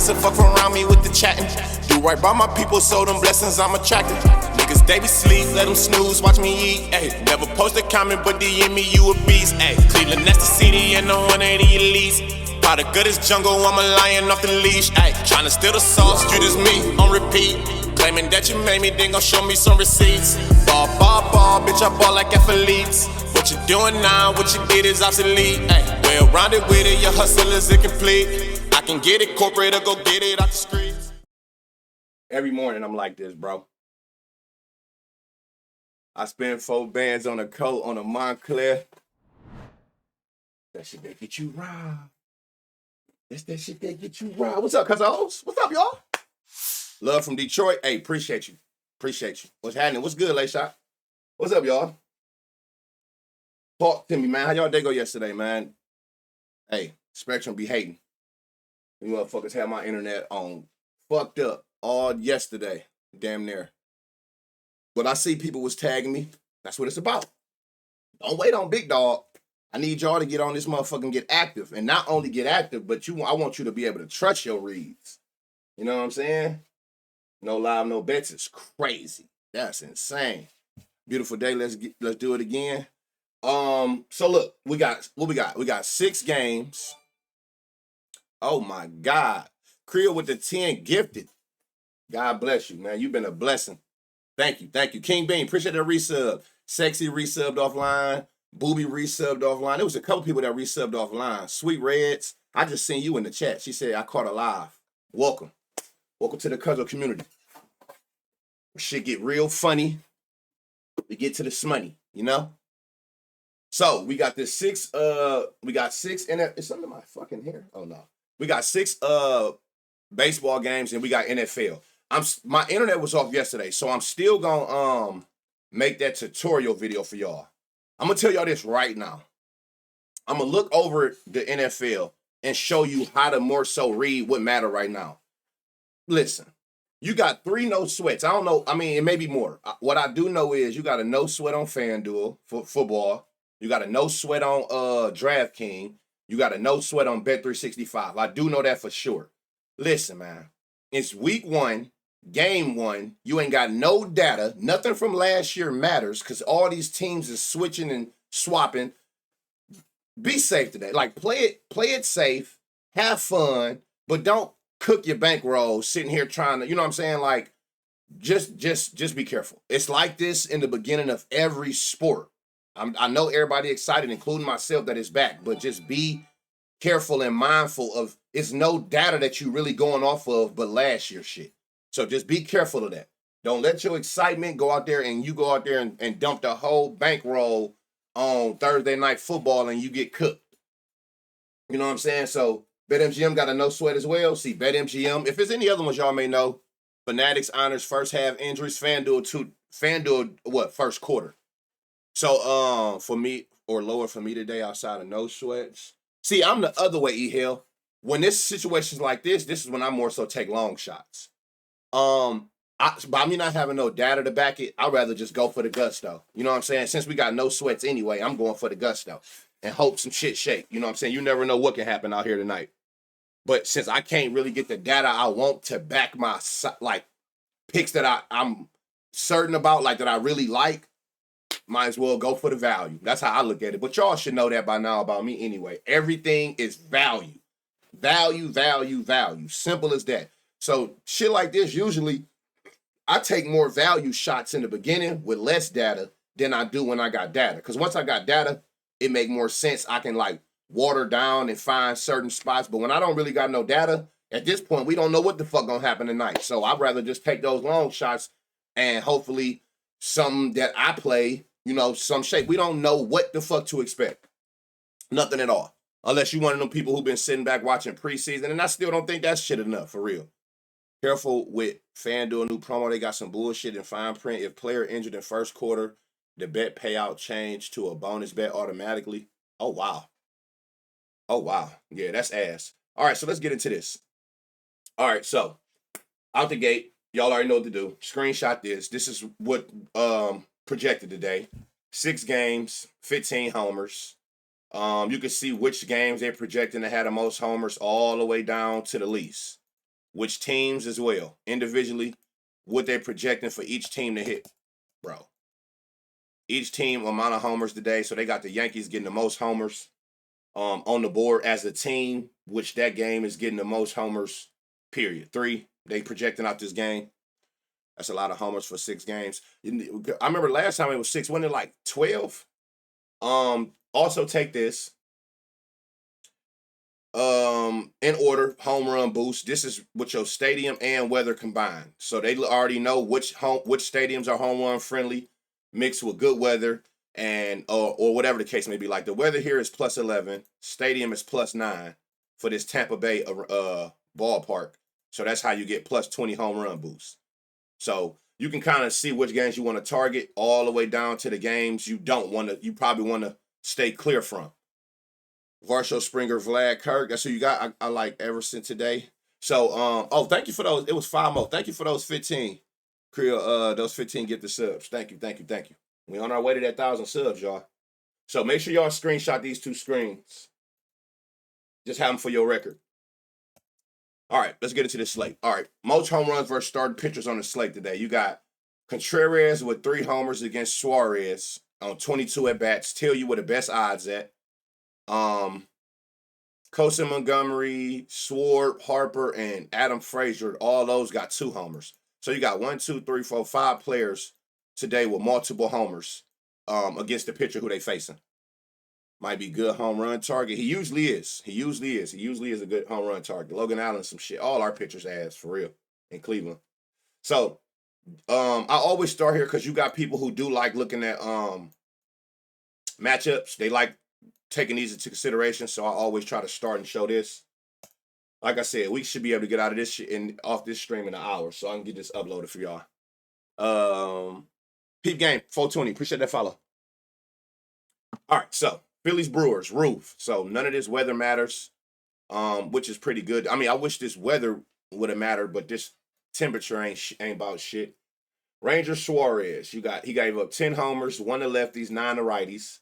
gossip, fuck around me with the chatting. Do right by my people, so them blessings I'm attracted. Niggas, they be sleep, let them snooze, watch me eat. Ayy, never post a comment, but DM me, you a beast. Ayy, Cleveland, that's the city, and no 180 elites. Product of this jungle, I'm a lion off the leash. Ayy, tryna steal the sauce, you just me, on repeat. Claiming that you made me, then gon' show me some receipts. Ball, bitch, I ball like athletes. What you doing now, what you did is obsolete. Ay, well rounded with it, your hustle is incomplete. I can get it corporate or go get it off the streets. Every morning I'm like this, bro. I spend 4 bands on a coat on a Montclair. That shit that get you robbed. That's that shit that get you robbed. What's up, cuz-os? What's up, y'all? Love from Detroit. Hey, appreciate you. Appreciate you. What's happening? What's good, Late Shot? What's up, y'all? Talk to me, man. How y'all day go yesterday, man? Hey, Spectrum be hating. You motherfuckers had my internet on fucked up all yesterday. Damn near. But I see people was tagging me. That's what it's about. Don't wait on Big Dog. I need y'all to get on this motherfucker and get active. And not only get active, but I want you to be able to trust your reads. You know what I'm saying? No live, no bets. It's crazy. That's insane. Beautiful day. Let's do it again. So look, we got 6 games. Oh my God. Creel with the 10 gifted. God bless you, man. You've been a blessing. Thank you. King Bean, appreciate the resub. Sexy resubbed offline. Booby resubbed offline. There was a couple people that resubbed offline. Sweet Reds, I just seen you in the chat. She said, I caught her live. Welcome. Welcome to the Cuzzo community. Shit get real funny. We get to the smoney, you know? So we got this 6, is something in my fucking hair? Oh no. We got 6 baseball games and we got NFL. My internet was off yesterday, so I'm still gonna make that tutorial video for y'all. I'm gonna tell y'all this right now. I'm gonna look over the NFL and show you how to more so read what matter right now. Listen, you got 3 no sweats. I don't know. I mean, it may be more. What I do know is you got a no sweat on FanDuel for football. You got a no sweat on DraftKings. You got a no sweat on Bet365. I do know that for sure. Listen, man. It's week 1, game 1. You ain't got no data. Nothing from last year matters because all these teams is switching and swapping. Be safe today. Like, play it safe. Have fun. But don't cook your bankroll sitting here trying to, you know what I'm saying? Like, just be careful. It's like this in the beginning of every sport. I know everybody excited, including myself, that it's back, but just be careful and mindful of it's no data that you really going off of but last year's shit. So just be careful of that. Don't let your excitement go out there and you go out there and dump the whole bankroll on Thursday night football and you get cooked. You know what I'm saying? So BetMGM got a no sweat as well. See, BetMGM. If there's any other ones y'all may know, Fanatics honors first half injuries. FanDuel, what, first quarter. So, for me, or lower for me today outside of no sweats. See, I'm the other way, E-Hell. When this situation's like this is when I more so take long shots. By me not having no data to back it, I'd rather just go for the gusto. You know what I'm saying? Since we got no sweats anyway, I'm going for the gusto and hope some shit shake. You know what I'm saying? You never know what can happen out here tonight. But since I can't really get the data I want to back my, like, picks that I'm certain about, like, that I really like, might as well go for the value. That's how I look at it. But y'all should know that by now about me anyway. Everything is value. Value, value, value. Simple as that. So shit like this, usually I take more value shots in the beginning with less data than I do when I got data. Because once I got data, it make more sense. I can like water down and find certain spots. But when I don't really got no data, at this point, we don't know what the fuck gonna happen tonight. So I'd rather just take those long shots and hopefully something that I play, you know, some shape. We don't know what the fuck to expect. Nothing at all. Unless you one of them people who've been sitting back watching preseason, and I still don't think that's shit enough, for real. Careful with FanDuel new promo. They got some bullshit in fine print. If player injured in first quarter, the bet payout changed to a bonus bet automatically. Oh, wow. Oh, wow. Yeah, that's ass. All right, so let's get into this. All right, so out the gate, y'all already know what to do. Screenshot this. This is what projected today. 6 games, 15 homers. You can see which games they're projecting to have the most homers all the way down to the least. which teams as well, individually, what they're projecting for each team to hit, bro. Each team amount of homers today. So they got the Yankees getting the most homers on the board as a team, which that game is getting the most homers, period. 3, they projecting out this game. That's a lot of homers for 6 games. I remember last time it was 6, wasn't it like 12? Also take this. In order, home run boost. This is with your stadium and weather combined. So they already know which stadiums are home run friendly, mixed with good weather, and or whatever the case may be. Like the weather here is +11, stadium is +9 for this Tampa Bay ballpark. So that's how you get +20 home run boost. So you can kind of see which games you want to target all the way down to the games you probably want to stay clear from. Varsho Springer, Vlad Kirk. That's who you got. I like Everson today. So, thank you for those. It was 5 more. Thank you for those 15. Creel, those 15 get the subs. Thank you. We on our way to that 1,000 subs, y'all. So make sure y'all screenshot these 2 screens. Just have them for your record. All right, let's get into the slate. All right, most home runs versus starting pitchers on the slate today. You got Contreras with 3 homers against Suarez on 22 at-bats. Tell you where the best odds at. Cosin Montgomery, Swart, Harper, and Adam Frazier, all those got 2 homers. So you got 1, 2, 3, 4, 5 players today with multiple homers against the pitcher who they facing. Might be good home run target. He usually is. He usually is a good home run target. Logan Allen, some shit. All our pitchers has, for real, in Cleveland. So I always start here because you got people who do like looking at matchups. They like taking these into consideration. So I always try to start and show this. Like I said, we should be able to get out of this shit and off this stream in an hour. So I can get this uploaded for y'all. Peep game, 420. Appreciate that follow. All right, so Phillies-Brewers, roof. So none of this weather matters, which is pretty good. I mean, I wish this weather would have mattered, but this temperature ain't about shit. Ranger Suarez, he gave up 10 homers, 1 to lefties, 9 to righties.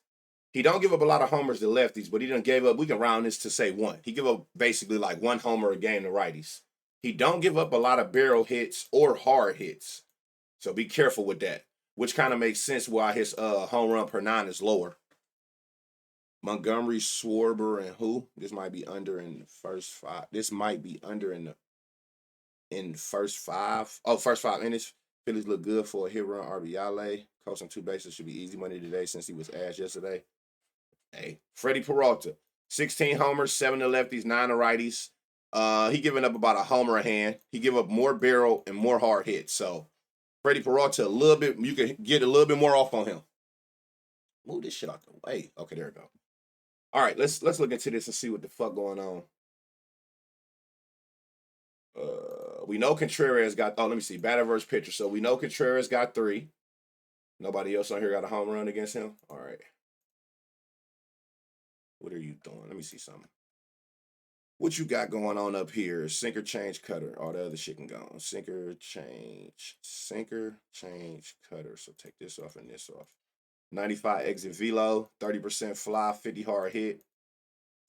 He don't give up a lot of homers to lefties, but he done gave up, we can round this to say 1. He give up basically like 1 homer a game to righties. He don't give up a lot of barrel hits or hard hits. So be careful with that, which kind of makes sense why his home run per 9 is lower. Montgomery, Schwarber, and who? This might be under in the first 5. This might be under in the first 5. Oh, first 5 innings. Phillies look good for a hit run. RBI. Coasting 2 bases should be easy money today since he was ass yesterday. Hey, Freddie Peralta, 16 homers, 7 to lefties, 9 to righties. He giving up about a homer a hand. He give up more barrel and more hard hits. So Freddie Peralta, a little bit, you can get a little bit more off on him. Move this shit out the way. Okay, there we go. All right, let's look into this and see what the fuck going on. We know Contreras got, let me see, batter versus pitcher. So we know Contreras got 3. Nobody else on here got a home run against him. All right. What are you doing? Let me see something. What you got going on up here? Sinker, change, cutter. All the other shit can go on. Sinker, change, cutter. So take this off and this off. 95 exit velo, 30% fly, 50 hard hit,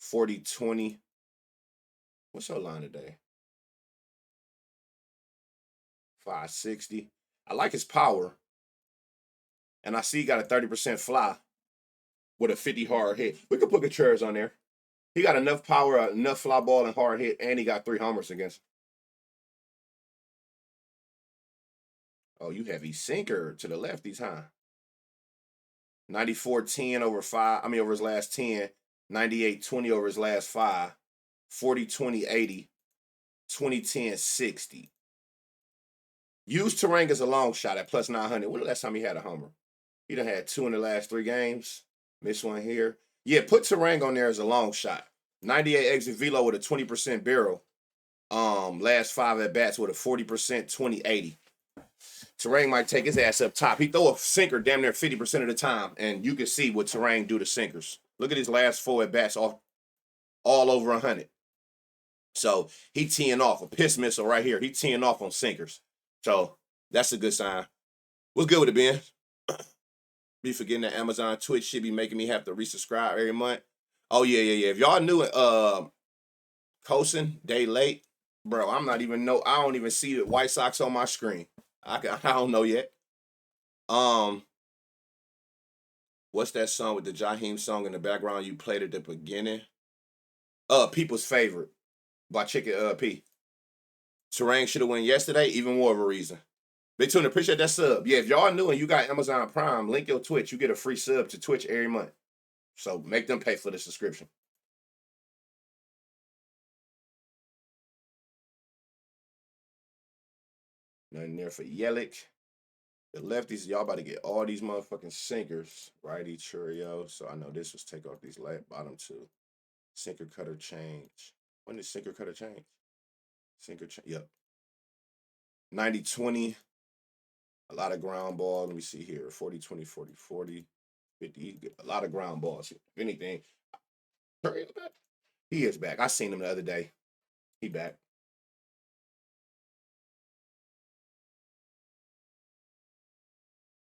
40-20. What's your line today? 560. I like his power. And I see he got a 30% fly with a 50 hard hit. We could put Contreras on there. He got enough power, enough fly ball and hard hit, and he got 3 homers against him. Oh, you heavy sinker to the lefties, huh? 94-10 over 5. I mean, over his last 10. 98-20 over his last 5. 40-20-80. 20-10-60. Use Terang as a long shot at +900. When the last time he had a homer? He done had 2 in the last 3 games. Missed 1 here. Yeah, put Terang on there as a long shot. 98 exit velo with a 20% barrel. Last 5 at bats with a 40%, 20-80. Terang might take his ass up top. He throw a sinker damn near 50% of the time, and you can see what Terang do to sinkers. Look at his last 4 at bats, all over 100. So he teeing off a piss missile right here. He teeing off on sinkers. So that's a good sign. What's good with it, Ben? Be forgetting that Amazon Twitch should be making me have to resubscribe every month. Oh yeah. If y'all knew it, Cosin, day late. Bro, I don't even see the White Sox on my screen. I don't know yet. Um, what's that song with the Jaheim song in the background you played at the beginning? People's Favorite by Chicken P. Terrain should have won yesterday, even more of a reason. Big Tune, appreciate that sub. Yeah, if y'all new and you got Amazon Prime, link your Twitch. You get a free sub to Twitch every month. So make them pay for the subscription. Nothing there for Yelich. The lefties, y'all about to get all these motherfucking sinkers. Righty Churio. So I know this was take off these bottom two. Sinker cutter change. When did sinker cutter change? Yep. 90-20. A lot of ground ball. Let me see here. 40-20, 40-40. 50. A lot of ground balls. If anything, Churio back? He is back. I seen him the other day. He back.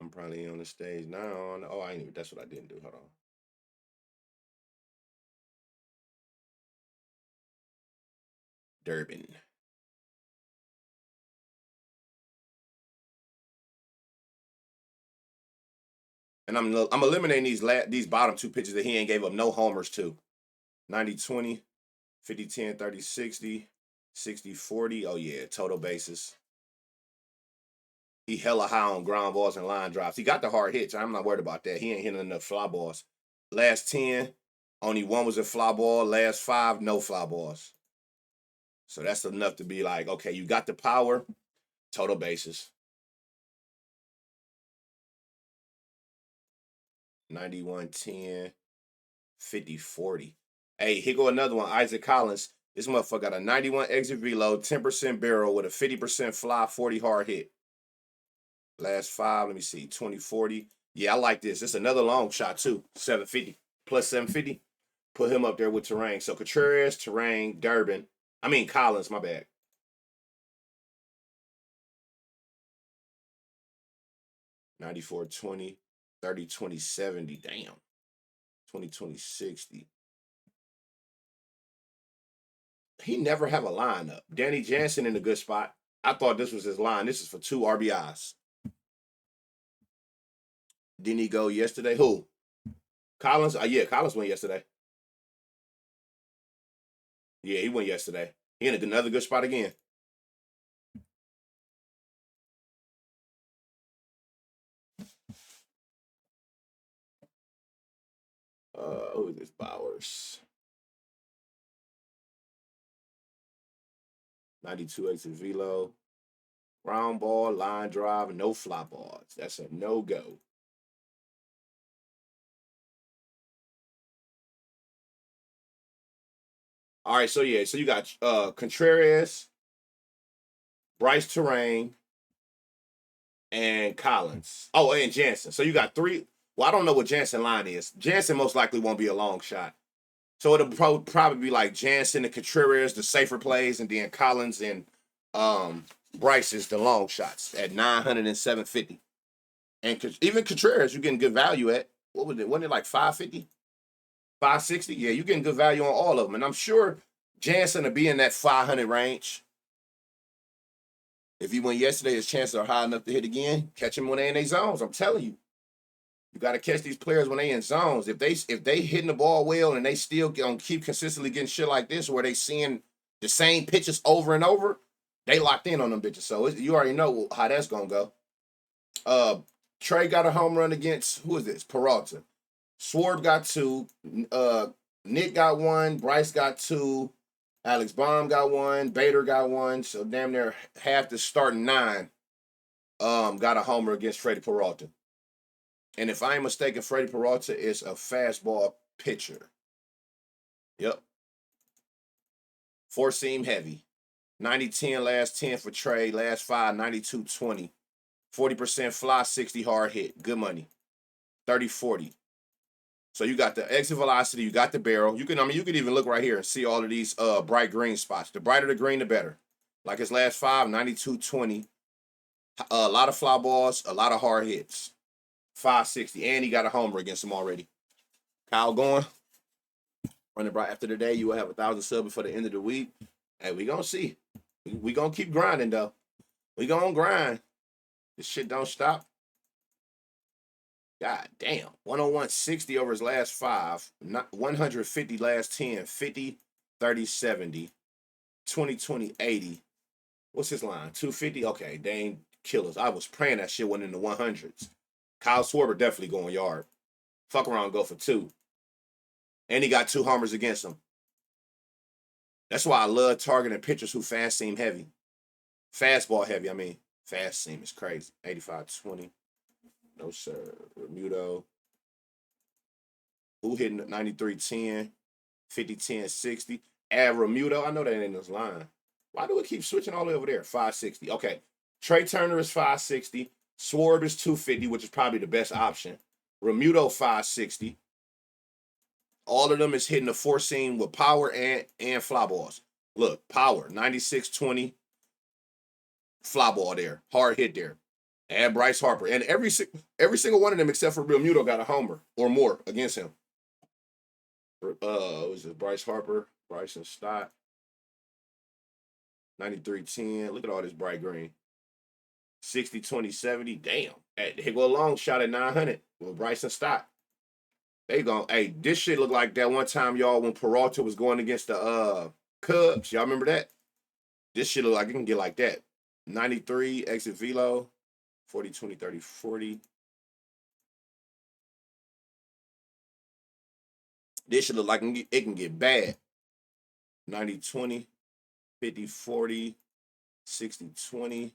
I'm probably on the stage now. Oh, I ain't even. That's what I didn't do. Hold on. Durbin. And I'm eliminating these bottom two pitches that he ain't gave up no homers to. 90-20, 50-10, 30-60, 60-40. Oh yeah, total bases. He hella high on ground balls and line drops. He got the hard hits. I'm not worried about that. He ain't hitting enough fly balls. Last 10, only one was a fly ball. Last 5, no fly balls. So that's enough to be like, okay, you got the power, total bases. 91-10, 50-40. Hey, here go another one. Isaac Collins. This motherfucker got a 91 exit velo, 10% barrel with a 50% fly, 40 hard hit. Last 5, let me see, 20-40. Yeah, I like this. It's another long shot too. 750 plus 750. Put him up there with Terrain. So Contreras, Terrain, Collins, my bad. 94-20, 30-20, 70. Damn. 20-20, 60. He never have a lineup. Danny Jansen in a good spot. I thought this was his line. This is for 2 RBIs. Didn't he go yesterday? Who? Collins? Yeah, Collins went yesterday. Yeah, he went yesterday. He in another good spot again. Who is this? Bowers. 92 exit velo. Ground ball, line drive, no fly balls. That's a no-go. All right, so yeah, so you got Contreras, Bryce Terrain, and Collins. Oh, and Jansen. So you got 3. Well, I don't know what Jansen line is. Jansen most likely won't be a long shot. So it'll probably be like Jansen and Contreras, the safer plays, and then Collins and Bryce is the long shots at 900 and 750. And even Contreras, you're getting good value at. What was it? Wasn't it like 550? 560? Yeah, you're getting good value on all of them. And I'm sure Jansen will be in that 500 range. If he went yesterday, his chances are high enough to hit again. Catch him when they're in their zones. I'm telling you. You got to catch these players when they in zones. If they hitting the ball well and they still keep consistently getting shit like this, where they seeing the same pitches over and over, they locked in on them bitches. So you already know how that's gonna go. Trey got a home run against who is this? Peralta. Sword got 2. Nick got 1. Bryce got 2. Alex Baum got 1. Bader got 1. So damn near half the starting 9 got a homer against Freddie Peralta. And if I ain't mistaken, Freddie Peralta is a fastball pitcher. Yep. 4-seam heavy. 90-10 last 10 for Trey. Last 5, 92-20. 40% fly, 60 hard hit. Good money. 30-40. So you got the exit velocity, you got the barrel. You can even look right here and see all of these bright green spots. The brighter the green, the better. Like his last 5, 92-20. A lot of fly balls, a lot of hard hits. 560. And he got a homer against him already. Kyle going. Running right after the day, you will have 1,000 subs before the end of the week. Hey, we gonna see. We gonna keep grinding though. We gonna grind. This shit don't stop. God damn. 101 60 over his last five. Not 150 last 10. 50, 30, 70. 20, 20, 80. What's his line? 250? Okay, they ain't killers. I was praying that shit went in the 100s. Kyle Schwarber definitely going yard. Fuck around and go for two. And he got two homers against him. That's why I love targeting pitchers who fast seem heavy. Fastball heavy, I mean. Fast seam is crazy. 85-20. No, sir. Remuto. Who hitting 93-10? 50-10, 60. Add Remuto. I know that ain't in this line. Why do we keep switching all the way over there? 560. Okay. Trey Turner is 560. Schwarber is 250, which is probably the best option. Remuto 560. All of them is hitting the four seam with power and fly balls. Look, power 96-20. Fly ball there. Hard hit there. Add Bryce Harper. And every single one of them except for Remuto got a homer or more against him. Was it Bryce Harper? Bryson Stott. 93-10. Look at all this bright green. 60-20-70. Damn. Hey, here go a long shot at 900 with Bryson Stott. They going, hey, this shit look like that one time, y'all, when Peralta was going against the Cubs. Y'all remember that? This shit look like it can get like that. 93, exit velo. 40-20-30-40. This shit look like it can get bad. 90-20, 50-40, 60-20.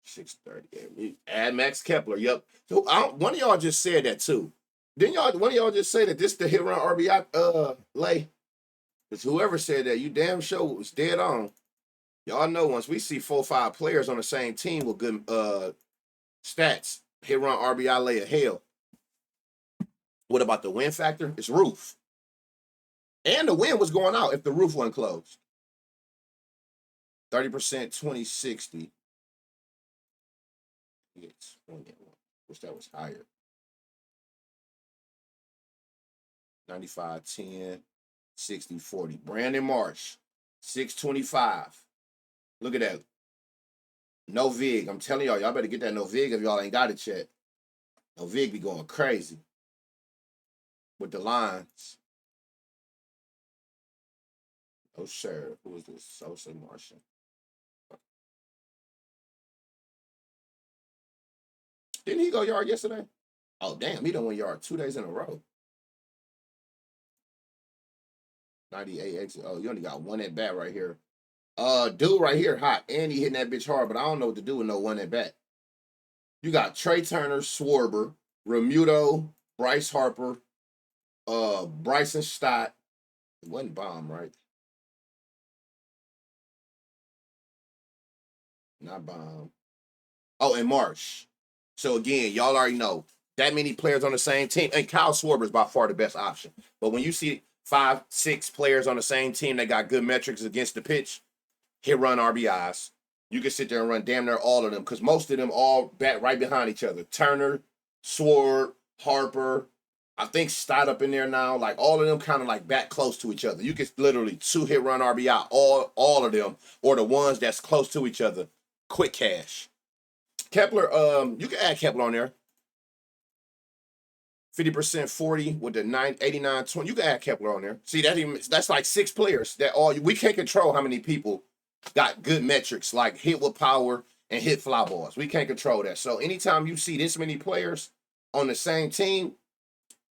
630. Add Max Kepler. Yep. So one of y'all just said that too. Didn't one of y'all just say that this the hit run RBI lay? Because whoever said that, you damn sure was dead on. Y'all know once we see 4 or 5 players on the same team with good stats, hit run RBI lay of hell. What about the win factor? It's roof. And the wind was going out if the roof wasn't closed. 30%, 20-60. Wish that was higher. 95-10, 60-40. Brandon Marsh, 625. Look at that. No Vig. I'm telling y'all better get that no Vig if y'all ain't got it yet. No Vig be going crazy with the lines. Oh, sure. Who is this? Sosa Martian. Didn't he go yard yesterday? Oh, damn. He done went yard 2 days in a row. 98 exit. Oh, you only got one at bat right here. Dude right here hot. And he hitting that bitch hard, but I don't know what to do with no one at bat. You got Trey Turner, Schwarber, Remuto, Bryce Harper, Bryson Stott. It wasn't bomb, right? Not bomb. Oh, and Marsh. So again, y'all already know that many players on the same team. And Kyle Schwarber is by far the best option. But when you see 5, 6 players on the same team that got good metrics against the pitch, hit run RBIs, you can sit there and run damn near all of them because most of them all bat right behind each other. Turner, Sword, Harper, I think Stott up in there now. Like all of them kind of like bat close to each other. You can literally 2 hit run RBI, all of them, or the ones that's close to each other. Quick cash. Kepler, you can add Kepler on there. 50% 40 with the 89-20. You can add Kepler on there. See, that's like 6 players that we can't control how many people got good metrics like hit with power and hit fly balls. We can't control that. So anytime you see this many players on the same team,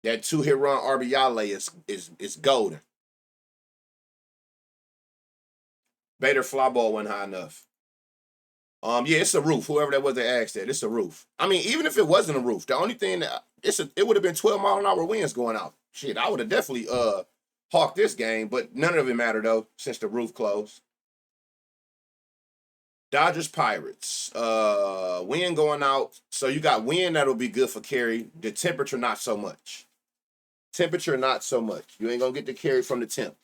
that 2 hit run RBI lay is golden. Bader fly ball wasn't high enough. Yeah, it's a roof. Whoever that was that asked that, it's a roof. I mean, even if it wasn't a roof, the only thing that it would have been 12-mile-an-hour winds going out. Shit, I would have definitely hawked this game, but none of it mattered though since the roof closed. Dodgers Pirates. Wind going out. So you got wind that'll be good for carry. The temperature not so much. Temperature not so much. You ain't gonna get the carry from the temp.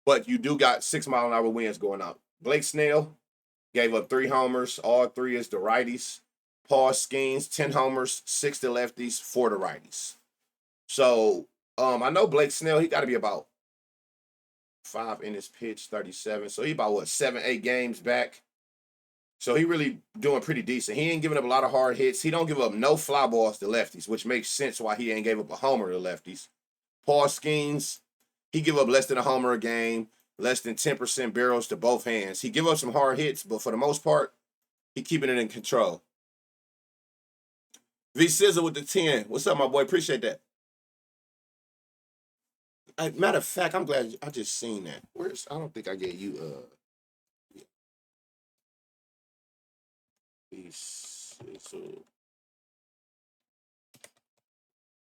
But you do got 6-mile-an-hour winds going out. Blake Snell gave up 3 homers. All 3 is the righties. Paul Skeens, 10 homers, 6 to lefties, 4 to righties. So I know Blake Snell, he got to be about 5 in his pitch, 37. So he about what, 7, 8 games back. So he really doing pretty decent. He ain't giving up a lot of hard hits. He don't give up no fly balls to lefties, which makes sense why he ain't gave up a homer to lefties. Paul Skeens, he give up less than a homer a game, less than 10% barrels to both hands. He give up some hard hits, but for the most part, he keeping it in control. V Sizzle with the 10. What's up, my boy? Appreciate that. Matter of fact, I'm glad I just seen that. I don't think I gave you V Sizzle.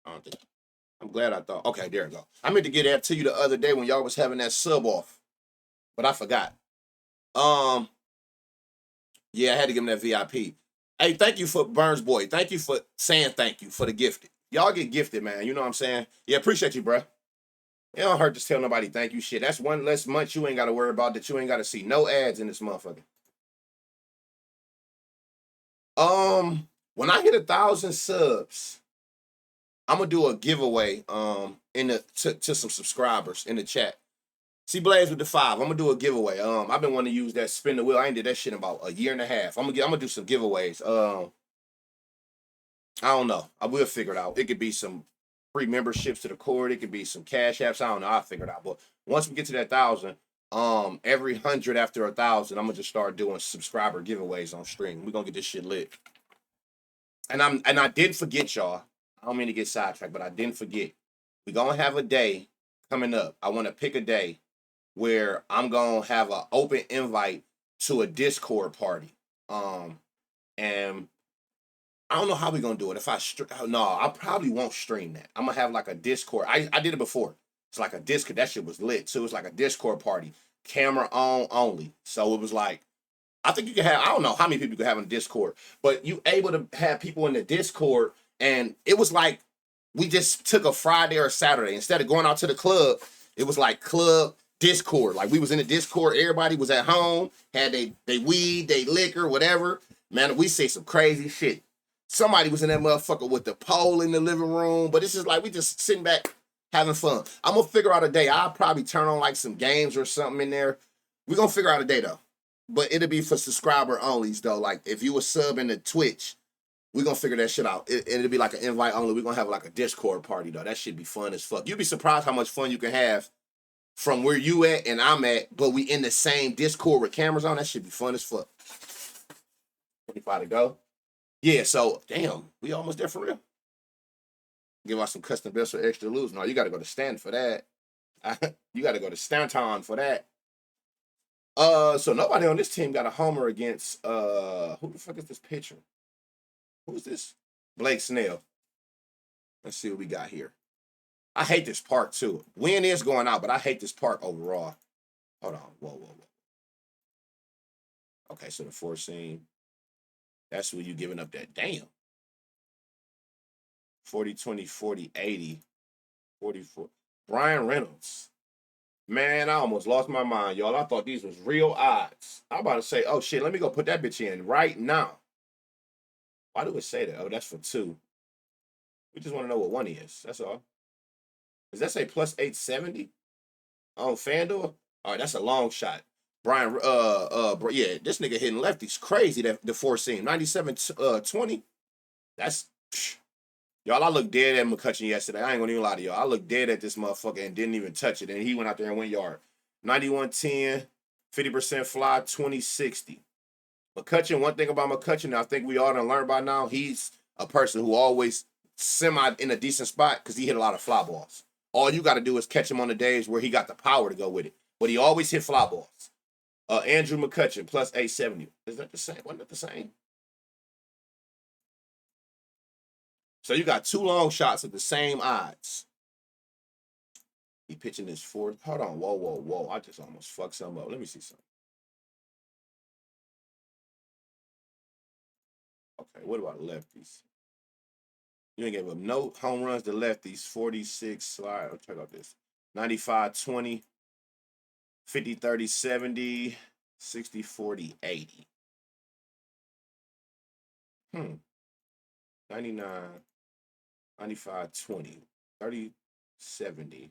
I don't think. I'm glad I thought. Okay, there we go. I meant to get that to you the other day when y'all was having that sub off, but I forgot. Yeah, I had to give him that VIP. Hey, thank you for Burns Boy. Thank you for saying thank you for the gifted. Y'all get gifted, man. You know what I'm saying? Yeah, appreciate you, bro. It don't hurt to tell nobody thank you shit. That's one less month you ain't got to worry about that you ain't got to see no ads in this motherfucker. When I hit 1,000 subs, I'm gonna do a giveaway in the to some subscribers in the chat. See Blaze with the 5. I'm gonna do a giveaway. I've been wanting to use that spin the wheel. I ain't did that shit in about a year and a half. I'm gonna do some giveaways. I don't know. I will figure it out. It could be some free memberships to the court. It could be some cash apps. I don't know. I'll figure it out. But once we get to that 1,000, every 100 after 1,000, I'm gonna just start doing subscriber giveaways on stream. We're gonna get this shit lit. And I didn't forget, y'all. I don't mean to get sidetracked, but I didn't forget. We're gonna have a day coming up. I want to pick a day where I'm gonna have an open invite to a Discord party. And I don't know how we're gonna do it. If I no, I probably won't stream that. I'm gonna have like a Discord. I did it before. It's like a Discord. That shit was lit. So it was like a Discord party, camera on only. So it was like, I think you can have, I don't know how many people you can have in Discord, but you able to have people in the Discord, and it was like we just took a Friday or a Saturday. Instead of going out to the club, it was like club Discord. Like we was in the Discord, everybody was at home, had they weed, they liquor, whatever. Man, we say some crazy shit. Somebody was in that motherfucker with the pole in the living room, but it's just like we just sitting back having fun. I'm gonna figure out a day. I'll probably turn on like some games or something in there. We're gonna figure out a day though. But it'll be for subscriber onlys though. Like if you were subbing to Twitch, we're gonna figure that shit out. It'll be like an invite only. We're gonna have like a Discord party though. That should be fun as fuck. You'd be surprised how much fun you can have from where you at and I'm at, but we in the same Discord with cameras on. That should be fun as fuck. 25 to go. Yeah, so damn, we almost there for real. Give us some custom bills for extra loose. No, you gotta go to Stan for that. You gotta go to Stanton for that. So nobody on this team got a homer against who the fuck is this pitcher? Who's this? Blake Snell. Let's see what we got here. I hate this park too. Wind is going out, but I hate this park overall. Hold on. Whoa. Okay, so the 4 seam. That's where you giving up that damn. 40, 20, 40, 80, 44. Brian Reynolds. Man, I almost lost my mind, y'all. I thought these was real odds. I'm about to say, oh shit, let me go put that bitch in right now. Why do it say that? Oh, that's for 2. We just want to know what 1 is. That's all. Does that say plus 870 on FanDuel? All right, that's a long shot. Brian, yeah, this nigga hitting lefties crazy. That the 4 seam 97 20. That's y'all. I looked dead at McCutcheon yesterday. I ain't gonna even lie to y'all. I looked dead at this motherfucker and didn't even touch it. And he went out there and went yard. 91-10, 50% fly, 20-60. McCutcheon, one thing about McCutcheon, I think we all done learned by now, he's a person who always semi in a decent spot because he hit a lot of fly balls. All you got to do is catch him on the days where he got the power to go with it. But he always hit fly balls. Andrew McCutcheon, plus 870. Is that the same? Wasn't that the same? So you got 2 long shots at the same odds. He pitching his 4th. Hold on. Whoa. I just almost fucked something up. Let me see something. Okay, what about lefties? You ain't gave up no home runs to lefties. 46 slide. Check out this. 95-20, 50-30-70, 60-40-80. 99, 95-20, 30-70.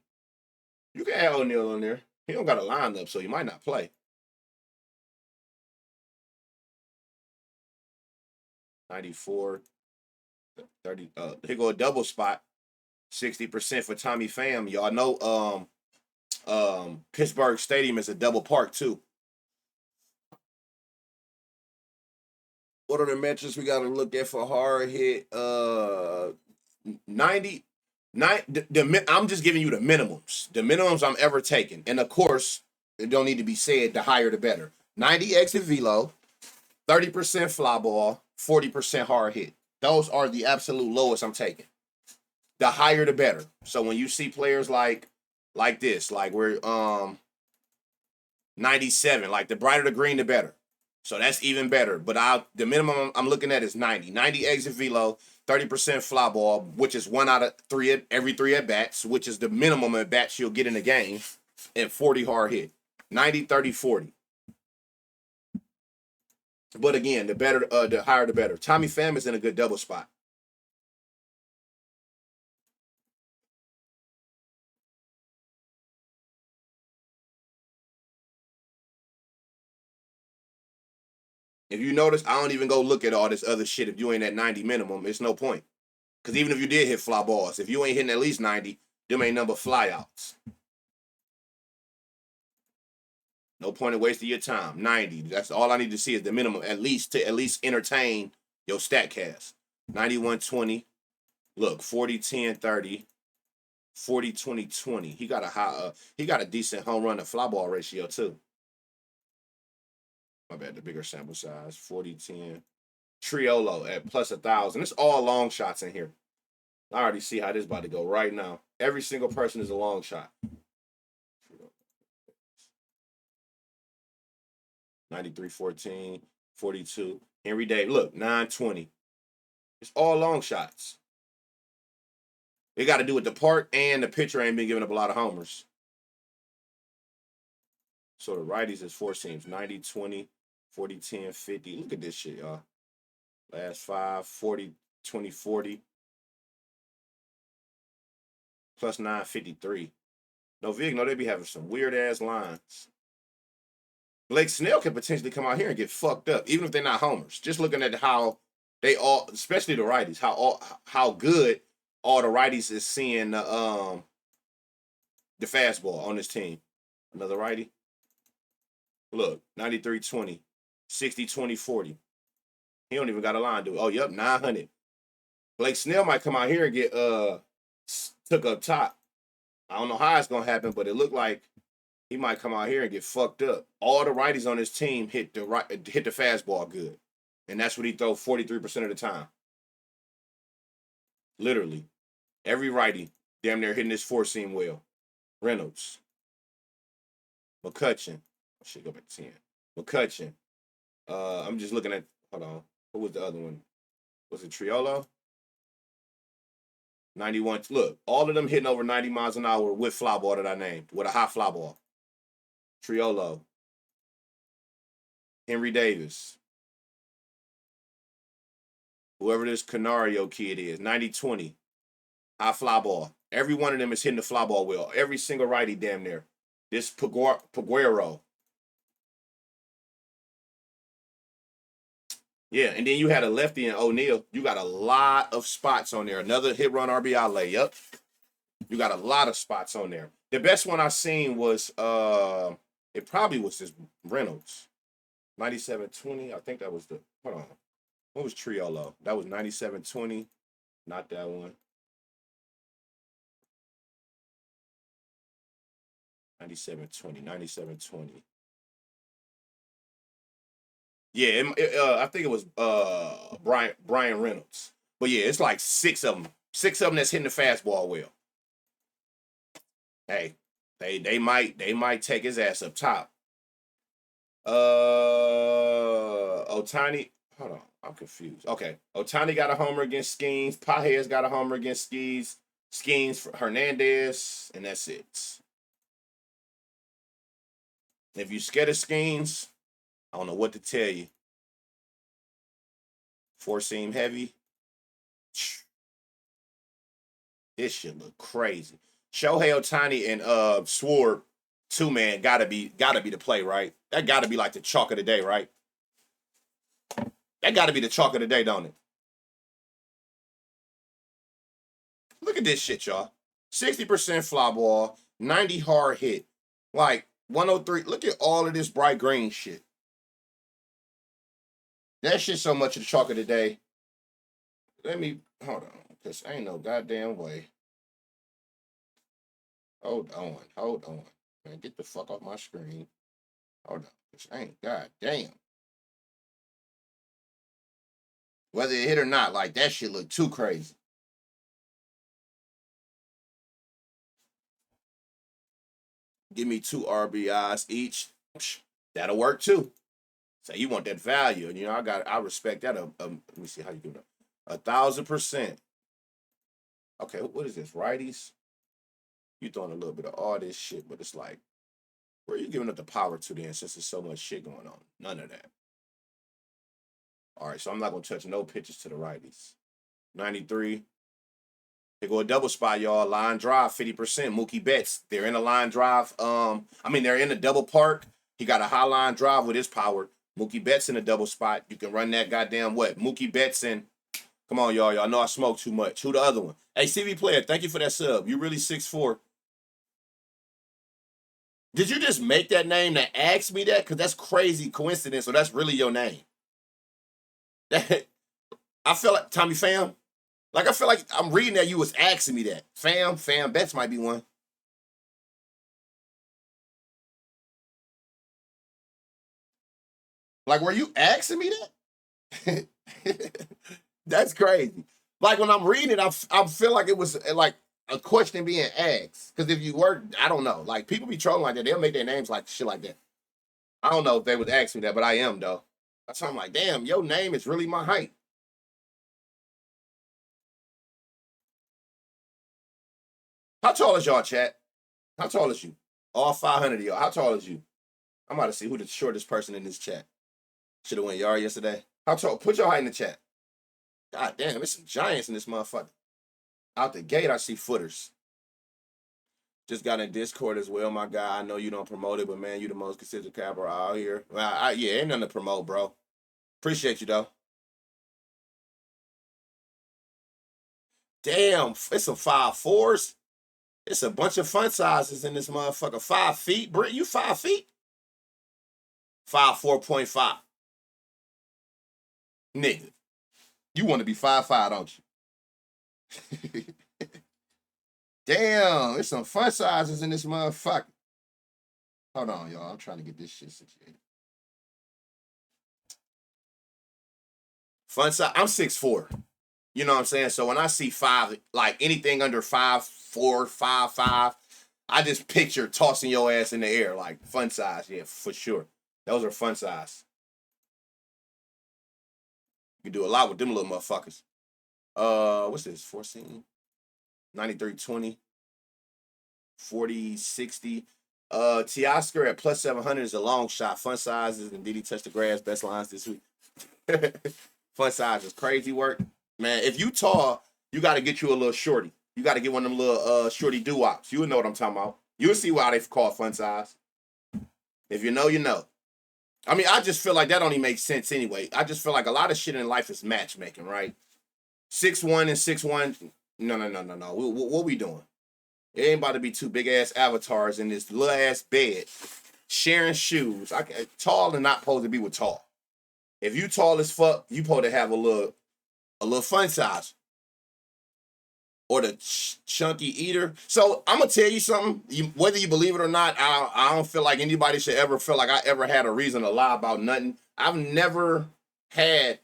You can add O'Neal on there. He don't got a lineup, so he might not play. 94, 30. Here go a double spot. 60% for Tommy Pham. Y'all know Pittsburgh Stadium is a double park too. What are the metrics we got to look at for hard hit? 90. I'm just giving you the minimums. The minimums I'm ever taking. And of course, it don't need to be said, the higher the better. 90 exit velo, 30% fly ball, 40% hard hit. Those are the absolute lowest I'm taking. The higher the better. So when you see players like this, like we're 97, like the brighter the green, the better. So that's even better. But the minimum I'm looking at is 90. 90 exit velo, 30% fly ball, which is 1 out of 3 every 3 at bats, which is the minimum at bats you'll get in a game, and 40 hard hit. 90, 30, 40. But again, the higher the better. Tommy Pham is in a good double spot. If you notice, I don't even go look at all this other shit if you ain't at 90 minimum. It's no point. Because even if you did hit fly balls, if you ain't hitting at least 90, them ain't number flyouts. No point in wasting your time. 90. That's all I need to see is the minimum, at least entertain your StatCast. 91-20. Look, 40-10-30. 40-20-20. He got a decent home run to fly ball ratio too. My bad, the bigger sample size. 40-10. Triolo at plus 1,000. It's all long shots in here. I already see how this is about to go right now. Every single person is a long shot. 93-14, 42. Henry Day, look, 9-20. It's all long shots. It got to do with the park and the pitcher ain't been giving up a lot of homers. So the righties is 4 seams. 90-20, 40-10, 50. Look at this shit, y'all. Last 5, 40, 20, 40. Plus 953. No, Vig, no, they be having some weird ass lines. Blake Snell could potentially come out here and get fucked up, even if they're not homers. Just looking at how they all, especially the righties, how good all the righties is seeing the fastball on this team. Another righty. Look, 93-20, 60-20-40. He don't even got a line, dude. Oh, yep, 900. Blake Snell might come out here and get took up top. I don't know how it's gonna happen, but it looked like he might come out here and get fucked up. All the righties on his team hit the fastball good, and that's what he throw 43% of the time. Literally, every righty damn near hitting his 4-seam well. Reynolds, McCutcheon. I should go back to 10. McCutcheon. I'm just looking at. Hold on. What was the other one? Was it Triolo? 91. Look, all of them hitting over 90 miles an hour with fly ball that I named, with a high fly ball. Triolo. Henry Davis. Whoever this Canario kid is, 90-20. High fly ball. Every one of them is hitting the fly ball well. Every single righty damn near. This Paguero. Yeah, and then you had a lefty in O'Neal. You got a lot of spots on there. Another hit run RBI layup. You got a lot of spots on there. The best one I seen was it probably was this Reynolds. 97-20. I think that was the hold on. What was Triolo? That was 97-20. Not that one. 97-20. 97-20. Yeah, I think it was Brian Reynolds. But yeah, it's like 6 of them. 6 of them that's hitting the fastball well. Hey, they might take his ass up top. Ohtani. Hold on, I'm confused. Okay, Ohtani got a homer against Skeens. Pajes got a homer against Skeens for Hernandez, and that's it. If you scared of Skeens, I don't know what to tell you. 4-seam heavy. This shit look crazy. Shohei Ohtani and Sword 2-man gotta be the play, right? That gotta be like the chalk of the day, right? That gotta be the chalk of the day, don't it? Look at this shit, y'all. 60% fly ball, 90 hard hit, like 103. Look at all of this bright green shit. That shit so much of the chalk of the day. Let me hold on, because ain't no goddamn way. Hold on. Man, get the fuck off my screen. Hold on. This ain't goddamn. Whether it hit or not, like that shit look too crazy. Give me 2 RBIs each. That'll work too. So you want that value. And I respect that. Let me see how you do that. 1,000%. Okay, what is this? Righties? You throwing a little bit of all this shit, but it's like, where are you giving up the power to then since there's so much shit going on? None of that. All right, so I'm not going to touch no pitches to the righties. 93. They go a double spot, y'all. Line drive, 50%. Mookie Betts. They're in a line drive. They're in a double park. He got a high line drive with his power. Mookie Betts in a double spot. You can run that goddamn what? Mookie Betts and come on, y'all. Y'all know I smoke too much. Who the other one? Hey, CV player, thank you for that sub. You really 6'4". Did you just make that name to ask me that? Because that's crazy coincidence. So that's really your name. I feel like Tommy Pham. Like I feel like I'm reading that you was asking me that. Pham Betts might be one. Like, were you asking me that? That's crazy. Like when I'm reading it, I feel like it was like a question being asked. Because if you were, I don't know. Like people be trolling like that. They'll make their names like shit like that. I don't know if they would ask me that, but I am though. That's why I'm like, damn, your name is really my height. How tall is y'all, chat? How tall is you? All 500 of y'all. How tall is you? I'm about to see who the shortest person in this chat. Should have went yard yesterday. How tall? Put your height in the chat. God damn, there's some giants in this motherfucker. Out the gate, I see footers. Just got in Discord as well, my guy. I know you don't promote it, but man, you the most consistent capper out here. Well, yeah, ain't nothing to promote, bro. Appreciate you though. Damn, it's some 5'4s. It's a bunch of fun sizes in this motherfucker. 5 feet, Britt. You 5 feet? 5'4.5. Nigga, you want to be 5'5", don't you? Damn, there's some fun sizes in this motherfucker. Hold on, y'all. I'm trying to get this shit situated. Fun size. I'm 6'4". You know what I'm saying? So when I see 5, like anything under 5'4", 5'5", I just picture tossing your ass in the air like fun size. Yeah, for sure. Those are fun size. You can do a lot with them little motherfuckers. What's this? 14, 93.20, 40, 60. Teoscar at plus 700 is a long shot. Fun sizes and did he touch the grass? Best lines this week. Fun size is crazy work. Man, if you tall, you got to get you a little shorty. You got to get one of them little shorty doo-wops. You would know what I'm talking about. You'll see why they call fun size. If you know, you know. I mean, I just feel like that only makes sense anyway. I just feel like a lot of shit in life is matchmaking, right? 6'1" and 6'1". No. What we doing? It ain't about to be two big-ass avatars in this little-ass bed sharing shoes. Tall and not supposed to be with tall. If you tall as fuck, you supposed to have a little fun size. Or the chunky eater. So I'm gonna tell you something. Whether you believe it or not, I don't feel like anybody should ever feel like I ever had a reason to lie about nothing. I've never had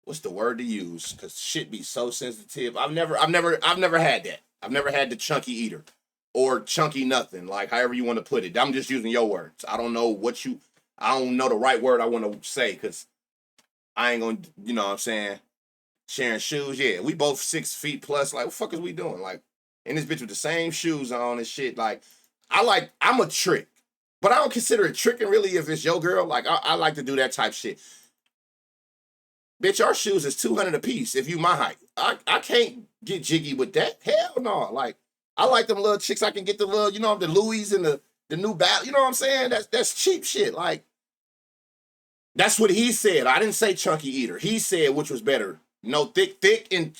what's the word to use? Cause shit be so sensitive. I've never had that. I've never had the chunky eater or chunky nothing. Like however you want to put it. I'm just using your words. I don't know the right word I want to say because I ain't gonna. You know what I'm saying. Sharing shoes, yeah. We both 6 feet plus. Like, what the fuck is we doing? Like, in this bitch with the same shoes on and shit. Like, I'm a trick. But I don't consider it tricking really if it's your girl. Like, I like to do that type shit. Bitch, our shoes is $200 a piece if you my height. I can't get jiggy with that. Hell no. Like, I like them little chicks. I can get the little, the Louis and the new battle. You know what I'm saying? That's cheap shit. Like, that's what he said. I didn't say chunky eater. He said which was better. No, thick, and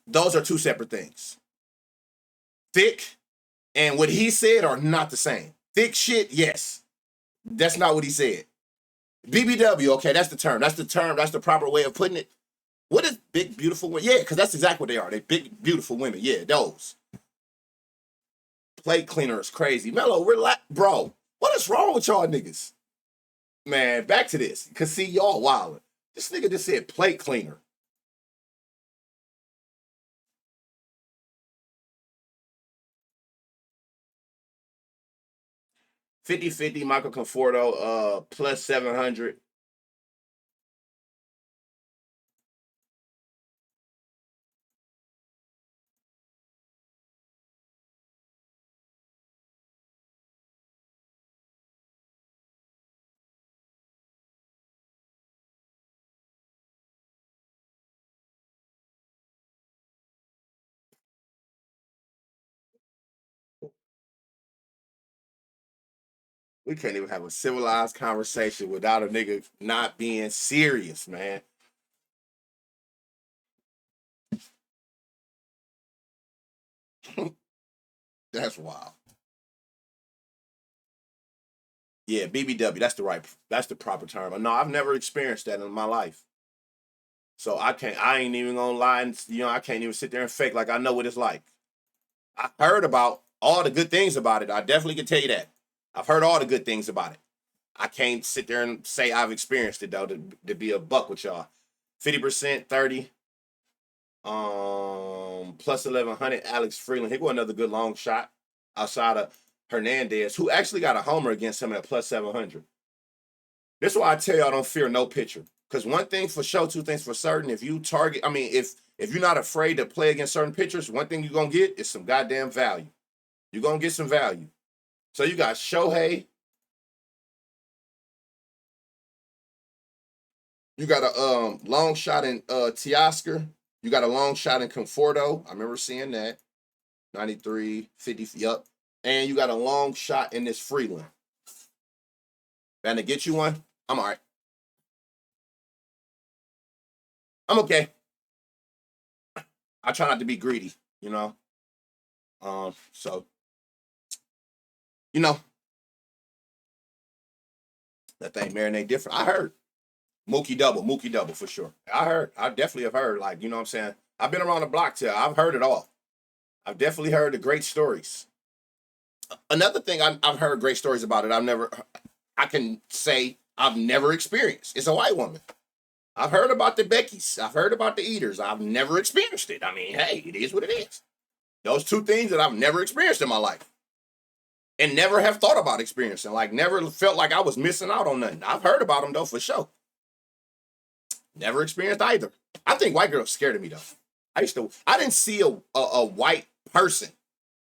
those are two separate things. Thick and what he said are not the same. Thick shit, yes. That's not what he said. BBW, okay, that's the term. That's the proper way of putting it. What is big, beautiful women? Yeah, because that's exactly what they are. They big, beautiful women. Yeah, those. Plate cleaner is crazy. Mello, relax. Bro, what is wrong with y'all niggas? Man, back to this. Because see, y'all wildin'. This nigga just said plate cleaner. $50-50 Michael Conforto, plus 700. We can't even have a civilized conversation without a nigga not being serious, man. That's wild. Yeah, BBW. That's the proper term. No, I've never experienced that in my life. So I ain't even gonna lie and I can't even sit there and fake like I know what it's like. I heard about all the good things about it. I definitely can tell you that. I've heard all the good things about it. I can't sit there and say I've experienced it though to be a buck with y'all. 50%, 30. Plus 1100. Alex Freeland. He got another good long shot outside of Hernandez, who actually got a homer against him at plus 700. This is why I tell y'all don't fear no pitcher. Because one thing for sure, two things for certain. If you target, if you're not afraid to play against certain pitchers, one thing you're gonna get is some goddamn value. You're gonna get some value. So you got Shohei. You got a long shot in Teoscar. You got a long shot in Conforto. I remember seeing that. 93, 50, yup. And you got a long shot in this Freeland. And to get you one, I'm all right. I'm okay. I try not to be greedy, so that thing marinate different. I heard Mookie double for sure. I definitely have heard, like, you know what I'm saying? I've been around the block too. I've heard it all. I've definitely heard the great stories. Another thing I've heard great stories about it. I can say I've never experienced. It's a white woman. I've heard about the Beckys. I've heard about the Eaters. I've never experienced it. I mean, hey, it is what it is. Those two things that I've never experienced in my life. And never have thought about experiencing. Like, never felt like I was missing out on nothing. I've heard about them, though, for sure. Never experienced either. I think white girls scared of me, though. I didn't see a white person,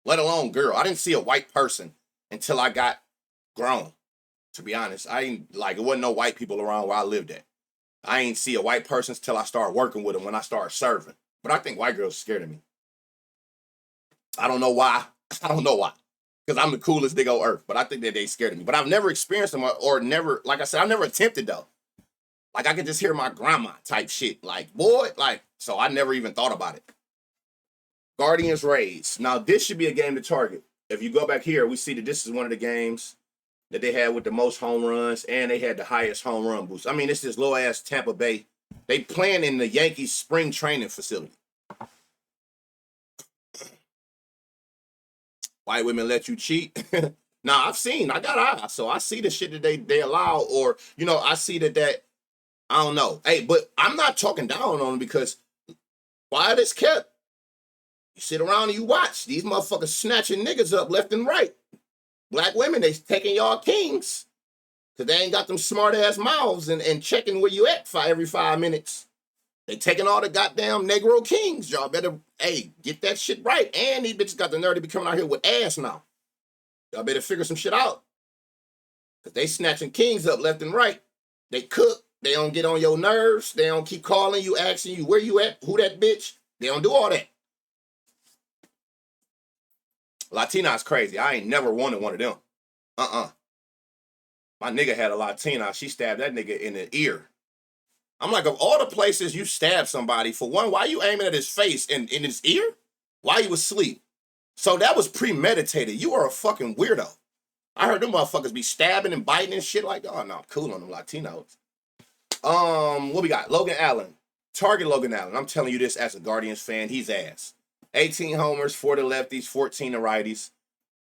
let alone girl. I didn't see a white person until I got grown, to be honest. It wasn't no white people around where I lived at. I ain't see a white person until I started working with them when I started serving. But I think white girls scared of me. I don't know why. Because I'm the coolest nigga on earth. But I think that they scared of me. But I've never experienced them or never, like I said, I've never attempted though. Like I could just hear my grandma type shit. Like, boy, so I never even thought about it. Guardians Rays. Now this should be a game to target. If you go back here, we see that this is one of the games that they had with the most home runs, and they had the highest home run boost. I mean, it's this low ass Tampa Bay. They playing in the Yankees spring training facility. White women let you cheat. Now I got eyes, so I see the shit that they allow, or I see that I don't know. Hey, but I'm not talking down on them because why this kept. You sit around and you watch these motherfuckers snatching niggas up left and right. Black women, they taking y'all kings. Because they ain't got them smart ass mouths and checking where you at every 5 minutes. They taking all the goddamn Negro kings. Y'all better, get that shit right. And these bitches got the nerve to be coming out here with ass now. Y'all better figure some shit out. Because they snatching kings up left and right. They cook. They don't get on your nerves. They don't keep calling you, asking you where you at, who that bitch. They don't do all that. Latina's crazy. I ain't never wanted one of them. My nigga had a Latina. She stabbed that nigga in the ear. I'm like, of all the places you stab somebody, for one, why you aiming at his face and in his ear? While you asleep? So that was premeditated. You are a fucking weirdo. I heard them motherfuckers be stabbing and biting and shit like, oh no, I'm cool on them Latinos. What we got? Logan Allen. Target Logan Allen. I'm telling you this as a Guardians fan, he's ass. 18 homers, 4 to lefties, 14 to righties.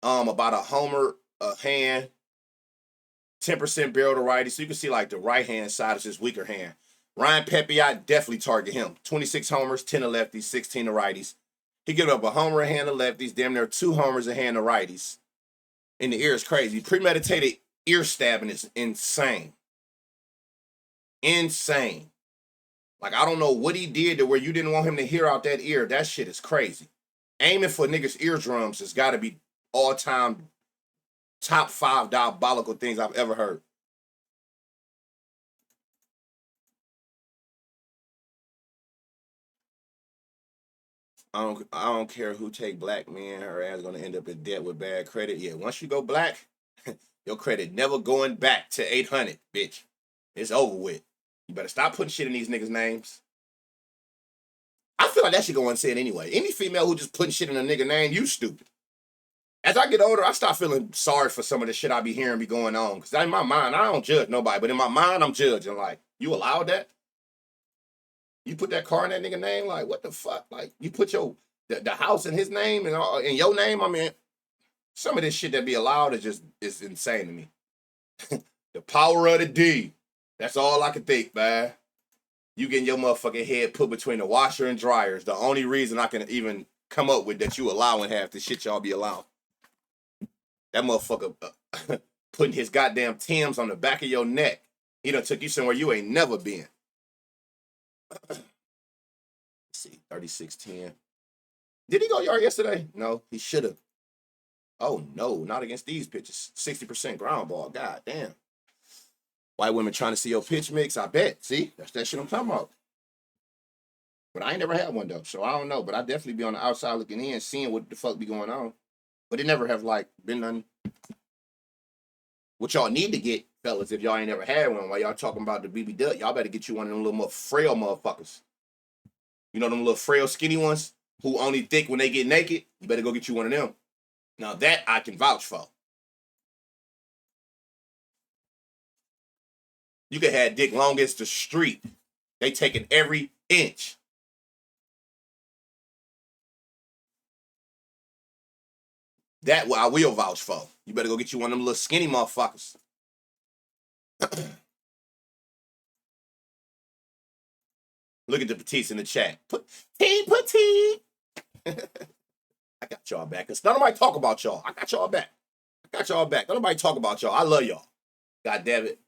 About a homer a hand, 10% barrel to righties. So you can see like the right hand side is his weaker hand. Ryan Pepe, I definitely target him. 26 homers, 10 to lefties, 16 to righties. He gave up a homer a hand to lefties, damn near 2 homers a hand to righties. In the ear is crazy. Premeditated ear stabbing is insane. Insane. Like, I don't know what he did to where you didn't want him to hear out that ear. That shit is crazy. Aiming for niggas' eardrums has got to be all-time top 5 diabolical things I've ever heard. I don't care who take black men. Her ass gonna end up in debt with bad credit. Yeah, once you go black, your credit never going back to 800, bitch. It's over with. You better stop putting shit in these niggas' names. I feel like that should go unsaid anyway. Any female who just putting shit in a nigga name, you stupid. As I get older, I start feeling sorry for some of the shit I be hearing be going on. Because in my mind, I don't judge nobody. But in my mind, I'm judging. Like, you allowed that? You put that car in that nigga name? Like, what the fuck? Like, you put the house in his name and in your name? I mean, some of this shit that be allowed is insane to me. The power of the D. That's all I can think, man. You getting your motherfucking head put between the washer and dryers. The only reason I can even come up with that you allowing half the shit y'all be allowing. That motherfucker putting his goddamn Timbs on the back of your neck. He done took you somewhere you ain't never been. Let's see, 36-10. Did he go yard yesterday? No, he should have. Oh, no, not against these pitches. 60% ground ball. God damn. White women trying to see your pitch mix, I bet. See, that's that shit I'm talking about. But I ain't never had one, though, so I don't know. But I definitely be on the outside looking in, seeing what the fuck be going on. But it never have, like, been none. What y'all need to get, fellas, if y'all ain't never had one, while y'all talking about the BB Duck, y'all better get you one of them little more frail motherfuckers. You know them little frail skinny ones who only think when they get naked? You better go get you one of them. Now that I can vouch for. You can have dick long as the street. They taking every inch. That I will vouch for. You better go get you one of them little skinny motherfuckers. Look at the petites in the chat. Petite. I got y'all back. Cause nobody talk about y'all. I got y'all back. Don't nobody talk about y'all. I love y'all. God damn it.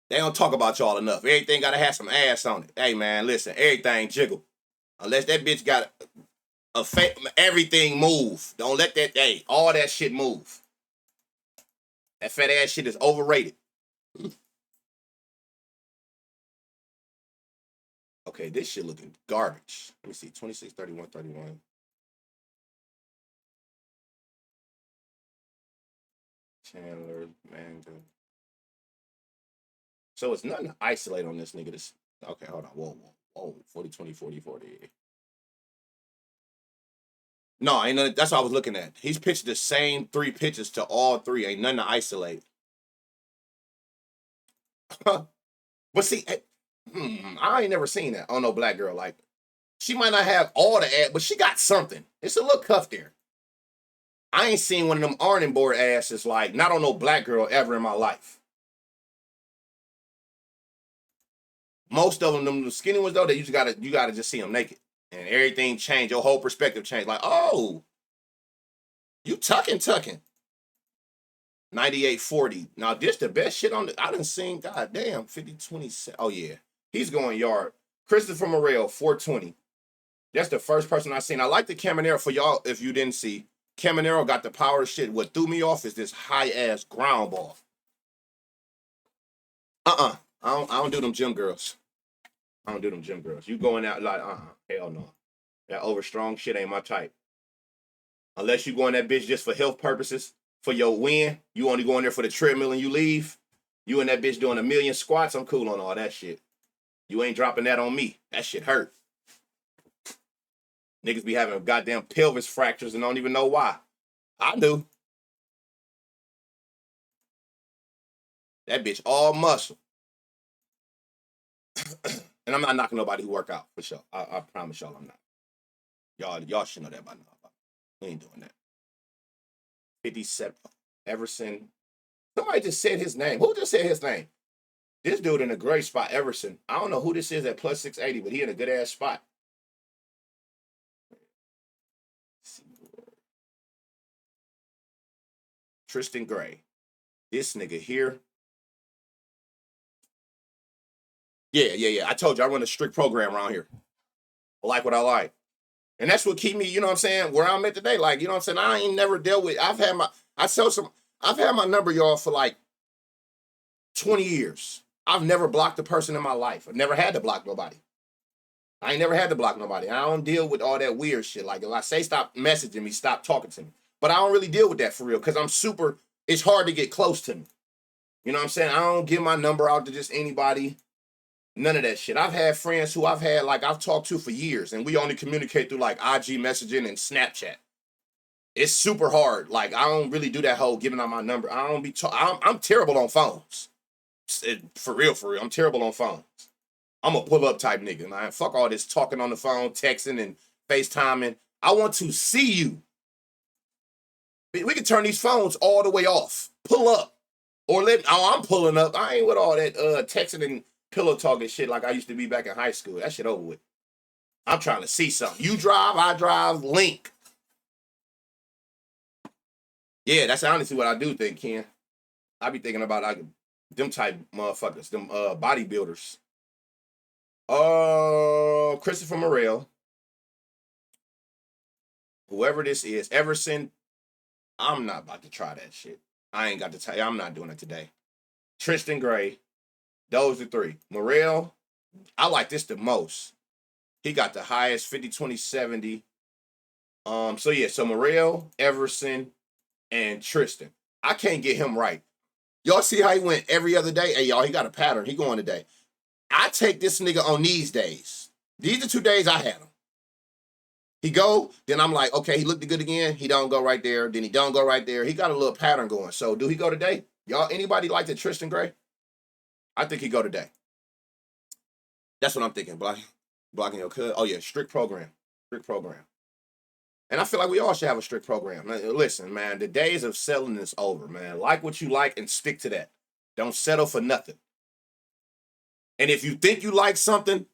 They don't talk about y'all enough. Everything gotta have some ass on it. Hey man, listen, everything jiggle. Unless that bitch got everything move. Don't let that, all that shit move. That fat ass shit is overrated. Okay, this shit looking garbage. Let me see, 26, 31, 31. Chandler, Manga. So it's nothing to isolate on this nigga. Okay, hold on. Whoa. 40, 20, 40, 40. No, ain't nothing. That's what I was looking at. He's pitched the same 3 pitches to all 3. Ain't nothing to isolate. But see, I ain't never seen that on no black girl. Like, she might not have all the ass, but she got something. It's a little cuff there. I ain't seen one of them ironing board asses, like, not on no black girl ever in my life. Most of them the skinny ones, though, that you gotta just see them naked. And everything changed. Your whole perspective changed. Like, oh, you tucking. 98-40. Now, this the best shit on I done seen, goddamn, 50-27. Oh, yeah. He's going yard. Christopher Morel, 420. That's the first person I seen. I like the Caminero for y'all, if you didn't see. Caminero got the power shit. What threw me off is this high-ass ground ball. I don't do them gym girls. You going out like, hell no. That overstrong shit ain't my type. Unless you go in that bitch just for health purposes, for your win. You only go in there for the treadmill and you leave. You and that bitch doing 1,000,000 squats. I'm cool on all that shit. You ain't dropping that on me. That shit hurt. Niggas be having goddamn pelvis fractures and don't even know why. I do. That bitch all muscle. And I'm not knocking nobody who work out, for sure. I promise y'all I'm not. Y'all should know that by now. We ain't doing that. 57. Everson. Somebody just said his name. Who just said his name? This dude in a great spot, Everson. I don't know who this is at plus 680, but he in a good ass spot. Tristan Gray. This nigga here. Yeah. I told you I run a strict program around here. I like what I like. And that's what keep me, you know what I'm saying, where I'm at today. Like, you know what I'm saying? I ain't never dealt with, I've had my number, y'all, for like 20 years. I've never blocked a person in my life. I've never had to block nobody. I ain't never had to block nobody. I don't deal with all that weird shit. Like, if I say stop messaging me, stop talking to me. But I don't really deal with that for real because it's hard to get close to me. You know what I'm saying? I don't give my number out to just anybody. None of that shit. I've had friends who I've talked to for years, and we only communicate through like IG messaging and Snapchat. It's super hard. Like, I don't really do that whole giving out my number. I'm terrible on phones. For real. I'm terrible on phones. I'm a pull up type nigga, man. Fuck all this talking on the phone, texting and FaceTiming. I want to see you. We can turn these phones all the way off. Pull up. I'm pulling up. I ain't with all that texting and pillow talking shit like I used to be back in high school. That shit over with. I'm trying to see something. You drive, I drive, link. Yeah, that's honestly what I do think, Ken. I be thinking about them type motherfuckers, them bodybuilders. Christopher Morel. Whoever this is, Everson, I'm not about to try that shit. I ain't got to tell you, I'm not doing it today. Tristan Gray, those are 3. Morel, I like this the most. He got the highest 50, 20, 70. So Morel, Everson, and Tristan. I can't get him right. Y'all see how he went every other day? Hey, y'all, he got a pattern. He going today. I take this nigga on these days. These are 2 days I had him. He go, then I'm like, okay, he looked good again. He don't go right there. Then he don't go right there. He got a little pattern going. So do he go today? Y'all, anybody like the Tristan Gray? I think he go today. That's what I'm thinking. Blocking your cut. Oh yeah, strict program. And I feel like we all should have a strict program. Listen, man, the days of settling is over, man. Like what you like and stick to that. Don't settle for nothing. And if you think you like something,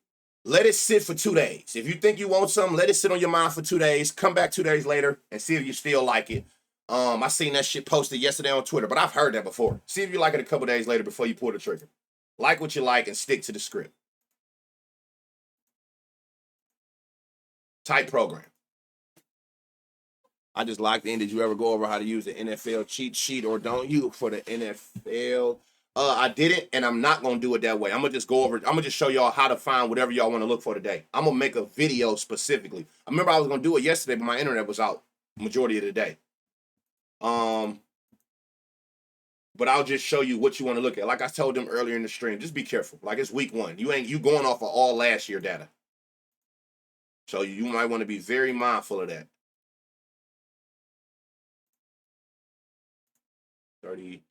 let it sit for 2 days. If you think you want something, let it sit on your mind for 2 days. Come back 2 days later and see if you still like it. I seen that shit posted yesterday on Twitter, but I've heard that before. See if you like it a couple days later before you pull the trigger. Like what you like and stick to the script. Tight program. I just locked in. Did you ever go over how to use the NFL cheat sheet or don't you for the NFL? I didn't, and I'm not gonna do it that way. I'm gonna just go over. I'm gonna just show y'all how to find whatever y'all want to look for today. I'm gonna make a video specifically. I remember I was gonna do it yesterday, but my internet was out majority of the day. But I'll just show you what you want to look at. Like I told them earlier in the stream, just be careful. Like it's week 1. You going off of all last year data. So you might want to be very mindful of that. 30.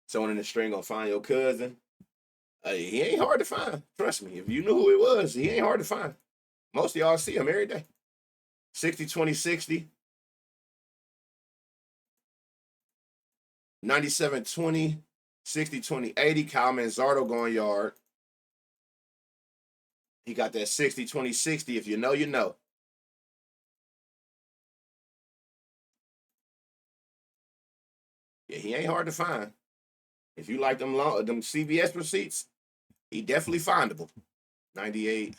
Someone in the string gonna find your cousin. He ain't hard to find. Trust me. If you knew who it was, he ain't hard to find. Most of y'all see him every day. 60, 20, 60. 97, 20. 60, 20, 80. Kyle Manzardo going yard. He got that 60, 20, 60. If you know, you know. Yeah, he ain't hard to find. If you like them CVS receipts, he definitely findable. 98,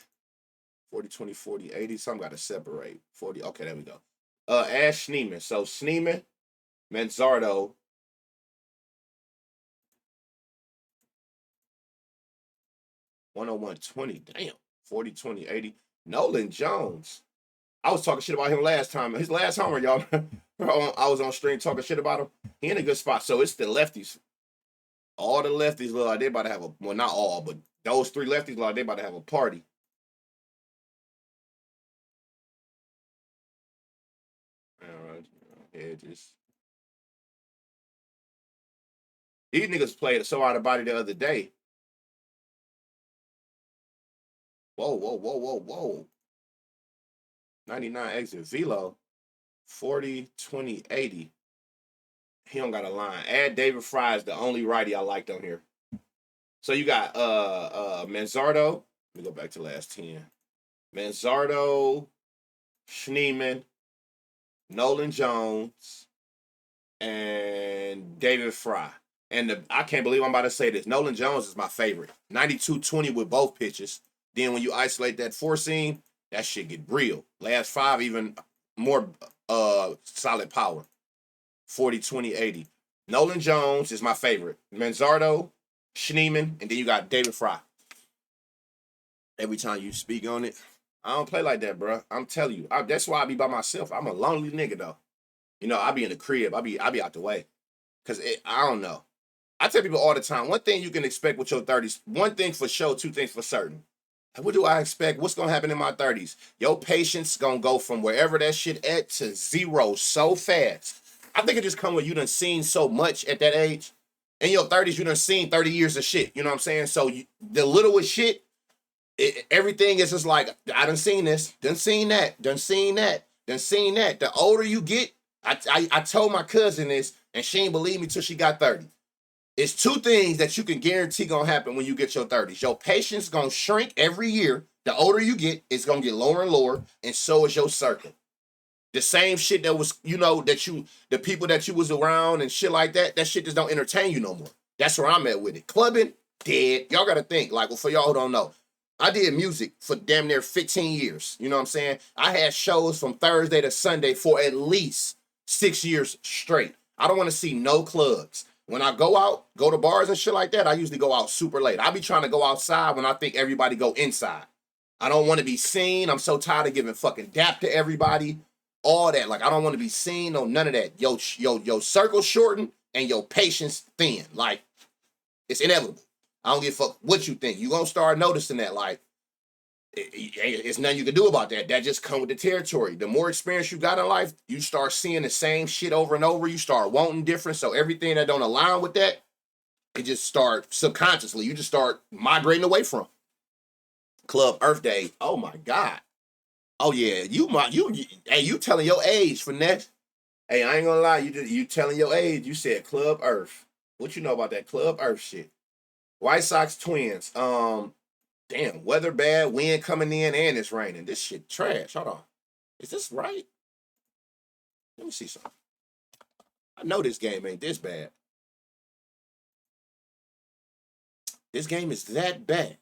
40, 20, 40, 80. Some got to separate. 40. Okay, there we go. Ash Schneeman. So Schneeman, Manzardo, 101.20. Damn. 40, 20, 80. Nolan Jones. I was talking shit about him last time. His last homer, y'all. I was on stream talking shit about him. He in a good spot. So it's the lefties. All the lefties look like they about to have a, well, not all, but those 3 lefties look like they about to have a party. All right. Hedges. These niggas played so out of body the other day. Whoa, whoa, whoa, whoa, whoa. 99 exit velo. 40, 20, 80. He don't got a line. Add David Fry is the only righty I liked on here. So you got Manzardo. Let me go back to last 10. Manzardo, Schneeman, Nolan Jones, and David Fry. And I can't believe I'm about to say this. Nolan Jones is my favorite. 92-20 with both pitches. Then when you isolate that 4 seam, that shit get real. Last 5 even more solid power. 40, 20, 80. Nolan Jones is my favorite. Manzardo, Schneeman, and then you got David Fry. Every time you speak on it, I don't play like that, bro. I'm telling you. That's why I be by myself. I'm a lonely nigga, though. You know, I be in the crib. I be out the way. Because I don't know. I tell people all the time, one thing you can expect with your 30s, one thing for sure, 2 things for certain. What do I expect? What's going to happen in my 30s? Your patience going to go from wherever that shit at to 0 so fast. I think it just come with you done seen so much at that age. In your 30s, you done seen 30 years of shit. You know what I'm saying? So the littlest shit, everything is just like, I done seen this, done seen that, done seen that, done seen that. The older you get, I told my cousin this, and she ain't believe me till she got 30. It's 2 things that you can guarantee gonna happen when you get your 30s. Your patience gonna shrink every year. The older you get, it's gonna get lower and lower, and so is your circle. The same shit that was, you know, the people that you was around and shit like that, that shit just don't entertain you no more. That's where I'm at with it. Clubbing, dead. Y'all gotta think, like, well, for y'all who don't know, I did music for damn near 15 years. You know what I'm saying? I had shows from Thursday to Sunday for at least 6 years straight. I don't want to see no clubs. When I go out, go to bars and shit like that, I usually go out super late. I be trying to go outside when I think everybody go inside. I don't want to be seen. I'm so tired of giving fucking dap to everybody. All that. Like, I don't want to be seen. No, none of that. Yo, circle shorten and your patience thin. Like, it's inevitable. I don't give a fuck what you think. You gonna start noticing that. Like, it's nothing you can do about that. That just come with the territory. The more experience you got in life, you start seeing the same shit over and over. You start wanting different. So everything that don't align with that, it just start subconsciously. You just start migrating away from. Club Earth Day. Oh my God. Oh yeah. You telling your age for next. Hey, I ain't gonna lie. You telling your age. You said Club Earth. What you know about that Club Earth shit? White Sox Twins. Damn, weather bad, wind coming in, and it's raining. This shit trash. Hold on. Is this right? Let me see something. I know this game ain't this bad. This game is that bad.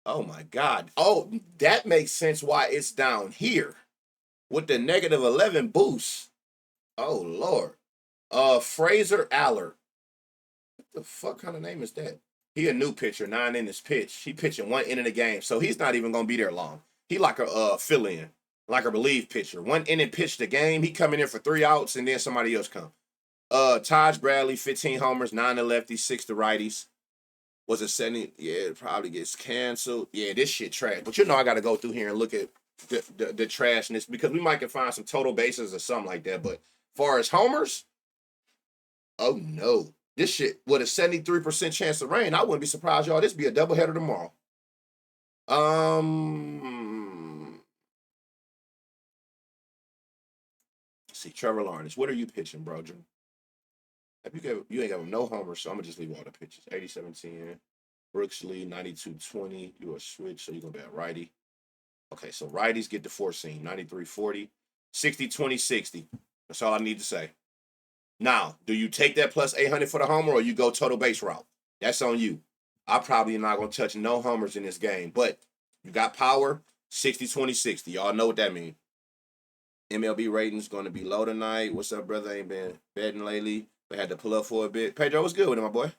Oh my God. Oh, that makes sense why it's down here. With the -11 boost. Oh Lord. Fraser Allard. What the fuck kind of name is that? He a new pitcher, 9 innings pitch. He pitching 1 inning a game, so he's not even gonna be there long. He like a fill-in, like a relief pitcher. 1 inning pitch the game. He coming in for 3 outs, and then somebody else come. Taj Bradley, 15 homers, 9 to lefties, 6 to righties. Was it 70? Yeah, it probably gets canceled. Yeah, this shit trash. But you know I got to go through here and look at the trashness because we might can find some total bases or something like that. But far as homers, oh no. This shit with a 73% chance of rain, I wouldn't be surprised, y'all. This be a doubleheader tomorrow. Let's see, Trevor Lawrence. What are you pitching, bro? You ain't got no homers, so I'm gonna just leave all the pitches. 87-10. Brooks Lee, 92-20. You a switch, so you're gonna be a righty. Okay, so righties get the 4 seam, 93-40. 60-20-60. That's all I need to say. Now, do you take that plus 800 for the homer or you go total base route? That's on you. I probably am not going to touch no homers in this game, but you got power, 60-20-60. Y'all know what that means. MLB ratings going to be low tonight. What's up, brother? Ain't been betting lately, but had to pull up for a bit. Pedro, what's good with it, my boy?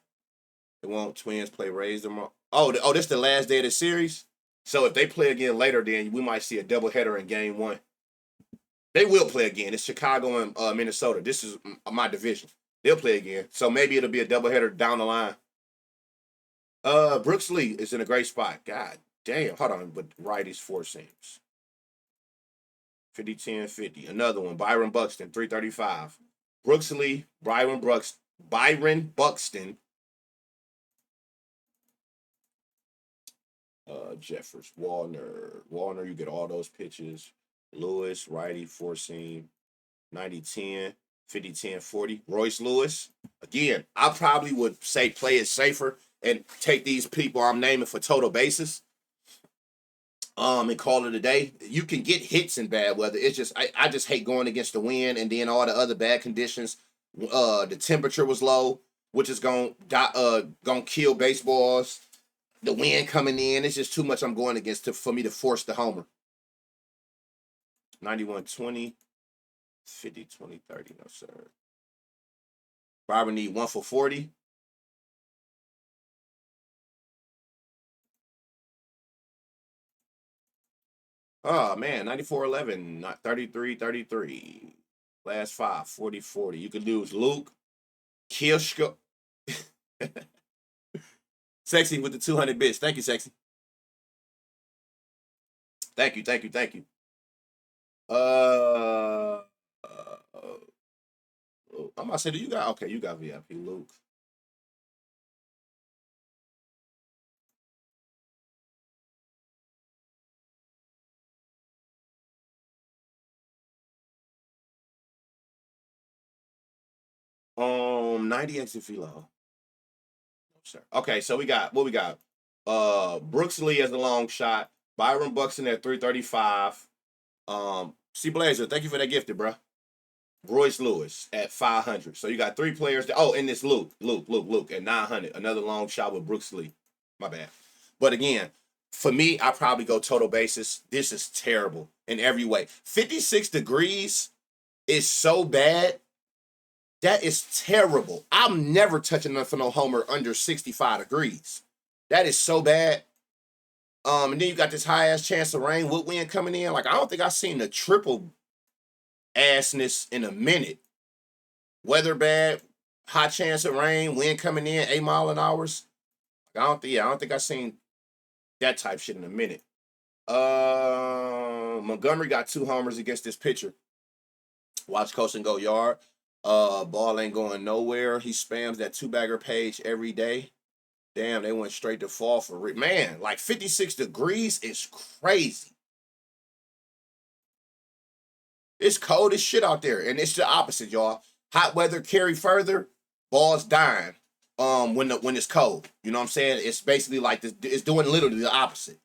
It won't Twins play Rays tomorrow. Oh, this the last day of the series. So if they play again later, then we might see a doubleheader in game one. They will play again. It's Chicago and Minnesota. This is my division. They'll play again. So maybe it'll be a doubleheader down the line. Brooks Lee is in a great spot. God damn. Hold on, but righties four seams. 50, 10, 50. Another one. Byron Buxton, 335. Brooks Lee, Byron Buxton. Jeffers, Warner, you get all those pitches. Lewis, righty, four seam, 90, 10, 50, 10, 40. Royce Lewis. Again, I probably would say play it safer and take these people I'm naming for total basis. And call it a day. You can get hits in bad weather. It's just I just hate going against the wind and then all the other bad conditions. The temperature was low, which is gonna kill baseballs. The wind coming in, it's just too much I'm going against for me to force the homer. 91, 20, 50, 20, 30. No, sir. Barbara need 1 for 40. Oh, man, 94, 11, not 33, 33. Last 5, 40, 40. You could lose Luke, Kioshko. Sexy with the 200 bits. Thank you, Sexy. Thank you, thank you, thank you. I'm about to say, do you got, okay, you got VIP, Luke. Um, 90 exit Philo. Sir. Okay, so we got what we got. Brooks Lee as a long shot. Byron Buxton at 335. C Blazer, thank you for that gifted, bro. Royce Lewis at 500. So you got 3 players. Oh, and this Luke at 900. Another long shot with Brooks Lee. My bad. But again, for me, I probably go total basis. This is terrible in every way. 56 degrees is so bad. That is terrible. I'm never touching nothing on homer under 65 degrees. That is so bad. And then you got this high ass chance of rain with wind coming in. Like I don't think I've seen the triple assness in a minute. Weather bad, high chance of rain, wind coming in, 8 mile an hours. I don't think I've seen that type shit in a minute. Montgomery got 2 homers against this pitcher. Watch Colson go yard. Ball ain't going nowhere. He spams that 2-bagger page every day. Damn, they went straight to fall for it. Man, like 56 degrees is crazy. It's cold as shit out there, and it's the opposite, y'all. Hot weather carry further, balls dying. When it's cold, you know what I'm saying? It's basically like this. It's doing literally the opposite.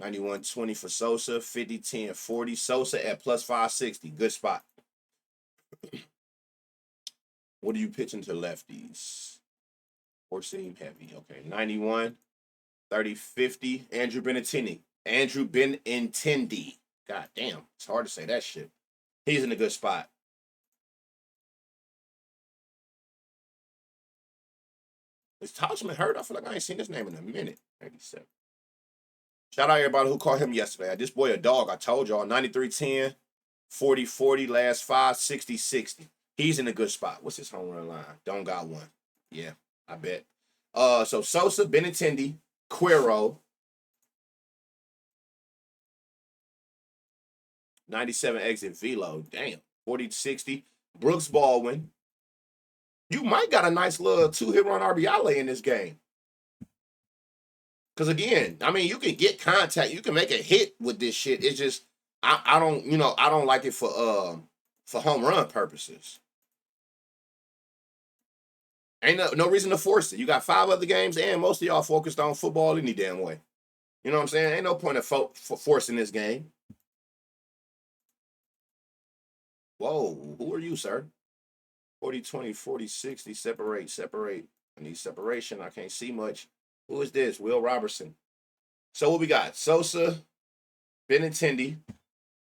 91-20 for Sosa, 50-10, 40. Sosa at plus 560. Good spot. What are you pitching to lefties? Or seam heavy. Okay. 91, 30, 50. Andrew Benintendi. God damn. It's hard to say that shit. He's in a good spot. Is Tauschman hurt? I feel like I ain't seen his name in a minute. 87. Shout out everybody who called him yesterday. This boy a dog. I told y'all. 93-10, 40-40, last 5, 60-60. He's in a good spot. What's his home run line? Don't got one. Yeah, I bet. So Sosa, Benintendi, Quero, 97 exit velo. Damn. 40-60. Brooks Baldwin. You might got a nice little 2-hit run RBI lay in this game. Because again, I mean, you can get contact, you can make a hit with this shit. It's just I don't like it for home run purposes. Ain't no reason to force it. You got 5 other games, and most of y'all focused on football any damn way. You know what I'm saying? Ain't no point of forcing this game. Whoa, who are you, sir? 40-20, 40-60, separate. I need separation. I can't see much. Who is this? Will Robertson. So what we got? Sosa, Benintendi,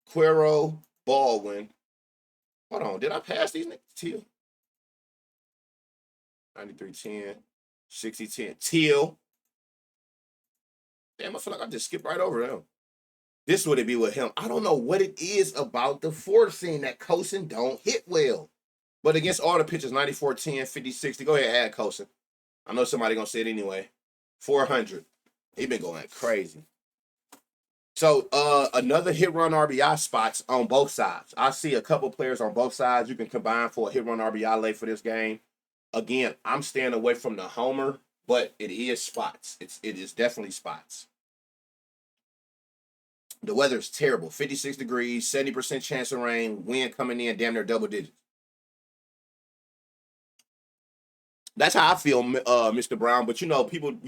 Quero, Baldwin. Hold on, did I pass these niggas to you? 93-10, 60-10. Teal. Damn, I feel like I just skipped right over him. This would it be with him. I don't know what it is about the forcing that Cosin don't hit well. But against all the pitchers, 94-10, 50-60. Go ahead, add Cosin. I know somebody gonna say it anyway. 400. He been going crazy. So another hit run RBI spots on both sides. I see a couple players on both sides. You can combine for a hit run RBI late for this game. Again, I'm staying away from the homer, but it is spots. It is definitely spots. The weather is terrible. 56 degrees, 70% chance of rain, wind coming in damn near double digits. That's how I feel, Mr. Brown. But people,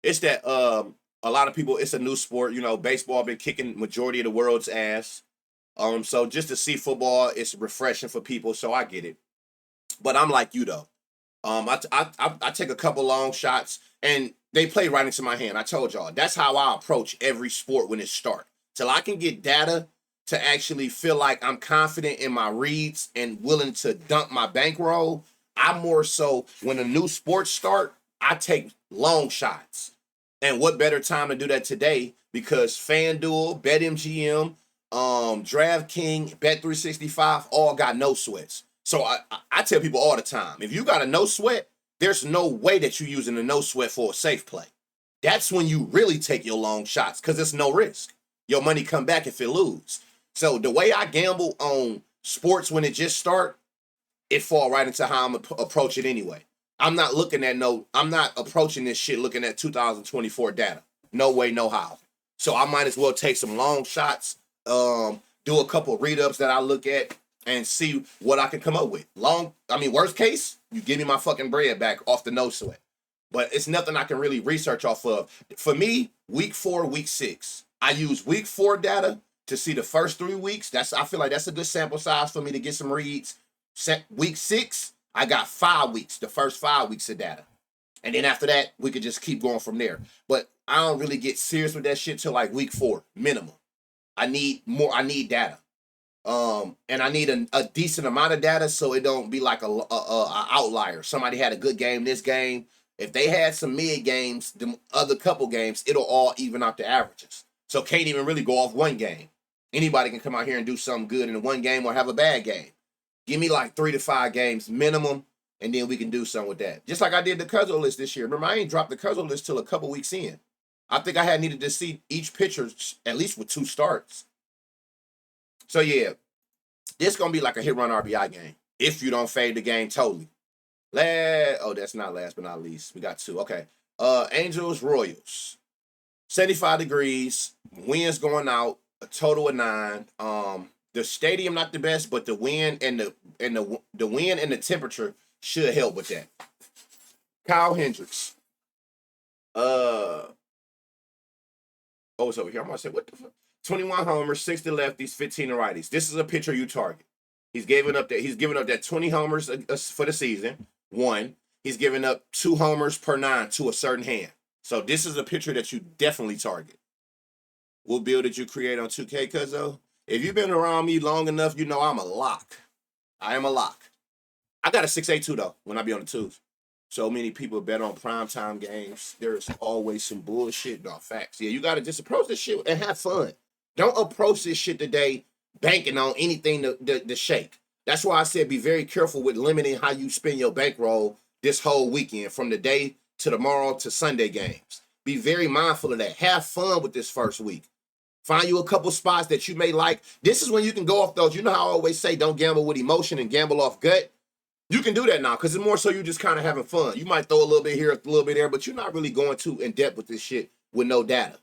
it's that a lot of people, it's a new sport. Baseball been kicking majority of the world's ass. So just to see football, it's refreshing for people. So I get it. But I'm like you though. I take a couple long shots and they play right into my hand. I told y'all that's how I approach every sport when it starts. Till I can get data to actually feel like I'm confident in my reads and willing to dump my bankroll. I more so when a new sport start, I take long shots. And what better time to do that today? Because FanDuel, BetMGM, DraftKings, Bet365 all got no sweats. So I tell people all the time, if you got a no sweat, there's no way that you're using a no sweat for a safe play. That's when you really take your long shots because it's no risk. Your money come back if it lose. So the way I gamble on sports when it just start, it fall right into how I'm approach it anyway. I'm not approaching this shit looking at 2024 data. No way, no how. So I might as well take some long shots, do a couple read-ups that I look at and see what I can come up with. Worst case, you give me my fucking bread back off the no sweat. But it's nothing I can really research off of. For me, week 4, week 6. I use week 4 data to see the first 3 weeks. I feel like that's a good sample size for me to get some reads. Week 6, I got 5 weeks, the first 5 weeks of data. And then after that, we could just keep going from there. But I don't really get serious with that shit till like week 4, minimum. I need data. And I need a decent amount of data so it don't be like a outlier. Somebody had a good game this game. If they had some mid games, the other couple games, it'll all even out the averages. So can't even really go off one game. Anybody can come out here and do something good in one game or have a bad game. Give me like 3 to 5 games minimum, and then we can do something with that. Just like I did the Cuzzo list this year. Remember, I ain't dropped the Cuzzo list till a couple weeks in. I think I had needed to see each pitcher at least with 2 starts. So yeah, this gonna be like a hit run RBI game if you don't fade the game totally. That's not last but not least. We got 2. Okay. Angels, Royals. 75 degrees, winds going out, a total of 9. The stadium not the best, but the wind and the wind and the temperature should help with that. Kyle Hendricks. It's over here. I'm gonna say what the fuck? 21 homers, 60 lefties, 15 righties. This is a pitcher you target. He's giving up that 20 homers for the season. 1. He's giving up 2 homers per 9 to a certain hand. So this is a pitcher that you definitely target. What build did you create on 2K, Cuzzo? If you've been around me long enough, you know I'm a lock. I am a lock. I got a 682 though when I be on the twos. So many people bet on primetime games. There's always some bullshit. No, facts. Yeah, you got to just approach this shit and have fun. Don't approach this shit today banking on anything to shake. That's why I said be very careful with limiting how you spend your bankroll this whole weekend from the day to tomorrow to Sunday games. Be very mindful of that. Have fun with this first week. Find you a couple spots that you may like. This is when you can go off those. You know how I always say don't gamble with emotion and gamble off gut? You can do that now because it's more so you just kind of having fun. You might throw a little bit here, a little bit there, but you're not really going too in depth with this shit with no data.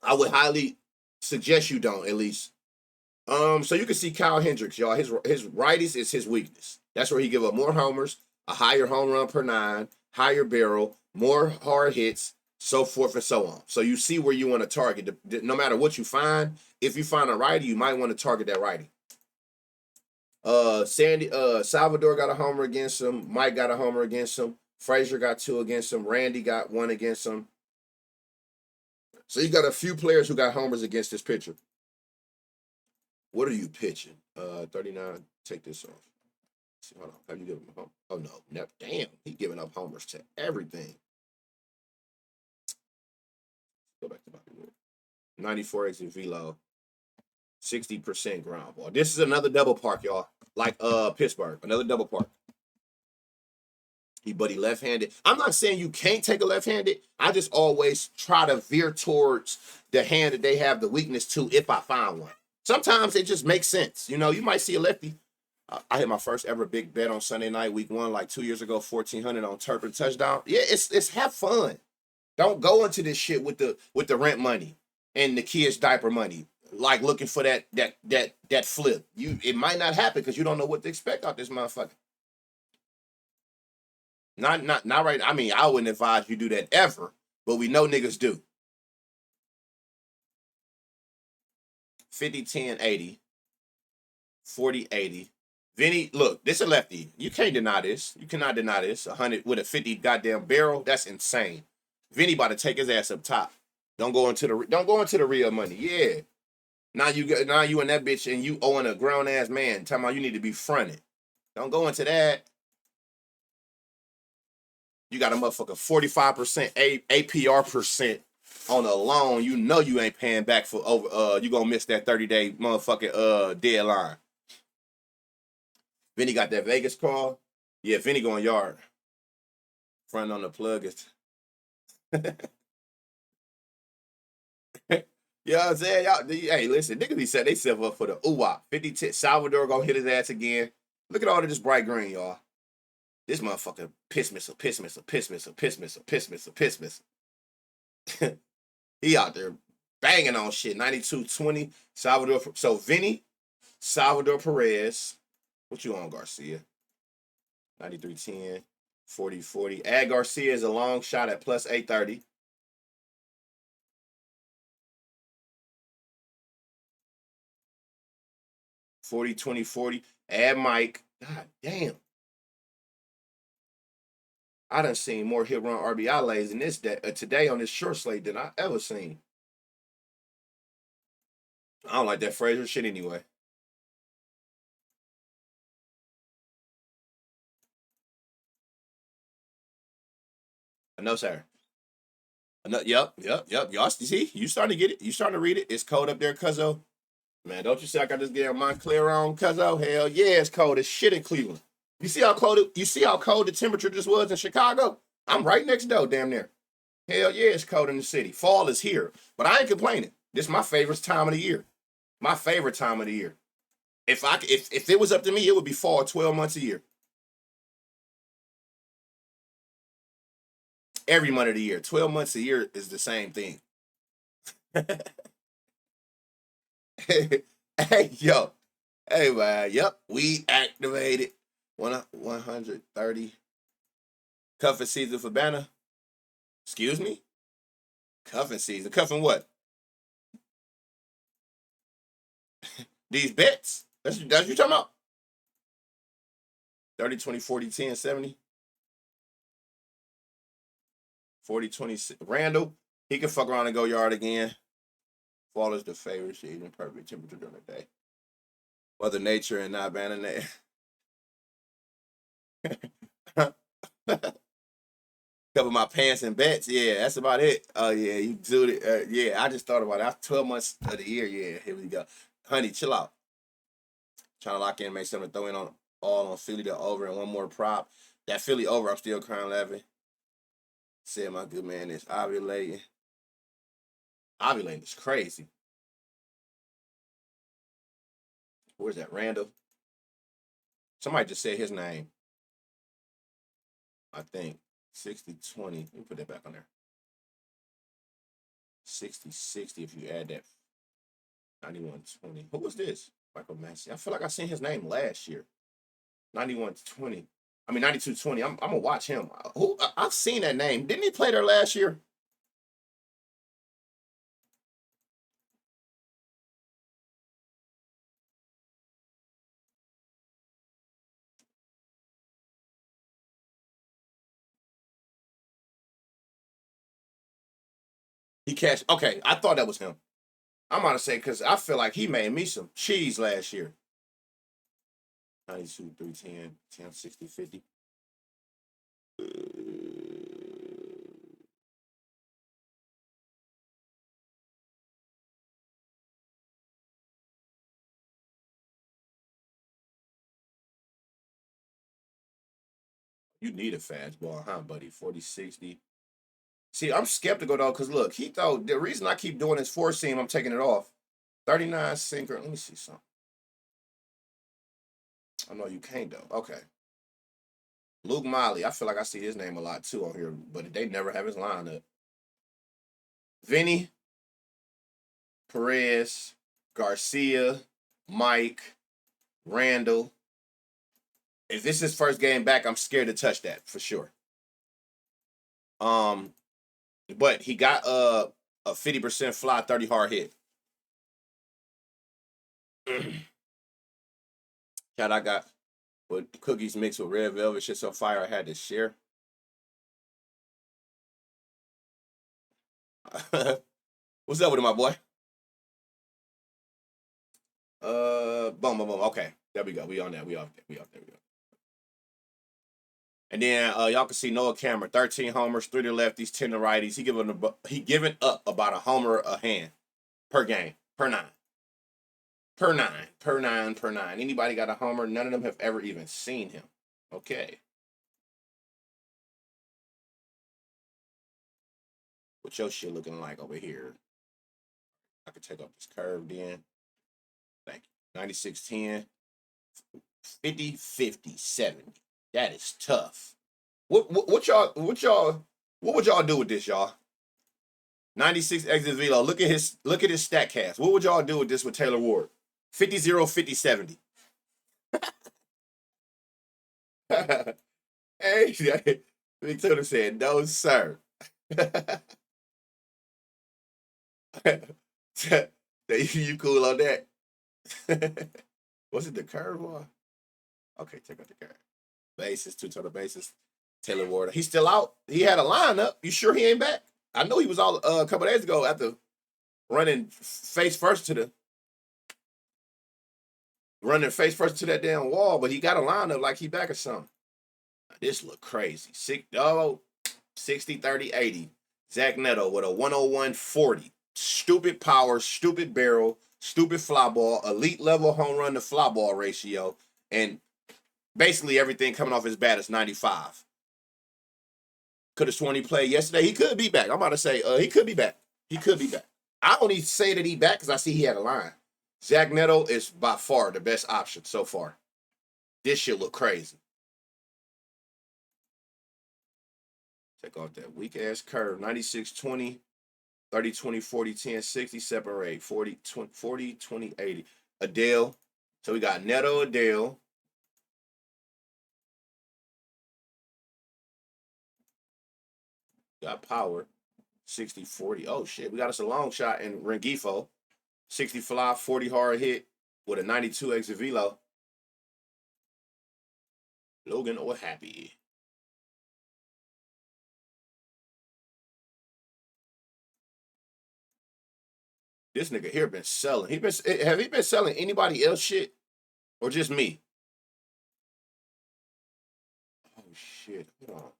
I would highly suggest you don't, at least. So you can see Kyle Hendricks, y'all. His righties is his weakness. That's where he give up more homers, a higher home run per 9, higher barrel, more hard hits, so forth and so on. So you see where you want to target. No matter what you find, if you find a righty, you might want to target that righty. Salvador got a homer against him. Mike got a homer against him. Frazier got 2 against him. Randy got 1 against him. So you got a few players who got homers against this pitcher. What are you pitching? 39. Take this off. Hold on. Have you given him a home? Oh no. Damn. He giving giving up homers to everything. Go back to Bobby Wood. 94 exit velo. 60% ground ball. This is another double park, y'all. Like Pittsburgh. Another double park. But he left-handed. I'm not saying you can't take a left-handed. I just always try to veer towards the hand that they have the weakness to if I find one. Sometimes it just makes sense. You know, you might see a lefty. I hit my first ever big bet on Sunday night, week 1, like 2 years ago, 1,400 on Turpin touchdown. Yeah, it's have fun. Don't go into this shit with the rent money and the kids' diaper money, like looking for that flip. It might not happen because you don't know what to expect out this motherfucker. Not right. I mean, I wouldn't advise you do that ever, but we know niggas do. 50, 10, 80, 40, 80. Vinny, look, this a lefty. You can't deny this. You cannot deny this. 100 with a 50 goddamn barrel. That's insane. Vinny about to take his ass up top. Don't go into the real money. Yeah. Now you and that bitch and you owing a grown ass man. Talking about you need to be fronted. Don't go into that. You got a motherfucker 45% APR percent on a loan. You know you ain't paying back for over. You gonna miss that 30-day motherfucking deadline. Vinny got that Vegas call. Yeah, Vinny going yard. Front on the plug is. You know what I'm saying? Y'all, hey, listen, niggas be setting themselves up for the ooh-wop. 50 Salvador gonna hit his ass again. Look at all of this bright green, y'all. This motherfucker piss missile. He out there banging on shit. 92-20. Salvador. So Vinny, Salvador Perez. What you on, Garcia? 93-10. 40-40. Add Garcia is a long shot at plus 830. $40, $20, $40. Add Mike. God damn. I done seen more hit run RBI lays in this today on this short slate than I ever seen. I don't like that Frazier shit anyway. No, sir. Yep. Y'all see, you starting to get it. You starting to read it. It's cold up there, cuzzo. Man, don't you see I got this damn Montclair on, cuzzo? Hell yeah, it's cold as shit in Cleveland. You see how cold the temperature just was in Chicago? I'm right next door, damn near. Hell yeah, it's cold in the city. Fall is here. But I ain't complaining. This is my favorite time of the year. My favorite time of the year. If it was up to me, it would be fall 12 months a year. Every month of the year. 12 months a year is the same thing. Hey, yo. Hey, man. Yep. We activated 130. Cuffing season for Banner. Excuse me? Cuffing season. Cuffing what? These bets. That's what you talking about? 30, 20, 40, 10, 70. 40, 20. Randall, he can fuck around and go yard again. Fall is the favorite season. Perfect temperature during the day. Mother Nature and not abandon Cover my pants and bets. Yeah, that's about it. Oh, yeah, you do it. Yeah, I just thought about it. That's 12 months of the year. Yeah, here we go. Honey, chill out. Trying to lock in, make something to throw in on Philly to over and one more prop. That Philly over, I'm still crying laughing. Said my good man is ovulating. Ovulating is crazy. Where's that? Randall? Somebody just said his name. I think 60-20. Let me put that back on there. 60-60 if you add that 91-20. Who was this? Michael Massey. I feel like I seen his name last year. 91-20. I mean 92-20. I'm gonna watch him. I've seen that name. Didn't he play there last year? He cashed. Okay, I thought that was him. I'm about to say because I feel like he made me some cheese last year. 92, 310, 10, 60, 50. You need a fastball, huh, buddy? 40, 60. See, I'm skeptical though, because look, he thought the reason I keep doing his four seam, I'm taking it off. 39 sinker. Let me see something. I know you can't though. Okay. Luke Miley. I feel like I see his name a lot too on here, but they never have his lineup. Vinny, Perez, Garcia, Mike, Randall. If this is his first game back, I'm scared to touch that for sure. But he got a 50% fly, 30 hard hit. Cat I got with cookies mixed with red velvet, shit so fire. I had to share. What's up with it, my boy? Boom, boom, boom. Okay, there we go. We on that. We off there. We off there. We go. And then y'all can see Noah Cameron, 13 homers, 3 to lefties, 10 to righties. He giving up about a homer a hand per game, per nine. Per nine, per nine, per nine. Anybody got a homer? None of them have ever even seen him. Okay. What your shit looking like over here? I could take off this curve then. Thank you. 96-10, 50, 50, 70. That is tough. What would y'all do with this, y'all? 96 exit velo. Look at his stat cast. What would y'all do with this with Taylor Ward? 50-0, 50-70. Hey, Big Taylor said, no, sir. You cool on that? Was it the curve or? Okay, take out the curve. Bases, 2 total bases. Taylor Ward. He's still out. He had a lineup. You sure he ain't back? I know he was all a couple days ago after running face first to that damn wall, but he got a lineup like he back or something. This look crazy. 60, 30, 80. Zach Neto with a 101-40. Stupid power, stupid barrel, stupid fly ball, elite level home run to fly ball ratio, and basically everything coming off his bat is 95. Could have sworn he played yesterday. He could be back. I'm about to say he could be back. He could be back. I only say that he back because I see he had a line. Zach Neto is by far the best option so far. This shit look crazy. Take off that weak ass curve. 96-20, 30-20, 40-10, 60, separate. 40, 20, 80. Adele. So we got Neto, Adele. Got power. 60-40. Oh shit. We got us a long shot in Rengifo. 60 fly, 40 hard hit with a 92 exit velo. Logan or Happy. This nigga here been selling. Have he been selling anybody else shit? Or just me? Oh shit. Hold on.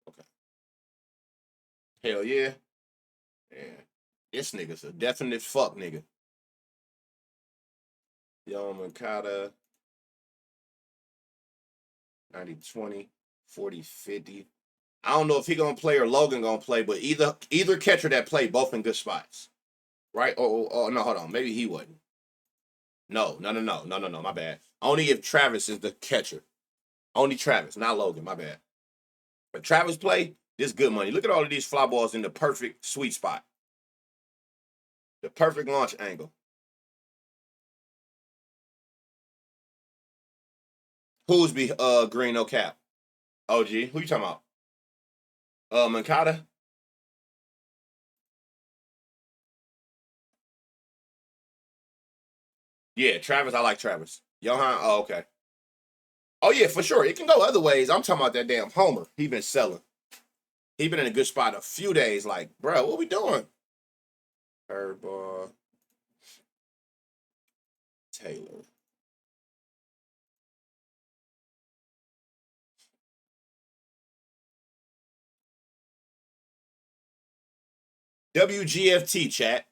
Okay. Hell yeah. Yeah. This nigga's a definite fuck nigga. Yo Makata. 90-20, 40-50. I don't know if he gonna play or Logan gonna play, but either catcher that play both in good spots. Right? Oh no, hold on. Maybe he wouldn't. No. My bad. Only if Travis is the catcher. Only Travis, not Logan. My bad. But Travis play, this good money. Look at all of these fly balls in the perfect sweet spot. The perfect launch angle. Who's be green no cap? OG. Who you talking about? Mankata? Yeah, Travis. I like Travis. Johan. Oh, okay. Oh yeah, for sure. It can go other ways. I'm talking about that damn Homer. He been selling. He been in a good spot a few days. Like, bro, what we doing? Curveball. Taylor. WGFT chat.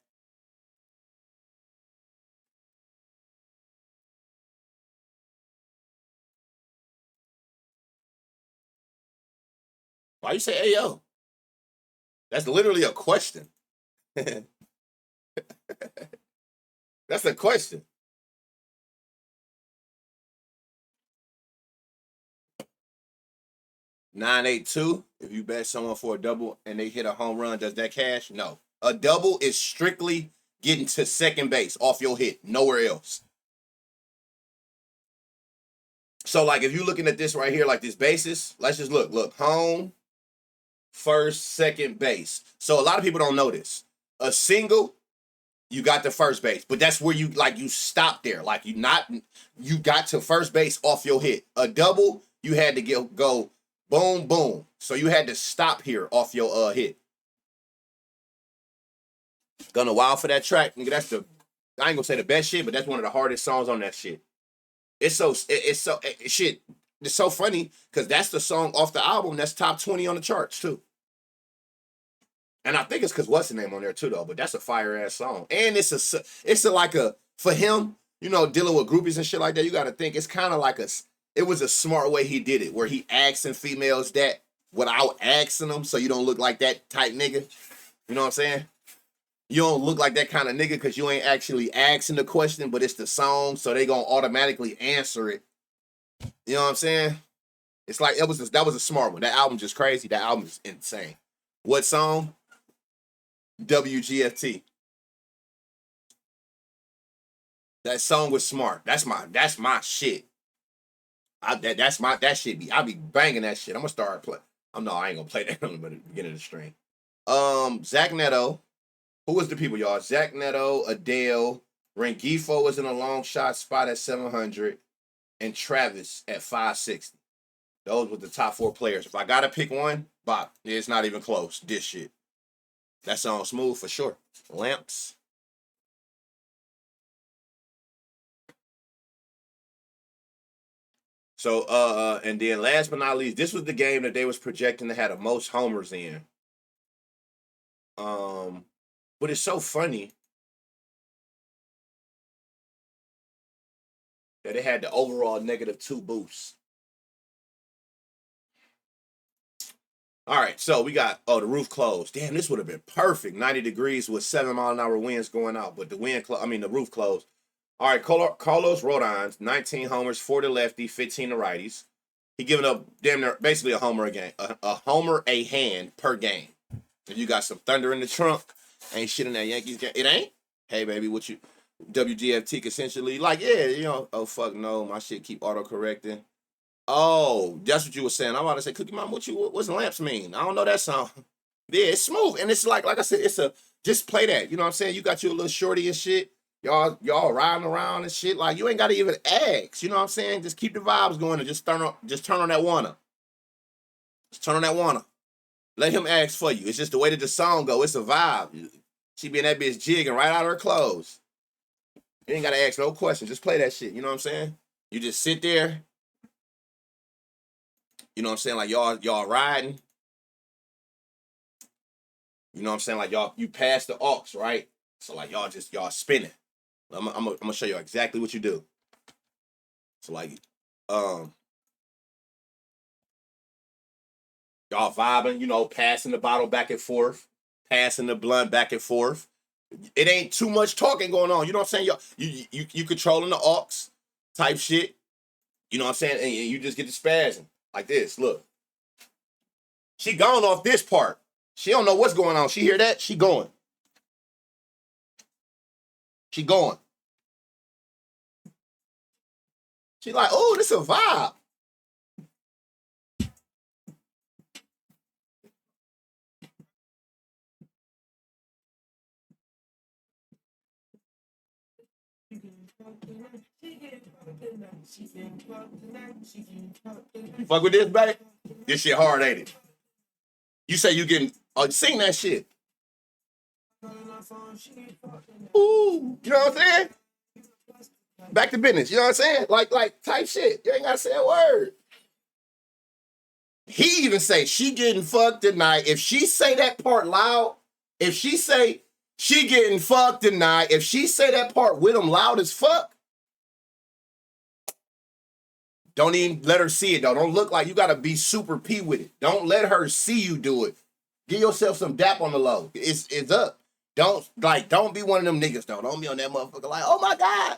Why you say Ayo? That's literally a question. That's a question. 982. If you bet someone for a double and they hit a home run, does that cash? No. A double is strictly getting to second base off your hit, nowhere else. So, like, if you're looking at this right here, like this basis, let's just look, home, first, second base. So a lot of people don't know this. A single, you got to first base, but that's where you stop there. Like you got to first base off your hit. A double, you had to go boom, boom. So you had to stop here off your hit. Gonna wild for that track, nigga. That's I ain't gonna say the best shit, but that's one of the hardest songs on that shit. It's so funny because that's the song off the album that's top 20 on the charts too. And I think it's because what's the name on there too though, but that's a fire ass song. And it's a for him, you know, dealing with groupies and shit like that, you gotta think it's kind of like it was a smart way he did it, where he asking females that without asking them, so you don't look like that type nigga. You know what I'm saying? You don't look like that kind of nigga because you ain't actually asking the question, but it's the song, so they gonna automatically answer it. You know what I'm saying? It's like that was a smart one. That album just crazy. That album is insane. What song? WGFT. That song was smart. That's my shit. That shit I be banging that shit. I'm gonna start playing. I ain't gonna play that on the beginning of the stream. Zach Neto. Who was the people, y'all? Zach Neto, Adele, Rengifo was in a long shot spot at 700, and Travis at 560. Those were the top 4 players. If I gotta pick one, Bob, it's not even close. This shit. That song smooth for sure. Lamps. So, and then last but not least, this was the game that they was projecting to have the most homers in. But it's so funny that it had the overall -2 boosts. All right, so we got, the roof closed. Damn, this would have been perfect. 90 degrees with 7-mile-an-hour winds going out, but the roof closed. All right, Carlos Rodon, 19 homers, 4 to lefty, 15 to righties. He giving up damn near basically a homer a game, a homer a hand per game. If you got some thunder in the trunk, ain't shit in that Yankees game. It ain't? Hey, baby, what you... WGFT essentially, like, yeah, you know, oh, fuck no, my shit keep auto-correcting. Oh, that's what you were saying. I'm about to say, Cookie Mom, what's lamps mean? I don't know that song. Yeah, it's smooth. And it's like I said, just play that. You know what I'm saying? You got your little shorty and shit. Y'all riding around and shit. Like, you ain't got to even ask. You know what I'm saying? Just keep the vibes going and just turn on that wanna. Just turn on that wanna. Let him ask for you. It's just the way that the song go. It's a vibe. She be in that bitch jigging right out of her clothes. You ain't got to ask no questions. Just play that shit. You know what I'm saying? You just sit there. You know what I'm saying? Like, y'all riding. You know what I'm saying? Like, you pass the aux, right? So, like, y'all spinning. I'm gonna show you exactly what you do. So, like, y'all vibing, you know, passing the bottle back and forth, passing the blunt back and forth. It ain't too much talking going on. You know what I'm saying? You controlling the aux type shit. You know what I'm saying? And you just get the spazzing like this. Look, she gone off this part. She don't know what's going on. She hear that? She going. She going. She like, oh, this a vibe. You fuck with this, babe? This shit hard, ain't it? You say you getting, sing that shit. Ooh, you know what I'm saying? Back to business, you know what I'm saying? Like type shit. You ain't gotta say a word. He even say she getting fucked tonight. If she say that part loud, If she say she getting fucked tonight, if she say that part with him loud as fuck, don't even let her see it, though. Don't look like you got to be super P with it. Don't let her see you do it. Give yourself some dap on the low. It's up. Don't be one of them niggas, though. Don't be on that motherfucker like, oh, my God.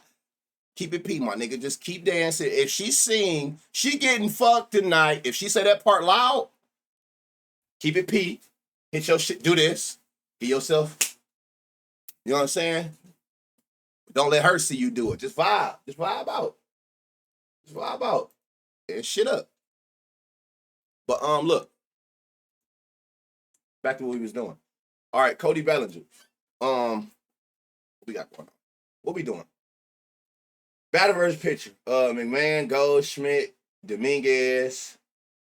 Keep it P, my nigga. Just keep dancing. If she sing, she getting fucked tonight. If she say that part loud, keep it P. Hit your shit. Do this. Give yourself, you know what I'm saying? Don't let her see you do it. Just vibe. Just vibe out. Just vibe out. And shit up. But look. Back to what we was doing. All right, Cody Bellinger. What we got going on? What we doing? Batter versus pitcher. McMahon, Goldschmidt, Dominguez,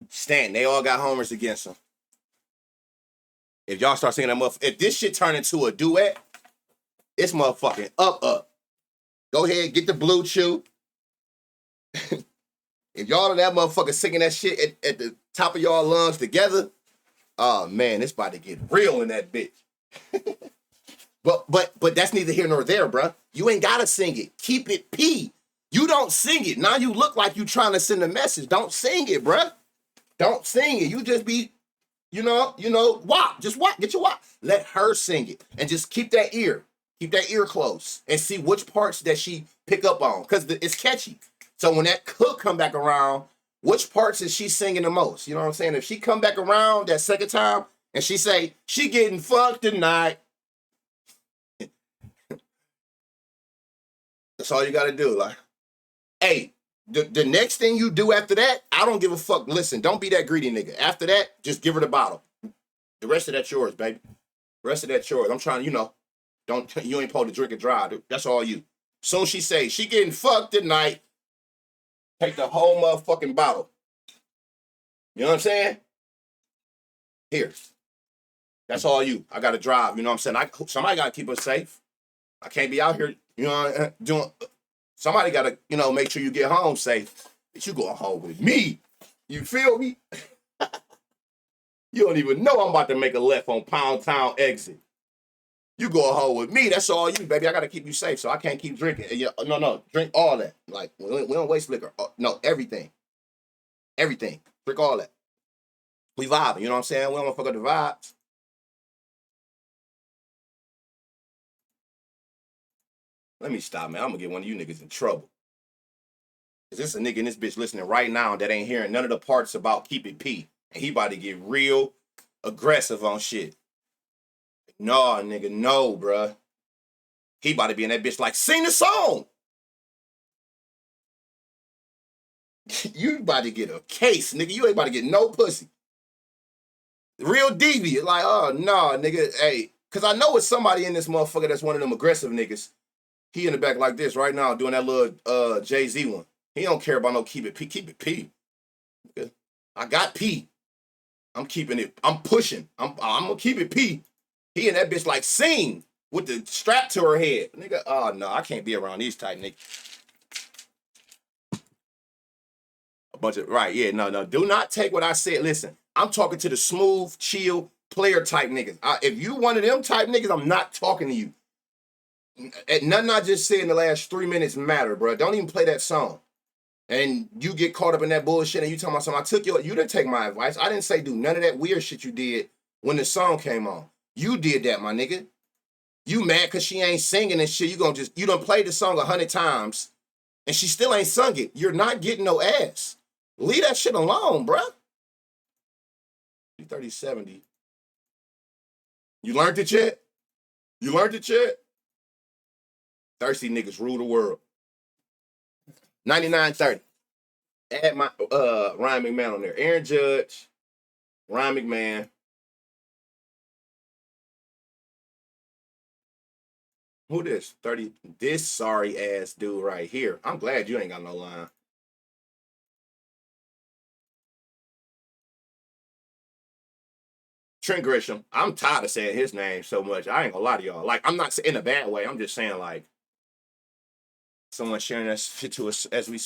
Stanton. They all got homers against them. If y'all start singing that motherfucker, if this shit turn into a duet, it's motherfucking up. Go ahead, get the blue chew. If y'all are that motherfucker singing that shit at the top of y'all lungs together, oh man, it's about to get real in that bitch. But that's neither here nor there, bruh. You ain't gotta sing it. Keep it P. You don't sing it. Now you look like you trying to send a message. Don't sing it, bruh. Don't sing it. You just be, wop. Just wop. Get your wop. Let her sing it. And just keep that ear. Keep that ear close. And see which parts that she pick up on. Because it's catchy. So when that hook come back around, which parts is she singing the most? You know what I'm saying? If she come back around that second time and she say, she getting fucked tonight, that's all you got to do. Like, hey, the next thing you do after that, I don't give a fuck. Listen, don't be that greedy nigga. After that, just give her the bottle. The rest of that's yours, baby. The rest of that's yours. I'm trying to, you ain't supposed to drink and drive. That's all you. Soon she say, she getting fucked tonight, take the whole motherfucking bottle. You know what I'm saying? Here. That's all you. I got to drive. You know what I'm saying? Somebody got to keep us safe. I can't be out here, doing. Somebody got to, make sure you get home safe. But you going home with me. You feel me? You don't even know I'm about to make a left on Pound Town exit. You going home with me. That's all you, baby. I got to keep you safe, so I can't keep drinking. No. Drink all that. Like, we don't waste liquor. No, everything. Everything. Drink all that. We vibing, you know what I'm saying? We don't fuck up the vibes. Let me stop, man. I'm going to get one of you niggas in trouble. Is this a nigga in this bitch listening right now that ain't hearing none of the parts about keep it P? And he about to get real aggressive on shit. No, nigga, no, bruh. He about to be in that bitch like, sing the song. You about to get a case, nigga. You ain't about to get no pussy. Real deviant. Like, oh, no, nigga. Hey, because I know it's somebody in this motherfucker that's one of them aggressive niggas. He in the back like this right now doing that little Jay-Z one. He don't care about no keep it P. Keep it P. Okay. I got P. I'm keeping it. I'm pushing. I'm going to keep it P. He and that bitch like sing with the strap to her head. Nigga, oh, no, I can't be around these type niggas. A bunch of, right, yeah, no. Do not take what I said. Listen, I'm talking to the smooth, chill, player type niggas. If you one of them type niggas, I'm not talking to you. Nothing I just said in the last 3 minutes matter, bro. Don't even play that song. And you get caught up in that bullshit and you talking about something. You didn't take my advice. I didn't say do none of that weird shit you did when the song came on. You did that, my nigga. You mad because she ain't singing and shit. You done played the song 100 times and she still ain't sung it. You're not getting no ass. Leave that shit alone, bruh. 30-70. You learned it yet? You learned it yet? Thirsty niggas rule the world. 99-30. Add my Ryan McMahon on there. Aaron Judge, Ryan McMahon. Who this? 30. This sorry ass dude right here. I'm glad you ain't got no line. Trent Grisham. I'm tired of saying his name so much. I ain't gonna lie to y'all. Like, I'm not in a bad way. I'm just saying, like, someone sharing that shit to us as we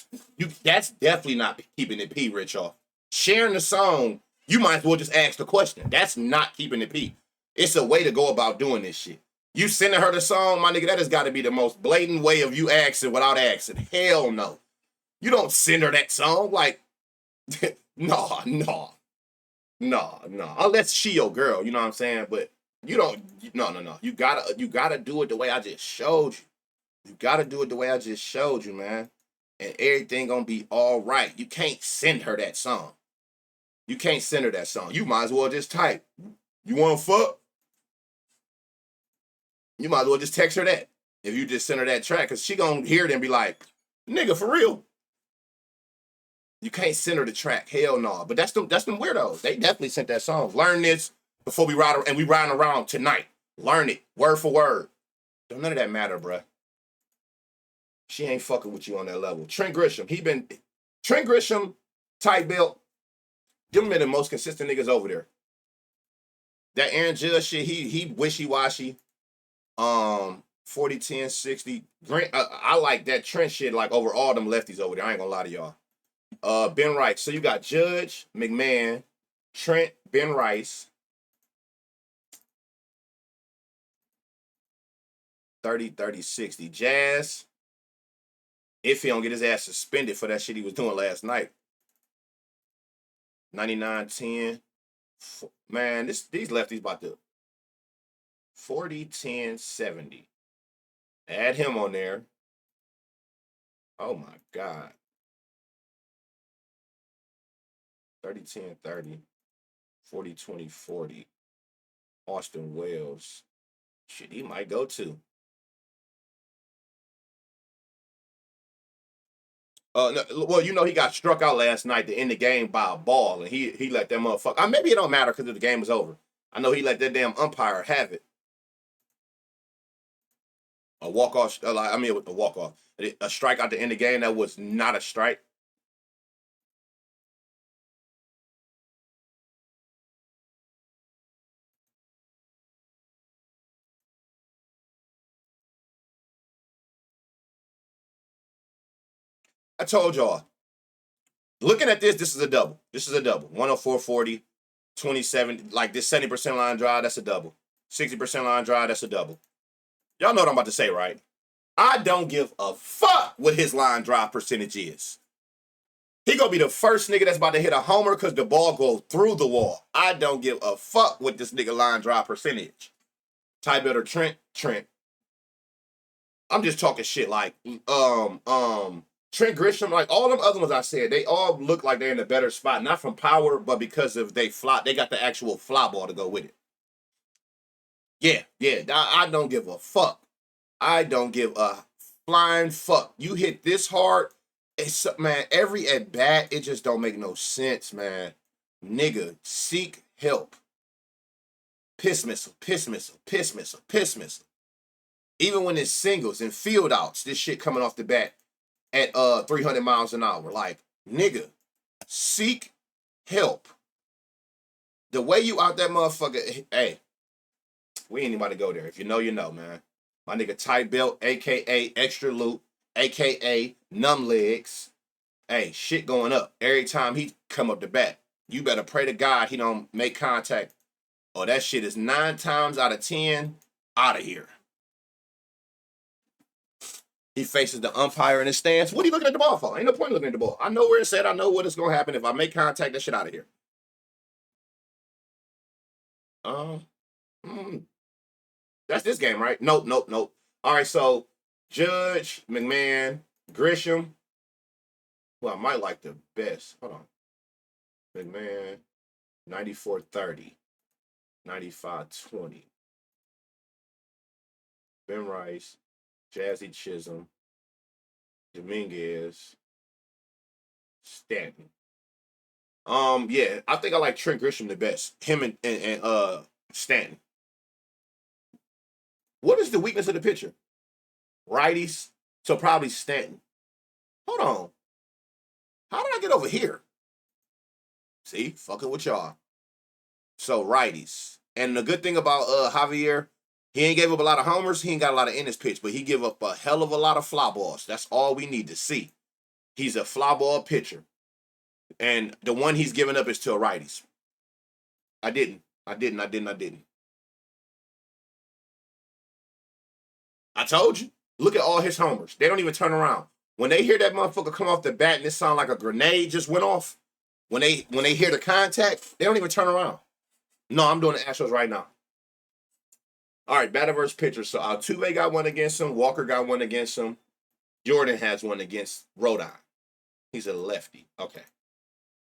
that's definitely not keeping it P, Rich off. Sharing the song, you might as well just ask the question. That's not keeping it P. It's a way to go about doing this shit. You sending her the song, my nigga, that has got to be the most blatant way of you asking without asking. Hell no. You don't send her that song. Like, no, no, no, no. Unless she your girl, you know what I'm saying? But you don't, no, no, no. You gotta do it the way I just showed you. You gotta do it the way I just showed you, man. And everything gonna be all right. You can't send her that song. You can't send her that song. You might as well just type, you wanna fuck? You might as well just text her that. If you just send her that track, because she gonna hear it and be like, nigga, for real. You can't send her the track. Hell no. But that's them weirdos. They definitely sent that song. Learn this before we ride, and we riding around tonight. Learn it, word for word. Don't none of that matter, bruh. She ain't fucking with you on that level. Trent Grisham, Trent Grisham, tight belt. Them been the most consistent niggas over there. That Aaron Judge shit, he wishy-washy. 40, 10, 60. I like that Trent shit like over all them lefties over there. I ain't gonna lie to y'all. Ben Rice. So you got Judge, McMahon, Trent, Ben Rice. 30, 30, 60. Jazz. If he don't get his ass suspended for that shit he was doing last night. 99, 10. Man, these lefties about to 40, 10, 70. Add him on there. Oh my God. 30, 10, 30. 40, 20, 40. Austin Wells. Shit, he might go too. No, well, you know he got struck out last night to end the game by a ball, and he let that motherfucker. Maybe it don't matter because the game is over. I know he let that damn umpire have it. A walk off. I mean, with the walk off, a strike out to end the game that was not a strike. I told y'all. Looking at this is a double. This is a double. 104.40, 27. Like this 70% line drive, that's a double. 60% line drive, that's a double. Y'all know what I'm about to say, right? I don't give a fuck what his line drive percentage is. He gonna be the first nigga that's about to hit a homer because the ball goes through the wall. I don't give a fuck what this nigga line drive percentage. Ty Better Trent. I'm just talking shit like Trent Grisham, like all them other ones I said, they all look like they're in a better spot, not from power, but because of they got the actual fly ball to go with it. Yeah, I don't give a fuck. I don't give a flying fuck. You hit this hard, it's man, every at bat, it just don't make no sense, man. Nigga, seek help. Piss missile, piss missile, piss missile, piss missile. Even when it's singles and field outs, this shit coming off the bat at 300 miles an hour. Like, nigga, seek help. The way you out that motherfucker, hey, we ain't about to go there. If you know, you know, man. My nigga tight belt, aka extra loop, aka numb legs. Hey, shit going up. Every time he come up the bat, you better pray to God he don't make contact. Or that shit is 9 times out of 10 out of here. He faces the umpire in his stance. What are you looking at the ball for? Ain't no point looking at the ball. I know where it's at. I know what is going to happen. If I make contact, that shit out of here. That's this game, right? Nope. All right, so Judge, McMahon, Grisham. Well, I might like the best. Hold on. McMahon, 94-30, 95-20. Ben Rice, Jazzy Chisholm, Dominguez, Stanton. Yeah, I think I like Trent Grisham the best. Him and Stanton. What is the weakness of the pitcher? Righties, so probably Stanton. Hold on. How did I get over here? See, fucking with y'all. So righties. And the good thing about Javier, he ain't gave up a lot of homers. He ain't got a lot of innings pitched, but he give up a hell of a lot of fly balls. That's all we need to see. He's a fly ball pitcher. And the one he's giving up is to a righties. I didn't. I told you. Look at all his homers. They don't even turn around. When they hear that motherfucker come off the bat and it sound like a grenade just went off, when they hear the contact, they don't even turn around. No, I'm doing the Astros right now. All right, batter versus pitcher. So Altuve got one against him. Walker got one against him. Jordan has one against Rodon. He's a lefty. Okay.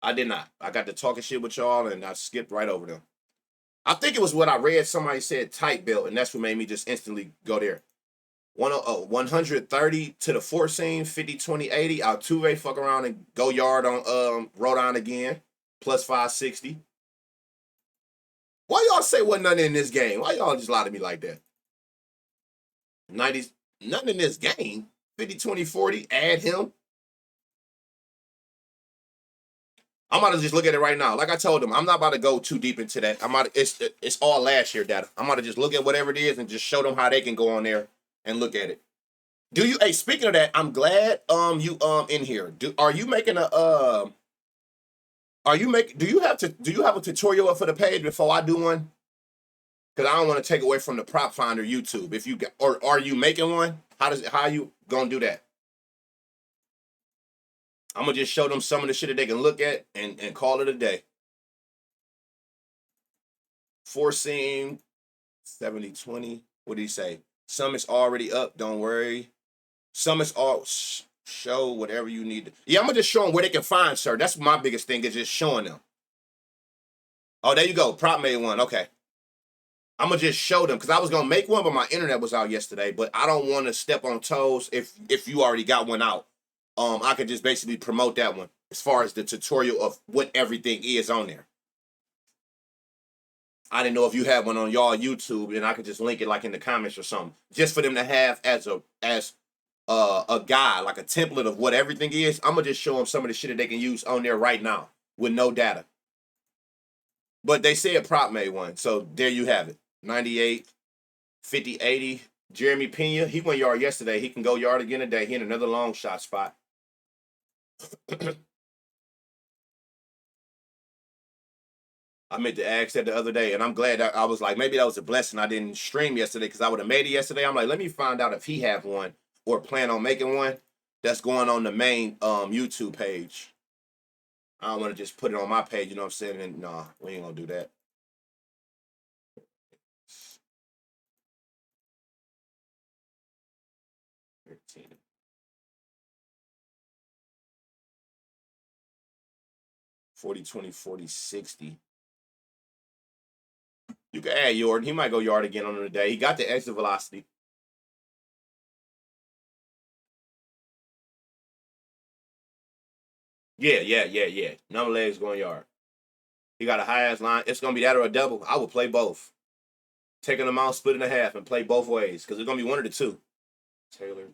I did not. I got to talking shit with y'all and I skipped right over them. I think it was what I read. Somebody said tight belt, and that's what made me just instantly go there. 130 to the four seam, 50, 20, 80. Altuve fuck around and go yard on Rodon again, plus 560. Why y'all say wasn't nothing in this game? Why y'all just lie to me like that? 90s, nothing in this game. 50, 20, 40, add him. I'm about to just look at it right now. Like I told them, I'm not about to go too deep into that. It's all last year data. I'm about to just look at whatever it is and just show them how they can go on there and look at it. Hey, speaking of that, I'm glad you in here. Do you have a tutorial up for the page before I do one? Because I don't want to take away from the prop finder YouTube. If you got, or are you making one? How are you gonna do that? I'm gonna just show them some of the shit that they can look at and call it a day. Four seam, 70-20. What did he say? Some is already up, don't worry. Some is all show whatever you need to. Yeah, I'm gonna just show them where they can find, sir. That's my biggest thing, is just showing them. Oh, there you go. Prop made one. Okay. I'm gonna just show them because I was gonna make one, but my internet was out yesterday. But I don't want to step on toes if you already got one out. I could just basically promote that one as far as the tutorial of what everything is on there. I didn't know if you had one on y'all YouTube, and I could just link it like in the comments or something, just for them to have as a guide, like a template of what everything is. I'm gonna just show them some of the shit that they can use on there right now with no data. But they said prop made one, so there you have it. 98, 50, 80. Jeremy Pena, he went yard yesterday. He can go yard again today. He in another long shot spot. I meant to ask that the other day, and I'm glad that I was like, maybe that was a blessing I didn't stream yesterday because I would have made it yesterday. I'm like, let me find out if he have one or plan on making one that's going on the main YouTube page. I don't want to just put it on my page, you know what I'm saying? And nah, we ain't gonna do that. $40, $20, $40, $60. You can add Jordan. He might go yard again on the day. He got the exit velocity. Yeah. Number legs going yard. He got a high ass line. It's gonna be that or a double. I would play both. Taking them out, split in half, and play both ways because it's gonna be one of the two. Taylor.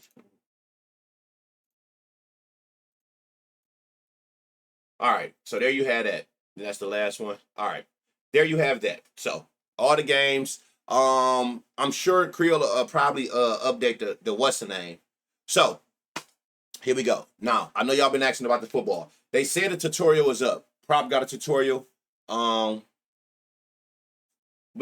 All right, so there you have that. That's the last one. All right, there you have that. So all the games. I'm sure Creel probably update the what's the name. So here we go. Now I know y'all been asking about the football. They said the tutorial is up. Prop got a tutorial. We're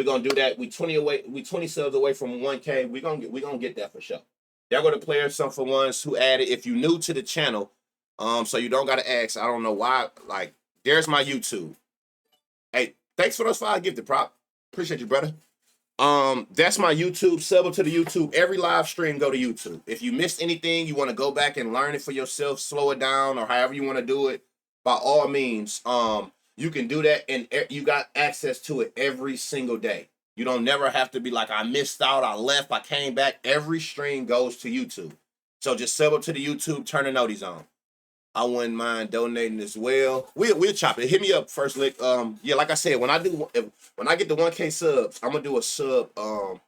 gonna do that. We 20 subs away from 1K. We're gonna get that for sure. They're gonna play some for ones who added. If you're new to the channel, so you don't gotta ask. I don't know why. Like, there's my YouTube. Hey, thanks for those 5 gifted, Prop. Appreciate you, brother. That's my YouTube. Sub to the YouTube. Every live stream, go to YouTube. If you missed anything, you want to go back and learn it for yourself, slow it down, or however you want to do it, by all means, you can do that, and you got access to it every single day. You don't never have to be like, I missed out, I left, I came back. Every stream goes to YouTube. So just sub up to the YouTube, turn the noties on. I wouldn't mind donating as well. We'll chop it. Hit me up first, Lick. Yeah, like I said, when I get the 1K subs, I'm gonna do a sub. I'm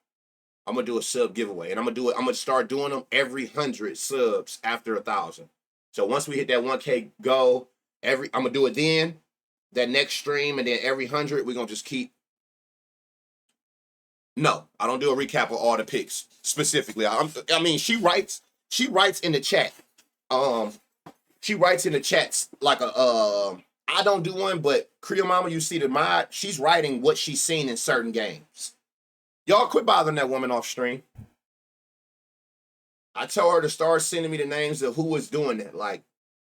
gonna do a sub giveaway, and I'm gonna start doing them every 100 subs after 1,000. So once we hit that 1K goal, I'm gonna do it then. That next stream, and then every 100, we're gonna just keep. No, I don't do a recap of all the picks specifically. I mean, she writes in the chat. She writes in the chats like I don't do one, but Creole Mama, you see the mod, she's writing what she's seen in certain games. Y'all quit bothering that woman off stream. I told her to start sending me the names of who was doing that. Like,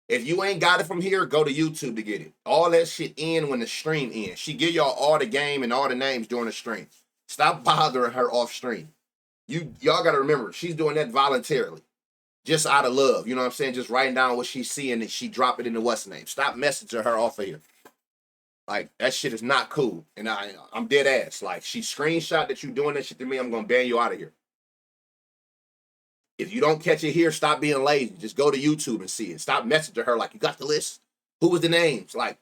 if you ain't got it from here, go to YouTube to get it. All that shit in when the stream ends. She give y'all all the game and all the names during the stream. Stop bothering her off stream. Y'all got to remember, she's doing that voluntarily. Just out of love. You know what I'm saying? Just writing down what she's seeing and she drop it into what's name. Stop messaging her off of here. Like, that shit is not cool. And I'm dead ass. Like, she screenshot that you doing that shit to me, I'm going to ban you out of here. If you don't catch it here, stop being lazy. Just go to YouTube and see it. Stop messaging her like, you got the list? Who was the names? Like,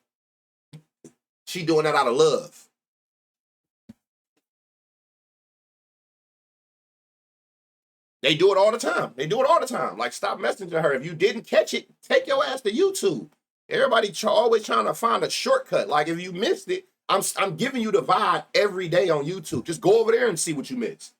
she doing that out of love. They do it all the time. They do it all the time. Like, stop messaging her. If you didn't catch it, take your ass to YouTube. Everybody always trying to find a shortcut. Like, if you missed it, I'm giving you the vibe every day on YouTube. Just go over there and see what you missed.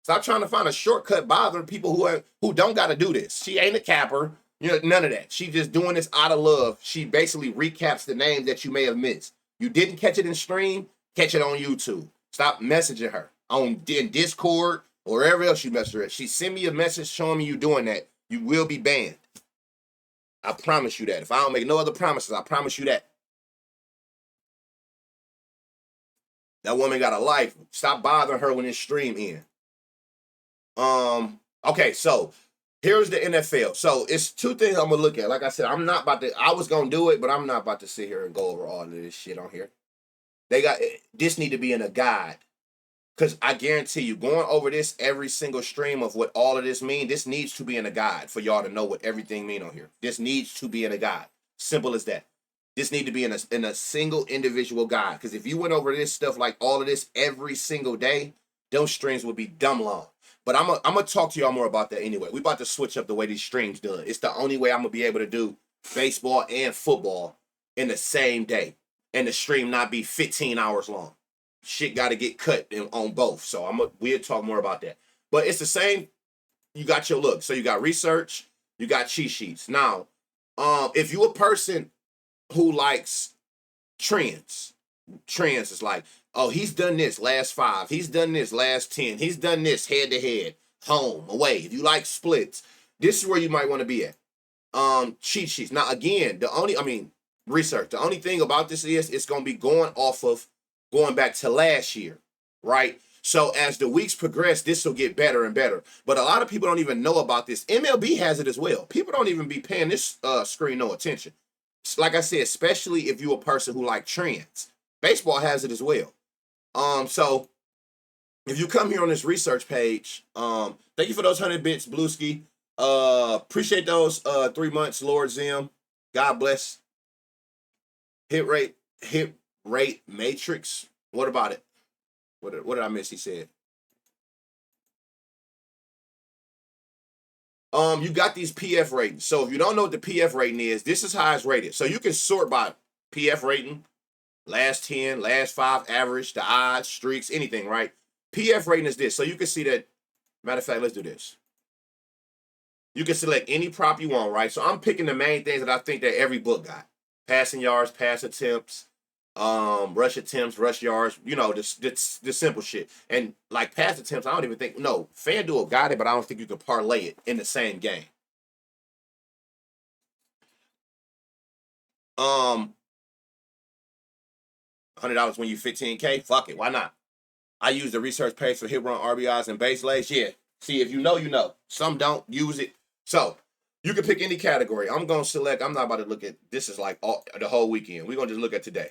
Stop trying to find a shortcut bothering people who don't got to do this. She ain't a capper. You know, none of that. She just doing this out of love. She basically recaps the names that you may have missed. You didn't catch it in stream, catch it on YouTube. Stop messaging her in Discord or wherever else you message her at. She send me a message showing me you doing that. You will be banned. I promise you that. If I don't make no other promises, I promise you that. That woman got a life. Stop bothering her when this stream ends. Okay, so here's the NFL. So it's two things I'm gonna look at. Like I said, I'm not about to. I was gonna do it, but I'm not about to sit here and go over all of this shit on here. This need to be in a guide, because I guarantee you, going over this every single stream of what all of this mean, this needs to be in a guide for y'all to know what everything mean on here. This needs to be in a guide. Simple as that. This need to be in a single individual guide. Because if you went over this stuff like all of this every single day, those streams would be dumb long. But I'm gonna talk to y'all more about that anyway. We about to switch up the way these streams done. It's the only way I'm gonna be able to do baseball and football in the same day, and the stream not be 15 hours long. Shit got to get cut on both. So we'll talk more about that. But it's the same. You got your look. So you got research. You got cheat sheets. Now, if you a person who likes trends is like, oh, he's done this last 5. He's done this last 10. He's done this head to head, home, away. If you like splits, this is where you might want to be at. Cheat sheets. Now, again, research. The only thing about this is it's going to be going back to last year, right? So as the weeks progress, this will get better and better. But a lot of people don't even know about this. MLB has it as well. People don't even be paying this screen no attention. Like I said, especially if you're a person who like trends. Baseball has it as well. So if you come here on this research page, thank you for those 100 bits, Blueski. Appreciate those 3 months, Lord Zim. God bless. Hit rate matrix. What about it? What did I miss? He said. You got these PF ratings. So if you don't know what the PF rating is, this is how it's rated. So you can sort by PF rating, last 10, last 5, average, the odds, streaks, anything, right? PF rating is this. So you can see that. Matter of fact, let's do this. You can select any prop you want, right? So I'm picking the main things that I think that every book got. Passing yards, pass attempts, rush attempts, rush yards, you know, the simple shit. And like pass attempts, I don't even think, no, FanDuel got it, but I don't think you could parlay it in the same game. $100 when you 15K, fuck it, why not? I use the research page for hit run RBIs and base lays. Yeah, see, if you know, you know. Some don't use it. So you can pick any category. I'm going to select, I'm not about to look at, this is like the whole weekend. We're going to just look at today.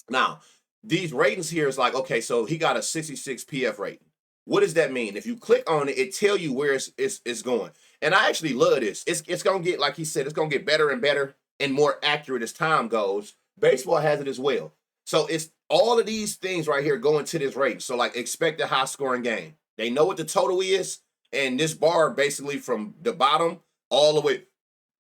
Now, these ratings here is like, okay, so he got a 66 PF rating. What does that mean? If you click on it, it tell you where it's going. And I actually love this. It's going to get, like he said, it's going to get better and better and more accurate as time goes. Baseball has it as well. So it's all of these things right here going to this rating. So like expect a high scoring game. They know what the total is. And this bar basically from the bottom all the way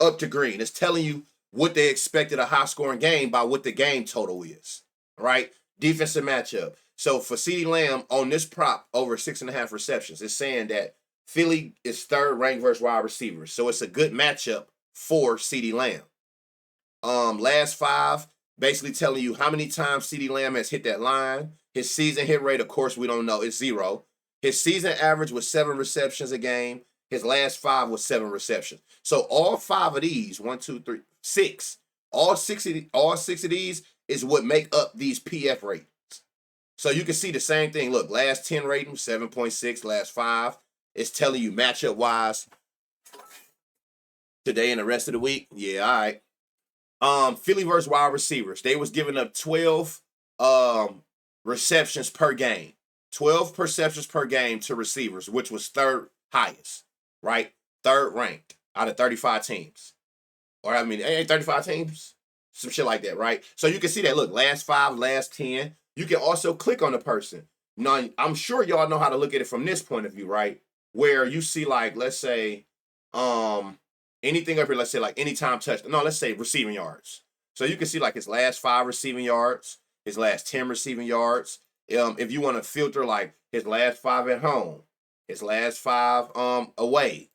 up to green. It's telling you what they expected a high scoring game by what the game total is. Right? Defensive matchup. So for CeeDee Lamb on this prop over 6.5 receptions, it's saying that Philly is third ranked versus wide receivers. So it's a good matchup for CeeDee Lamb. Last 5, basically telling you how many times CeeDee Lamb has hit that line. His season hit rate, of course, we don't know. It's 0. His season average was 7 receptions a game. His last 5 was 7 receptions. So all 5 of these, 1, 2, 3, 6, all six of these is what make up these PF ratings. So you can see the same thing. Look, last 10 rating, 7.6, last 5. It's telling you matchup wise. Today and the rest of the week. Yeah, all right. Philly versus wide receivers. They was giving up 12 receptions per game. 12 receptions per game to receivers, which was third highest, right? Third ranked out of 35 teams. Or I mean, ain't 35 teams? Some shit like that, right? So you can see that. Look, last 5, last 10. You can also click on the person. Now, I'm sure y'all know how to look at it from this point of view, right? Where you see, like, let's say, anything up here, let's say, like, anytime touch. No, let's say receiving yards. So you can see, like, his last 5 receiving yards, his last 10 receiving yards. If you want to filter, like, his last 5 at home, his last 5 away.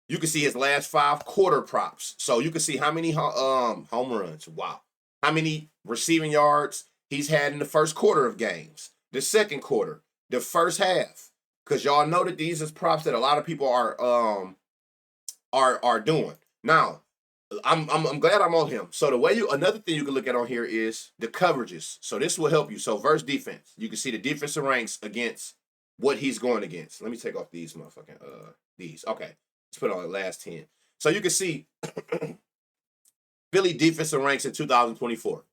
You can see his last 5 quarter props. So you can see how many home runs. Wow. How many receiving yards he's had in the first quarter of games, the second quarter, the first half. Because y'all know that these is props that a lot of people are doing. Now, I'm glad I'm on him. So the way another thing you can look at on here is the coverages. So this will help you. So versus defense, you can see the defensive ranks against what he's going against. Let me take off these motherfucking these. Okay, let's put on the last 10. So you can see Philly defensive ranks in 2024.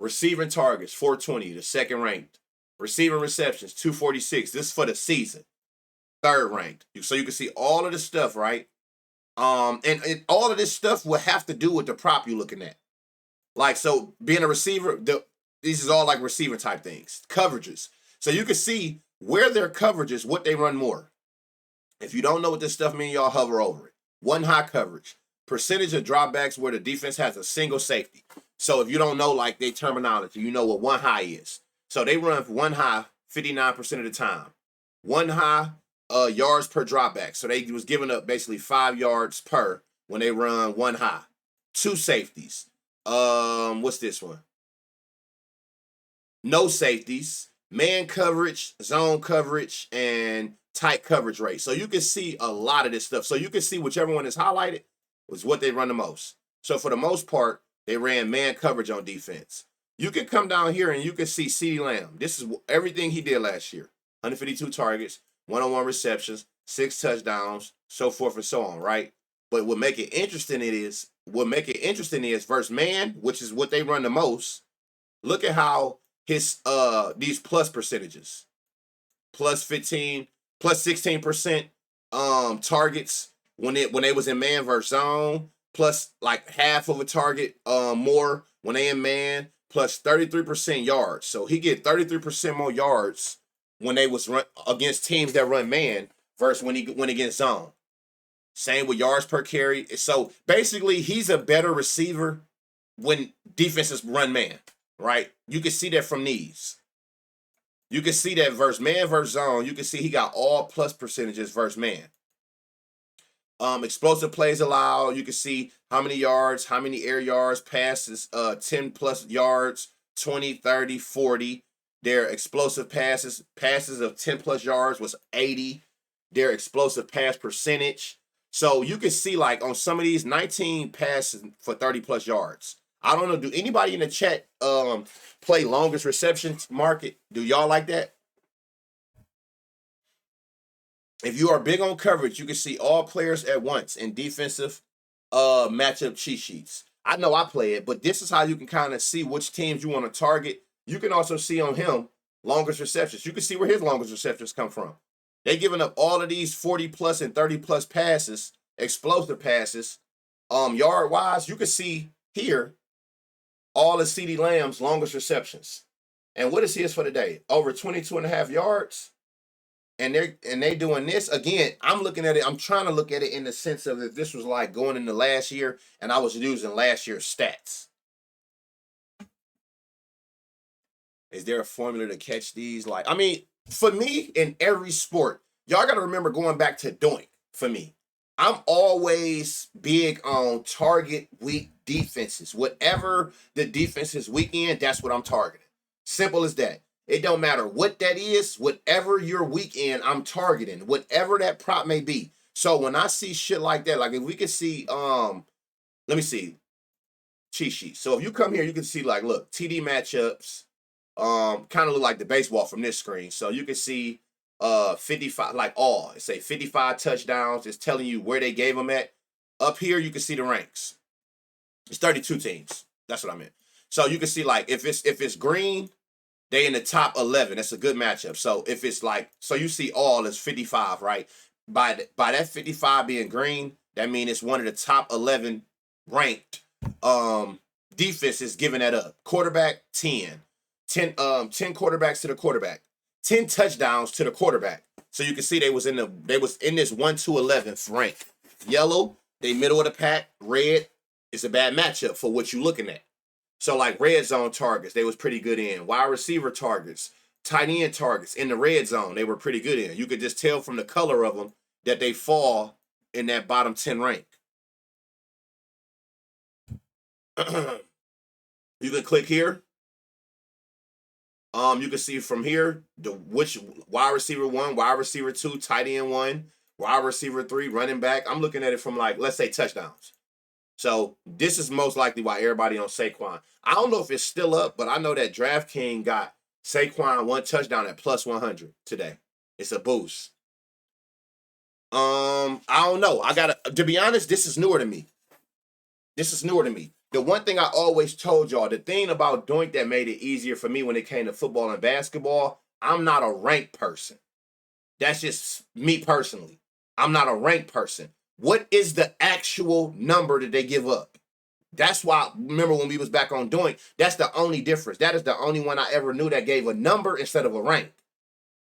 Receiving targets 420, the second ranked. Receiving receptions 246. This is for the season. Third ranked. So you can see all of this stuff, right? And all of this stuff will have to do with the prop you're looking at. Like, so being a receiver, these is all like receiver type things. Coverages. So you can see where their coverages, what they run more. If you don't know what this stuff means, y'all hover over it. One high coverage. Percentage of dropbacks where the defense has a single safety. So if you don't know like their terminology, you know what one high is. So they run one high 59% of the time. One high yards per dropback. So they was giving up basically 5 yards per when they run one high. 2 safeties. What's this one? No safeties, man coverage, zone coverage, and tight coverage rate. So you can see a lot of this stuff. So you can see whichever one is highlighted was what they run the most. So for the most part, they ran man coverage on defense. You can come down here and you can see CeeDee Lamb. This is everything he did last year. 152 targets, 101 receptions, 6 touchdowns, so forth and so on, right? But what make it interesting is versus man, which is what they run the most. Look at how his these plus percentages. Plus 15, plus 16% targets when they was in man versus zone, plus like half of a target more when they in man, plus 33% yards. So he get 33% more yards when they was run against teams that run man versus when he went against zone. Same with yards per carry. So basically, he's a better receiver when defenses run man, right? You can see that from these. You can see that versus man versus zone. You can see he got all plus percentages versus man. Explosive plays allowed. You can see how many yards, how many air yards, passes, 10 plus yards, 20, 30, 40. Their explosive passes of 10 plus yards was 80. Their explosive pass percentage. So you can see like on some of these 19 passes for 30 plus yards. I don't know. Do anybody in the chat play longest receptions market? Do y'all like that? If you are big on coverage, you can see all players at once in defensive matchup cheat sheets. I know I play it, but this is how you can kind of see which teams you want to target. You can also see on him longest receptions. You can see where his longest receptions come from. They giving up all of these 40 plus and 30 plus passes, explosive passes. Yard wise, you can see here all of CeeDee Lamb's longest receptions. And what is his for the day? Over 22.5 yards. And they doing this again. I'm looking at it. I'm trying to look at it in the sense of if this was like going into last year and I was using last year's stats. Is there a formula to catch these? Like, I mean, for me in every sport, y'all got to remember going back to doink for me. I'm always big on target weak defenses. Whatever the defense is weak in, that's what I'm targeting. Simple as that. It don't matter what that is. Whatever you're weak in, I'm targeting. Whatever that prop may be. So when I see shit like that, like if we could see, let me see, cheat sheet. So if you come here, you can see like, look, TD matchups, kind of look like the baseball from this screen. So you can see 55, like all, it say 55 touchdowns. It's telling you where they gave them at. Up here, you can see the ranks. It's 32 teams. That's what I meant. So you can see like if it's green, they in the top 11. That's a good matchup. So if it's like, so you see all is 55, right? By that 55 being green, that means it's one of the top 11 ranked defenses giving that up. Quarterback 10 quarterbacks to the quarterback, 10 touchdowns to the quarterback. So you can see they was in this 1 to 11th rank. Yellow, they middle of the pack. Red, it's a bad matchup for what you looking at. So like red zone targets, they was pretty good in. Wide receiver targets, tight end targets in the red zone, they were pretty good in. You could just tell from the color of them that they fall in that bottom 10 rank. You can click here. You can see from here which wide receiver 1, wide receiver 2, tight end 1, wide receiver 3, running back. I'm looking at it from like, let's say touchdowns. So this is most likely why everybody on Saquon. I don't know if it's still up, but I know that DraftKings got Saquon 1 touchdown at plus 100 today. It's a boost. I don't know. To be honest, this is newer to me. The one thing I always told y'all, the thing about Doink that made it easier for me when it came to football and basketball, I'm not a ranked person. That's just me personally. I'm not a ranked person. What is the actual number that they give up? That's why, remember when we was back on Doink, that's the only difference. That is the only one I ever knew that gave a number instead of a rank.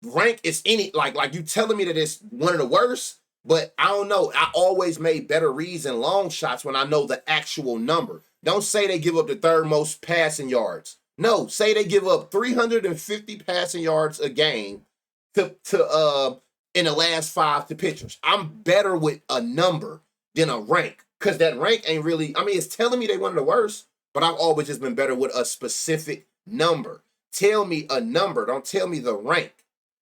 Rank is any, like you telling me that it's one of the worst, but I don't know. I always made better reads and long shots when I know the actual number. Don't say they give up the third most passing yards. No, say they give up 350 passing yards a game to in the last 5 to pitchers. I'm better with a number than a rank, because that rank ain't really, I mean, it's telling me they one of the worst, but I've always just been better with a specific number. Tell me a number. Don't tell me the rank.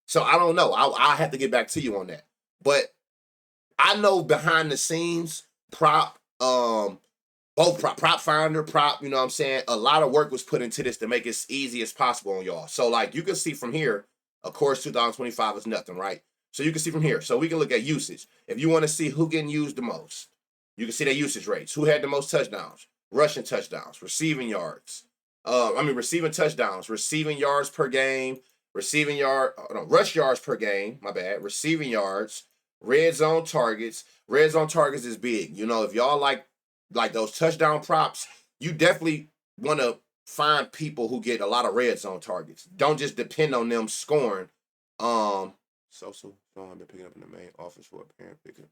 So I don't know. I'll have to get back to you on that. But I know behind the scenes, prop finder, you know what I'm saying? A lot of work was put into this to make it as easy as possible on y'all. So like you can see from here, of course, 2025 is nothing, right? So you can see from here. So we can look at usage. If you want to see who getting used the most, you can see their usage rates. Who had the most touchdowns, rushing touchdowns, receiving yards. Receiving touchdowns, receiving yards per game, rush yards per game, my bad, receiving yards, red zone targets. Red zone targets is big. You know, if y'all like those touchdown props, you definitely want to find people who get a lot of red zone targets. Don't just depend on them scoring. So I've been picking up in the main office for a parent pickup.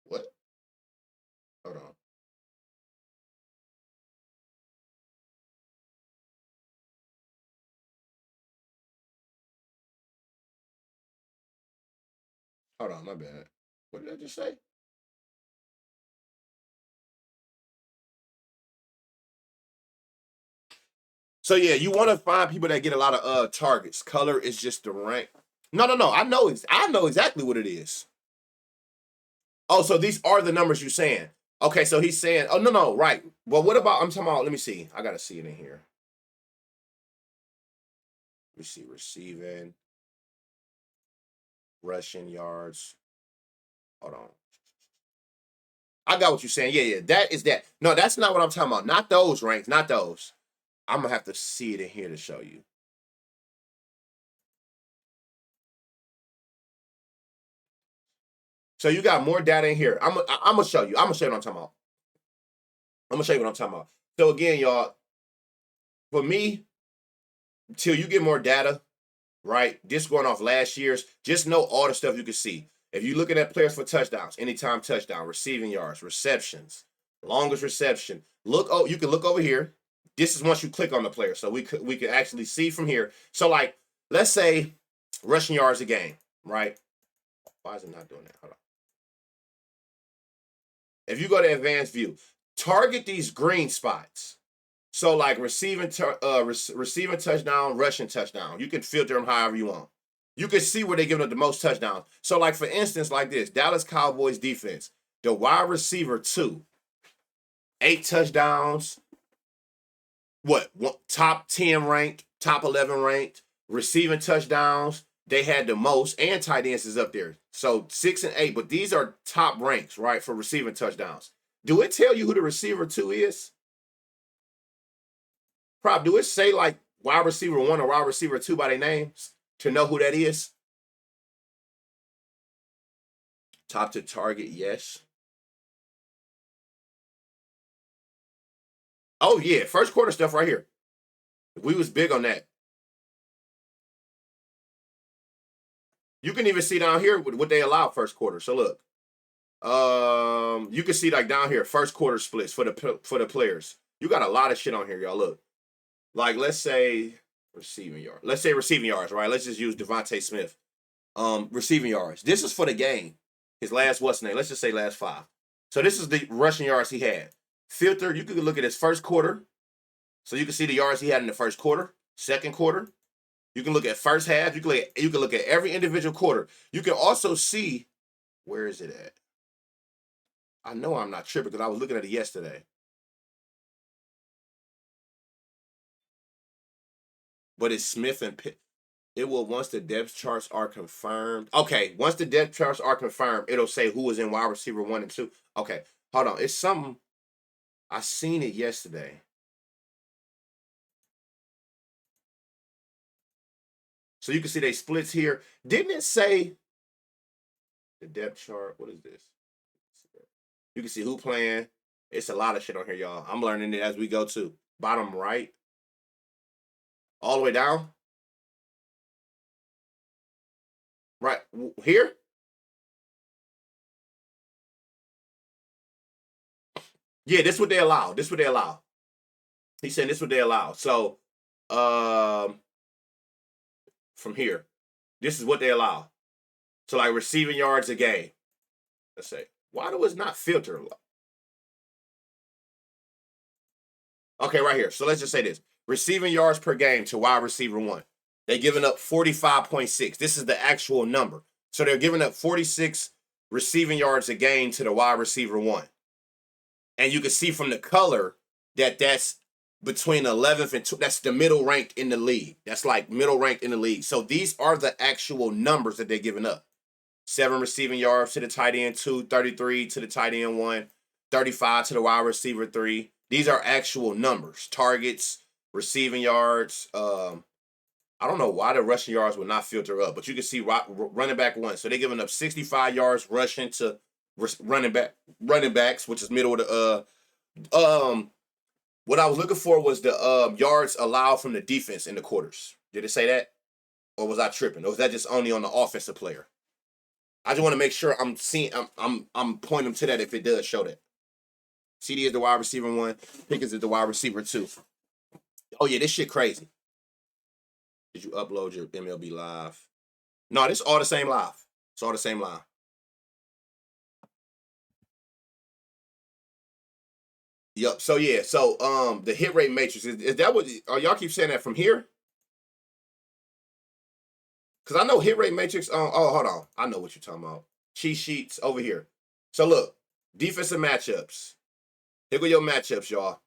What? Hold on. Hold on, my bad. What did I just say? So yeah, you want to find people that get a lot of targets. Color is just the rank. No. I know exactly what it is. Oh, so these are the numbers you're saying. Okay, so he's saying, oh no, right. Well, what about I'm talking about, let me see. I gotta see it in here. Let me see, receiving, rushing yards. Hold on. I got what you're saying. Yeah, that is that. No, that's not what I'm talking about. Not those ranks, not those. I'm gonna have to see it in here to show you. So you got more data in here. I'm gonna show you. I'm gonna show you what I'm talking about. I'm gonna show you what I'm talking about. So again, y'all, for me, till you get more data, right? This going off last year's, just know all the stuff you can see. If you're looking at players for touchdowns, anytime touchdown, receiving yards, receptions, longest reception, you can look over here. This is once you click on the player. So we could actually see from here. So like, let's say rushing yards a game, right? Why is it not doing that? Hold on. If you go to advanced view, target these green spots. So like receiving touchdown, rushing touchdown. You can filter them however you want. you can see where they're giving up the most touchdowns. So, like, for instance, like this, Dallas Cowboys defense, the wide receiver 2, 8 touchdowns, what top 10 ranked, top 11 ranked, receiving touchdowns. They had the most, and tight ends is up there. So 6 and 8, but these are top ranks, right, for receiving touchdowns. Do it tell you who the receiver 2 is? Prop, do it say like wide receiver 1 or wide receiver 2 by their names to know who that is? Top to target, yes. Oh yeah, first quarter stuff right here. We was big on that. You can even see down here what they allow first quarter. So look, you can see like down here first quarter splits for the players. You got a lot of shit on here, y'all. Look, like let's say receiving yards. Let's say receiving yards, right? Let's just use Devontae Smith. Receiving yards. This is for the game. His last what's name? Let's just say last 5. So this is the rushing yards he had. Filter. You can look at his first quarter. So you can see the yards he had in the first quarter, second quarter. You can look at first half. You can look at every individual quarter. You can also see, where is it at? I know I'm not tripping because I was looking at it yesterday. But it's Smith and Pitt. It will, once the depth charts are confirmed. Okay, once the depth charts are confirmed, it'll say who was in wide receiver 1 and 2. Okay, hold on. It's something. I seen it yesterday. So you can see they splits here. Didn't it say the depth chart? What is this? You can see who playing. It's a lot of shit on here, y'all. I'm learning it as we go too. Bottom right. All the way down. Right here. Yeah, this is what they allow. This is what they allow. He's saying this is what they allow. So, from here, this is what they allow. So, like receiving yards a game. Let's say, why do it not filter? Okay, right here. So let's just say this: receiving yards per game to wide receiver 1. They're giving up 45.6. This is the actual number. So they're giving up 46 receiving yards a game to the wide receiver 1. And you can see from the color that that's between 11th and 2. That's the middle ranked in the league. That's like middle ranked in the league. So these are the actual numbers that they're giving up. 7 receiving yards to the tight end 2, 33 to the tight end 1, 35 to the wide receiver 3. These are actual numbers. Targets, receiving yards. I don't know why the rushing yards would not filter up, but you can see running back 1. So they're giving up 65 yards rushing to running backs, which is middle of the what I was looking for was the yards allowed from the defense in the quarters. Did it say that? Or was I tripping? Or was that just only on the offensive player? I just want to make sure I'm seeing I'm pointing to that if it does show that. CD is the wide receiver 1, Pickens is the wide receiver 2. Oh yeah, this shit crazy. Did you upload your MLB live? No, this is all the same live. It's all the same live. Yep. So yeah. So the hit rate matrix is that what? Y'all keep saying that from here? Because I know hit rate matrix. Oh, hold on. I know what you're talking about. Cheat sheets over here. So look, defensive matchups. Here go your matchups, y'all.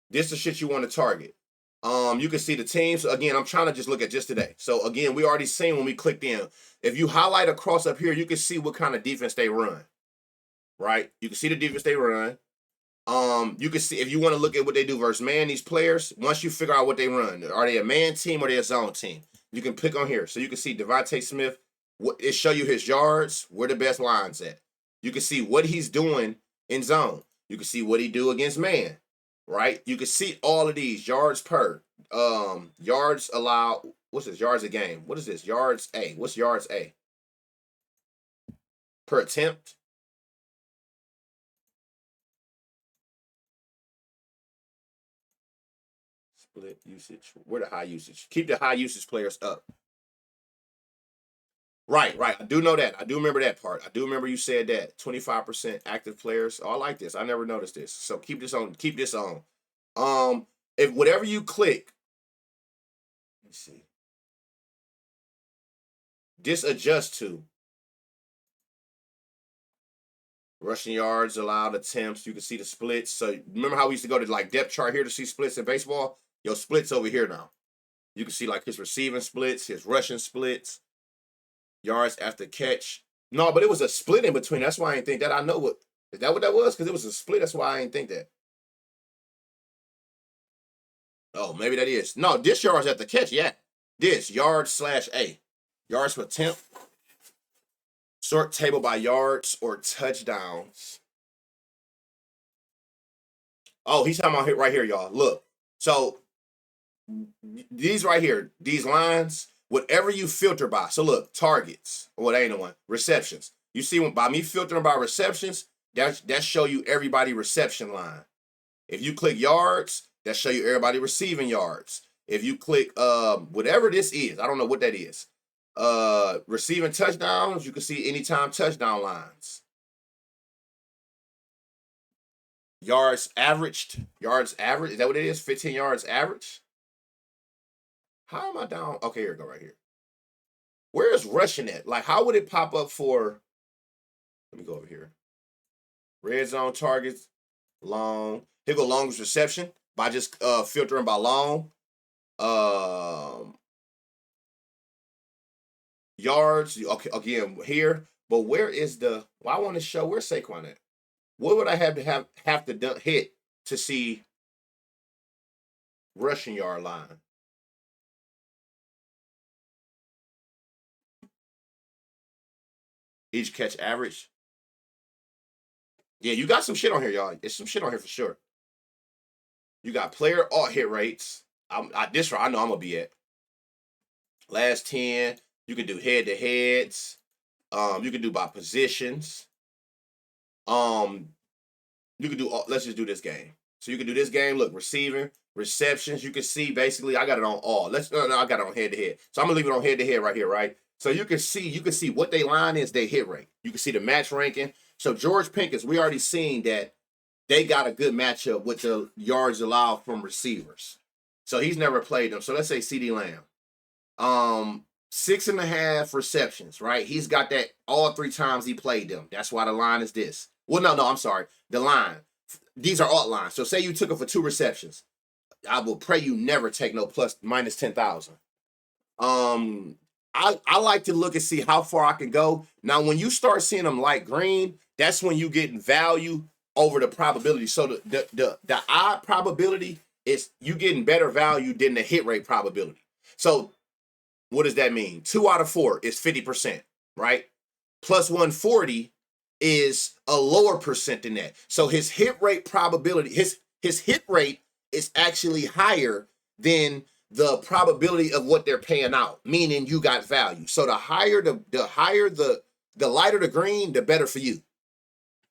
This is the shit you want to target. You can see the teams. Again, I'm trying to just look at just today. So again, we already seen when we clicked in. If you highlight across up here, you can see what kind of defense they run. Right? You can see the defense they run. You can see if you want to look at what they do versus man, these players, once you figure out what they run, are they a man team or are they a zone team? You can click on here. So you can see Devontae Smith, it show you his yards, where the best lines at. You can see what he's doing in zone. You can see what he do against man, right? You can see all of these yards per, yards allowed. What's this? Yards a game. What is this? Yards A. What's yards A? Per attempt. Split usage. Where the high usage? Keep the high usage players up. Right. I do know that. I do remember that part. I do remember you said that 25% active players. Oh, I like this. I never noticed this. So keep this on. Keep this on. If whatever you click, let me see. this adjusts to rushing yards, allowed attempts. You can see the splits. So remember how we used to go to like depth chart here to see splits in baseball? Your splits over here now. You can see like his receiving splits, his rushing splits, yards after catch. No, but it was a split in between. That's why I didn't think that. I know what is that what that was? Because it was a split. That's why I didn't think that. Oh, maybe that is. No, this yards after catch. Yeah, this yards slash A, yards per attempt. Sort table by yards or touchdowns. Oh, he's talking about it right here, y'all. Look. So these right here, these lines, whatever you filter by. So look, targets. Well, that ain't the one. Receptions. You see, by me filtering by receptions, that show you everybody reception line. If you click yards, that show you everybody receiving yards. If you click whatever this is, I don't know what that is. Receiving touchdowns, you can see anytime touchdown lines. Yards averaged. Yards average. Is that what it is? 15 yards average. How am I down? Okay, here we go right here. Where is rushing at? Like, how would it pop up for? Let me go over here. Red zone targets, long. Here go longest reception by just filtering by long. Yards. Okay, again here. But where is the? Well, I want to show where's Saquon at. What would I have to hit to see rushing yard line? Each catch average. Yeah, you got some shit on here, y'all. It's some shit on here for sure. You got player alt hit rates. This I know I'm gonna be at. Last 10. You can do head to heads. You can do by positions. You can do. Let's just do this game. So you can do this game. Look, receiving, receptions. You can see basically. I got it on all. No, I got it on head to head. So I'm gonna leave it on head to head right here, right? So you can see what they line is. They hit rate. You can see the match ranking. So George Pickens, we already seen that they got a good matchup with the yards allowed from receivers. So he's never played them. So let's say CeeDee Lamb. 6.5 receptions, right? He's got that all 3 times he played them. That's why the line is this. Well, no, I'm sorry. The line. These are alt lines. So say you took it for 2 receptions. I will pray you never take no plus minus 10,000. I like to look and see how far I can go. Now, when you start seeing them light green, that's when you get value over the probability. So the odd probability is you getting better value than the hit rate probability. So what does that mean? 2 out of 4 is 50%, right? Plus 140 is a lower percent than that. So his hit rate probability, his hit rate is actually higher than the probability of what they're paying out, meaning you got value. So the lighter the green, the better for you,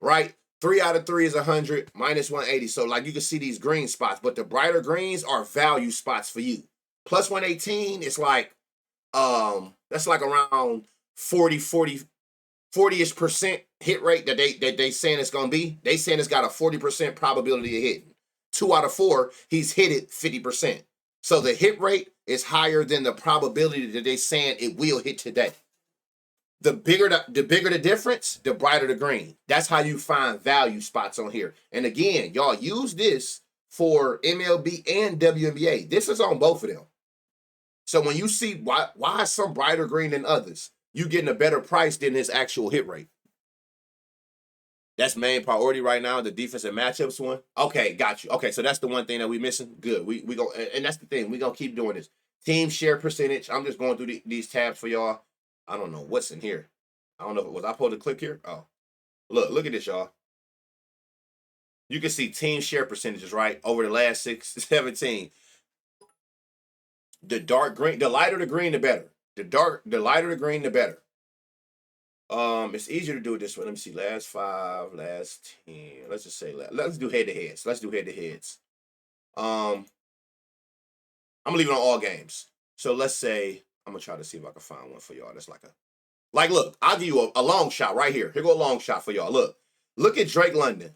right? 3 out of 3 is 100, minus 180. So like you can see these green spots, but the brighter greens are value spots for you. Plus 118 is like, that's like around 40-ish percent hit rate that they saying it's gonna be. They saying it's got a 40% probability of hitting. 2 out of 4, he's hit it 50%. So the hit rate is higher than the probability that they saying it will hit today. The bigger the difference, the brighter the green. That's how you find value spots on here. And again, y'all use this for MLB and WNBA. This is on both of them. So when you see why is some brighter green than others, you getting a better price than his actual hit rate. That's main priority right now, the defensive matchups one. Okay, got you. Okay, so that's the one thing that we missing. Good. We go, and that's the thing. We gonna keep doing this. Team share percentage. I'm just going through these tabs for y'all. I don't know what's in here. I don't know. Was I supposed to click here? Oh, look at this, y'all. You can see team share percentages, right? Over the last 17. The dark green, the lighter the green, the better. The lighter the green, the better. It's easier to do it this way. Let me see. Last 5, last 10. Let's just say let's do head to heads. Let's do head to heads. I'm gonna leave it on all games. So let's say I'm gonna try to see if I can find one for y'all. That's like look, I'll give you a long shot right here. Here go a long shot for y'all. Look at Drake London.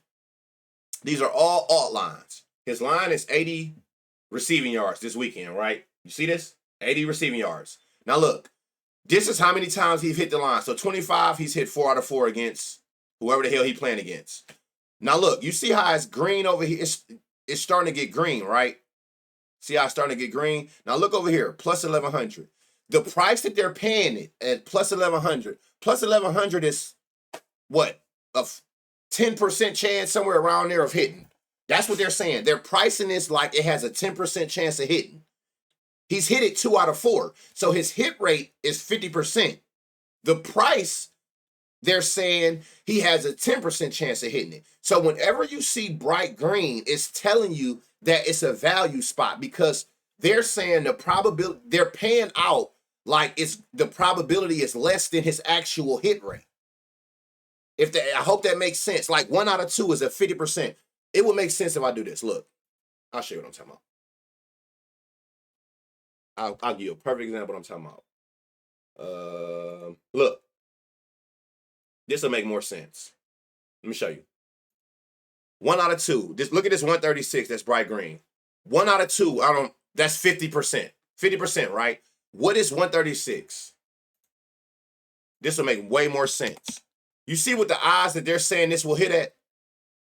These are all alt lines. His line is 80 receiving yards this weekend, right? You see this? 80 receiving yards. Now look, This is how many times he's hit the line. So 25, he's hit 4 out of 4 against whoever the hell he playing against. Now look, you see how it's green over here? It's starting to get green, right? See how it's starting to get green? Now look over here, plus 1,100. The price that they're paying it at plus 1,100. Plus 1,100 is what? A 10% chance somewhere around there of hitting. That's what they're saying. They're pricing this like it has a 10% chance of hitting. He's hit it 2 out of 4. So his hit rate is 50%. The price, they're saying he has a 10% chance of hitting it. So whenever you see bright green, it's telling you that it's a value spot because they're saying the probability, they're paying out like the probability is less than his actual hit rate. I hope that makes sense. Like 1 out of 2 is a 50%. It would make sense if I do this. Look, I'll show you what I'm talking about. I'll give you a perfect example of what I'm talking about. Look, this will make more sense. Let me show you. 1 out of 2. Just look at this 136. That's bright green. 1 out of 2. That's 50%. 50%, right? What is 136? This will make way more sense. You see what the odds that they're saying this will hit at?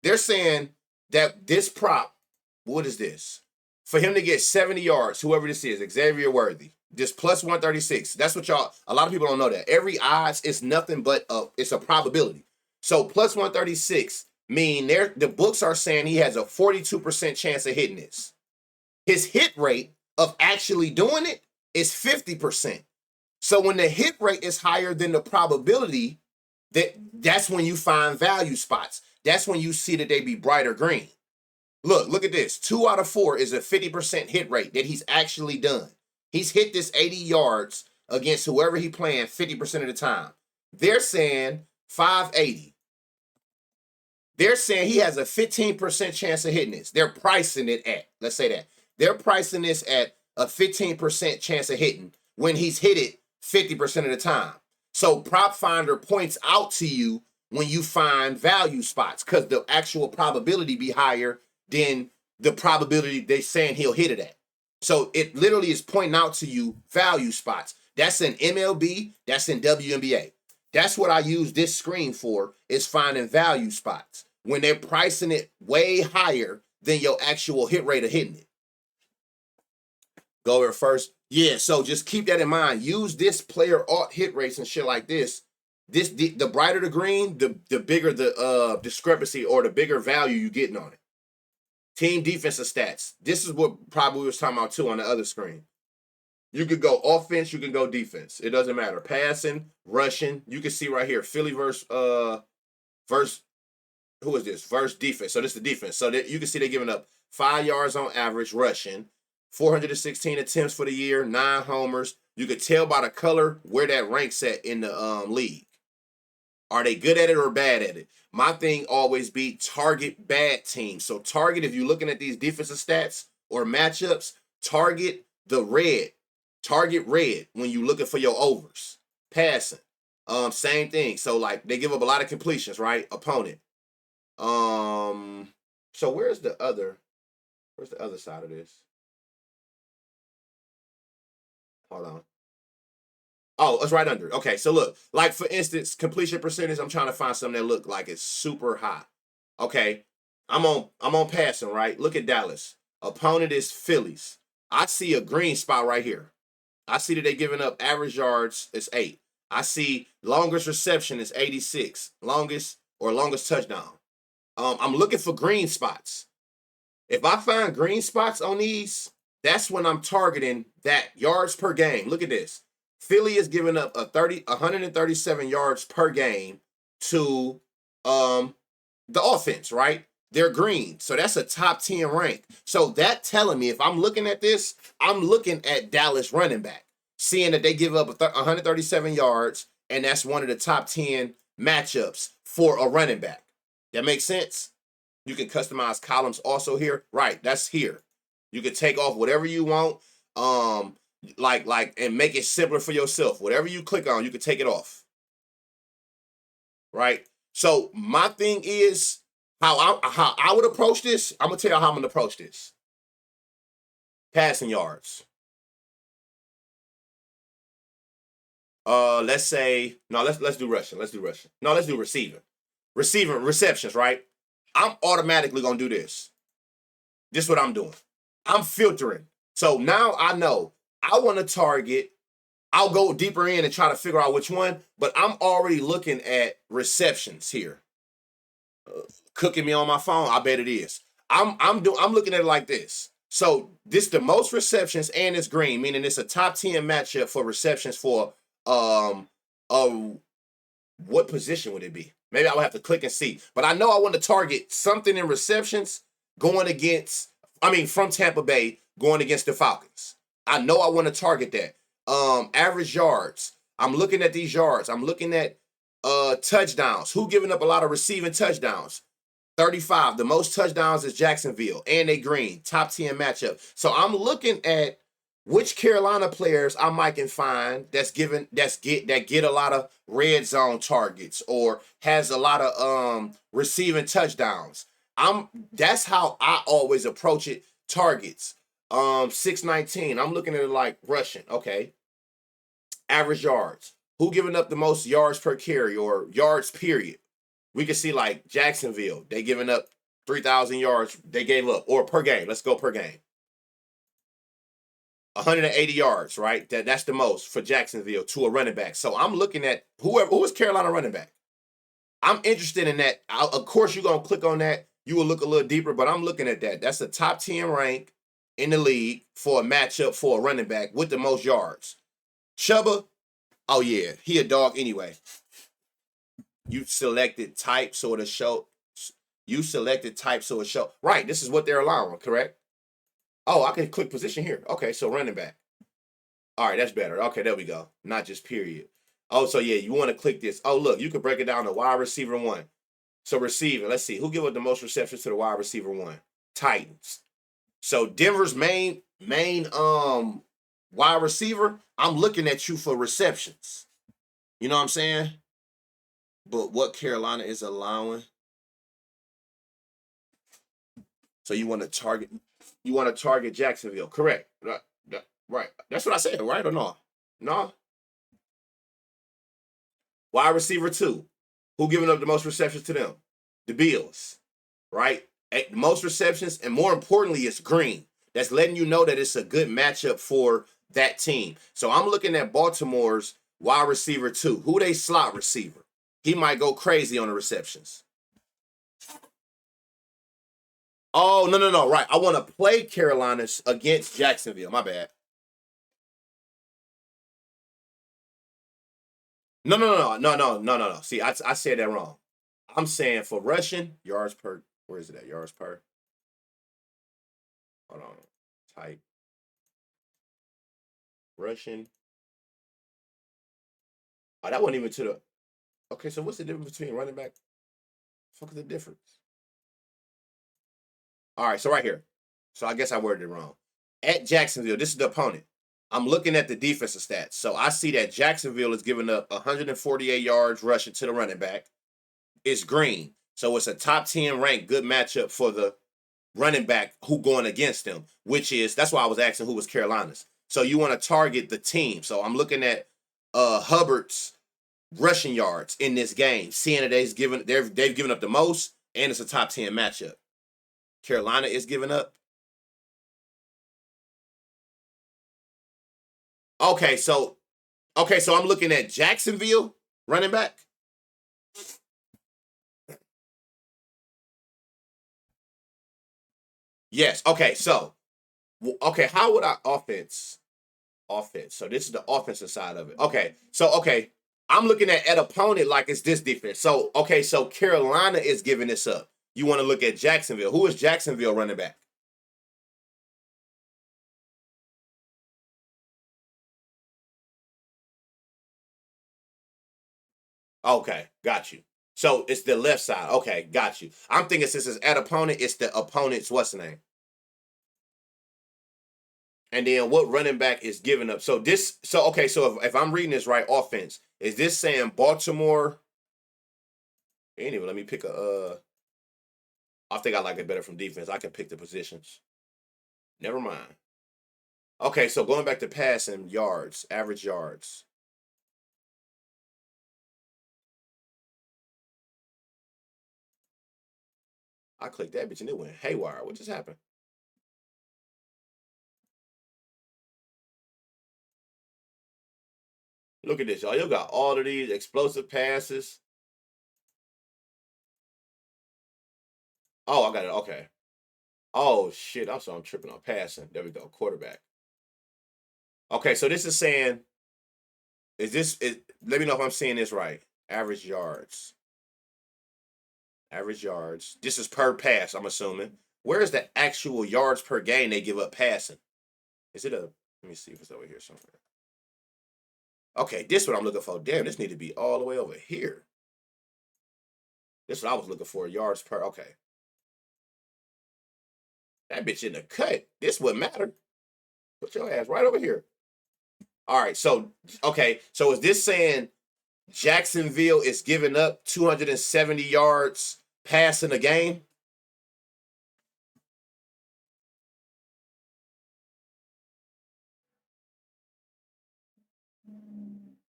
They're saying that this prop, what is this? For him to get 70 yards, whoever this is, Xavier Worthy, this plus 136. That's what a lot of people don't know that. Every odds is nothing but it's a probability. So plus 136 mean the books are saying he has a 42% chance of hitting this. His hit rate of actually doing it is 50%. So when the hit rate is higher than the probability, that's when you find value spots. That's when you see that they be brighter green. Look at this. 2 out of 4 is a 50% hit rate that he's actually done. He's hit this 80 yards against whoever he playing 50% of the time. They're saying 580. They're saying he has a 15% chance of hitting this. They're pricing it at, let's say that. They're pricing this at a 15% chance of hitting when he's hit it 50% of the time. So Prop Finder points out to you when you find value spots because the actual probability be higher than the probability they're saying he'll hit it at. So it literally is pointing out to you value spots. That's in MLB, that's in WNBA. That's what I use this screen for, is finding value spots when they're pricing it way higher than your actual hit rate of hitting it. Go over first. Yeah, so just keep that in mind. Use this player alt hit rates and shit like this. The brighter the green, the bigger the discrepancy or the bigger value you're getting on it. Team defensive stats. This is what probably we was talking about too on the other screen. You could go offense, you can go defense. It doesn't matter. Passing, rushing. You can see right here, Philly versus who is this? Versus defense. So this is the defense. So that you can see they're giving up 5 yards on average rushing, 416 attempts for the year, 9 homers. You could tell by the color where that ranks at in the league. Are they good at it or bad at it? My thing always be target bad teams. So target, if you're looking at these defensive stats or matchups, target the red. Target red when you're looking for your overs. Passing. Same thing. So like they give up a lot of completions, right? Opponent. So where's the other side of this? Hold on. Oh, it's right under it. Okay, so look, like for instance, completion percentage, I'm trying to find something that look like it's super high. Okay, I'm on passing, right? Look at Dallas. Opponent is Phillies. I see a green spot right here. I see that they're giving up average yards is 8. I see longest reception is 86. Longest touchdown. I'm looking for green spots. If I find green spots on these, that's when I'm targeting that yards per game. Look at this. Philly is giving up 137 yards per game to the offense, right? They're green. So that's a top 10 rank. So that telling me, if I'm looking at this, I'm looking at Dallas running back, seeing that they give up 137 yards, and that's one of the top 10 matchups for a running back. That makes sense? You can customize columns also here. Right, that's here. You can take off whatever you want. And make it simpler for yourself. Whatever you click on, you can take it off. Right? So my thing is how I would approach this. I'm gonna tell you how I'm gonna approach this. Passing yards. Let's say no. Let's do rushing. Let's do rushing. No, let's do receiving. Receiving receptions, right? I'm automatically gonna do this. This is what I'm doing. I'm filtering. So now I know I want to target. I'll go deeper in and try to figure out which one, but I'm already looking at receptions here. Cooking me on my phone, I bet it is. I'm looking at it like this. So this the most receptions and it's green, meaning it's a top 10 matchup for receptions for um uh what position would it be? Maybe I would have to click and see. But I know I want to target something in receptions going against, from Tampa Bay going against the Falcons. I know I want to target that. Average yards. I'm looking at these yards. I'm looking at touchdowns. Who giving up a lot of receiving touchdowns? 35. The most touchdowns is Jacksonville, and they green. Top 10 matchup. So I'm looking at which Carolina players I might can find that get a lot of red zone targets or has a lot of receiving touchdowns. That's how I always approach it. Targets. 619. I'm looking at it like rushing. Okay. Average yards. Who giving up the most yards per carry or yards period? We can see like Jacksonville, they giving up 3,000 yards they gave up, or per game. Let's go per game. 180 yards, right? That's the most for Jacksonville to a running back. So I'm looking at who is Carolina running back. I'm interested in that. Of course, you're going to click on that. You will look a little deeper, but I'm looking at that. That's a top 10 rank in the league for a matchup for a running back with the most yards. Chuba, oh yeah, he a dog anyway. You selected type, so it'll show. You selected type, so it show. Right, this is what they're allowing, correct? Oh, I can click position here. Okay, so running back. All right, that's better. Okay, there we go. Not just period. Oh, so yeah, you want to click this. Oh, look, you can break it down to wide receiver one. So receiving, let's see. Who give up the most receptions to the wide receiver one? Titans. So Denver's main wide receiver, I'm looking at you for receptions. You know what I'm saying? But what Carolina is allowing. So you want to target Jacksonville, correct? Right. That's what I said, right or no? No. Wide receiver two. Who giving up the most receptions to them? The Bills, right? At most receptions, and more importantly, it's green. That's letting you know that it's a good matchup for that team. So I'm looking at Baltimore's wide receiver two. Who they slot receiver? He might go crazy on the receptions. Oh, no. Right. I want to play Carolina's against Jacksonville. My bad. No. See, I said that wrong. I'm saying for rushing, yards per, where is it at? Yards per. Hold on. Type. Rushing. Oh, that wasn't even to the. Okay, so what's the difference between running back? Fuck is the difference? All right, so right here. So I guess I worded it wrong. At Jacksonville, this is the opponent. I'm looking at the defensive stats. So I see that Jacksonville is giving up 148 yards rushing to the running back. It's green. So it's a top 10 ranked good matchup for the running back who going against them, which is, that's why I was asking who was Carolina's. So you want to target the team. So I'm looking at Hubbard's rushing yards in this game, seeing that they've given up the most, and it's a top 10 matchup. Carolina is giving up. Okay, so I'm looking at Jacksonville running back. Yes. Okay. So, how would I offense? Offense. So this is the offensive side of it. Okay. So I'm looking at opponent like it's this defense. So so Carolina is giving this up. You want to look at Jacksonville. Who is Jacksonville running back? Okay, got you. So it's the left side. Okay, got you. I'm thinking since it's at opponent, it's the opponent's what's the name? And then what running back is giving up? So if I'm reading this right, offense, is this saying Baltimore? Anyway, let me pick I think I like it better from defense. I can pick the positions. Never mind. Okay, so going back to passing yards, average yards. I clicked that bitch and it went haywire. What just happened? Look at this, y'all. You got all of these explosive passes. Oh, I got it. Okay. Oh shit. I'm tripping on passing. There we go. Quarterback. Okay, so this is saying, let me know if I'm seeing this right. Average yards. Average yards. This is per pass, I'm assuming. Where is the actual yards per game they give up passing? Is it a, let me see if it's over here somewhere. Okay, this is what I'm looking for. Damn, this need to be all the way over here. This is what I was looking for. Yards per, okay. That bitch in the cut. This wouldn't matter. Put your ass right over here. All right, so, okay. So is this saying Jacksonville is giving up 270 yards passing a game?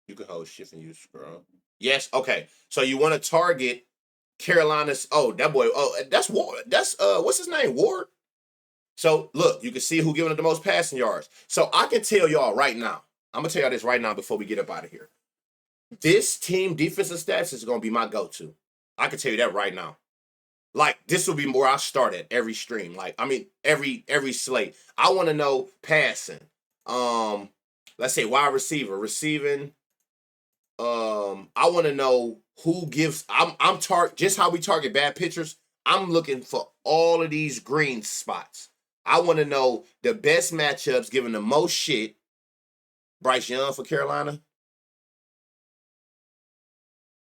You can hold shift and use scroll. Yes, okay. So you want to target Carolina's, oh, that boy, oh, that's Ward. That's what's his name? Ward? So look, you can see who giving up the most passing yards. So I can tell y'all right now. I'm gonna tell y'all this right now before we get up out of here. This team defensive stats is gonna be my go-to. I can tell you that right now. Like this will be where I start at every stream. Like I mean every slate. I want to know passing. Um, let's say wide receiver, receiving. I want to know who gives. I'm just how we target bad pitchers. I'm looking for all of these green spots. I want to know the best matchups, giving the most shit. Bryce Young for Carolina.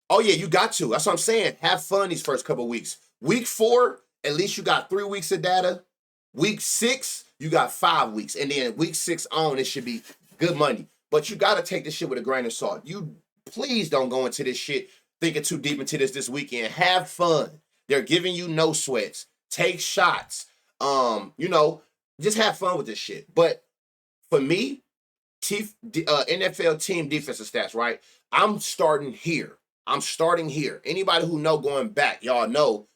Oh yeah, you got to. That's what I'm saying. Have fun these first couple of weeks. Week 4, at least you got 3 weeks of data. Week 6, you got 5 weeks, and then week 6 on, it should be good money. But you got to take this shit with a grain of salt. You please don't go into this shit thinking too deep into this weekend. Have fun. They're giving you no sweats. Take shots. Just have fun with this shit. But for me, NFL team defensive stats, right? I'm starting here. Anybody who know going back, y'all know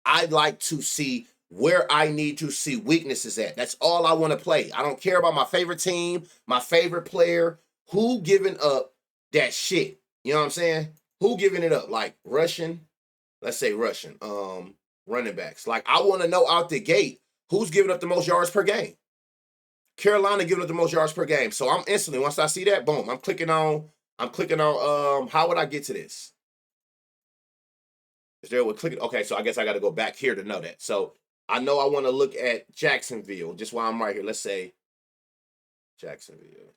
I'd like to see where I need to see weaknesses at. That's all I want to play. I don't care about my favorite team, my favorite player, who giving up that shit. You know what I'm saying? Who giving it up? Like Russian, let's say Russian, running backs. Like I want to know out the gate who's giving up the most yards per game. Carolina giving up the most yards per game. So I'm instantly, once I see that, boom, I'm clicking on, how would I get to this? Is there a click? Okay, so I guess I got to go back here to know that. So I know I want to look at Jacksonville, just while I'm right here. Let's say Jacksonville.